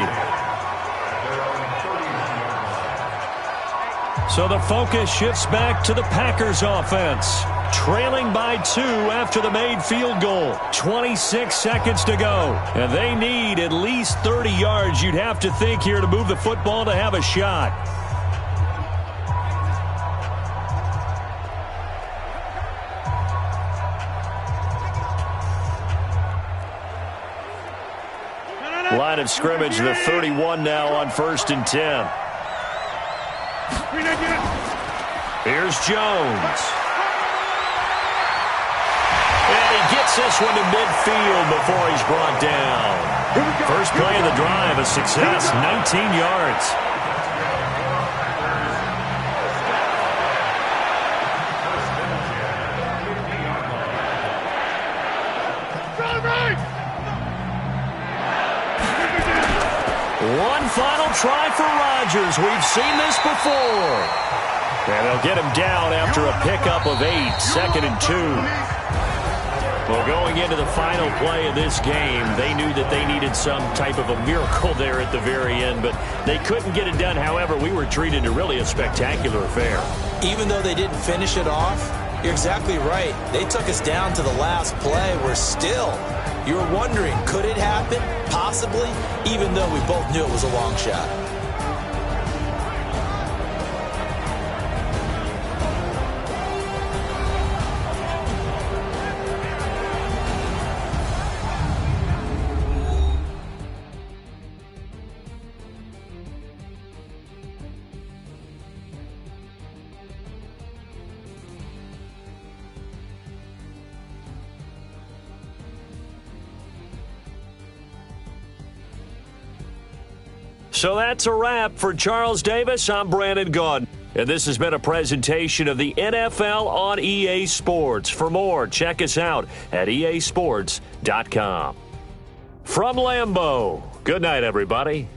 So the focus shifts back to the Packers offense. Trailing by 2 after the made field goal. 26 seconds to go. And they need at least 30 yards, you'd have to think, here to move the football to have a shot. Line of scrimmage, the 31 now on 1st and 10. Here's Jones. And he gets this one to midfield before he's brought down. First play of the drive, a success, 19 yards. One final try for Rodgers. We've seen this before. And they'll get him down after a pickup of 8, 2nd and 2. Well, going into the final play of this game, they knew that they needed some type of a miracle there at the very end, but they couldn't get it done. However, we were treated to really a spectacular affair. Even though they didn't finish it off, you're exactly right. They took us down to the last play. We're still, you were wondering, could it happen? Possibly, even though we both knew it was a long shot. So that's a wrap. For Charles Davis, I'm Brandon Gaudin. And this has been a presentation of the NFL on EA Sports. For more, check us out at easports.com. From Lambeau, good night, everybody.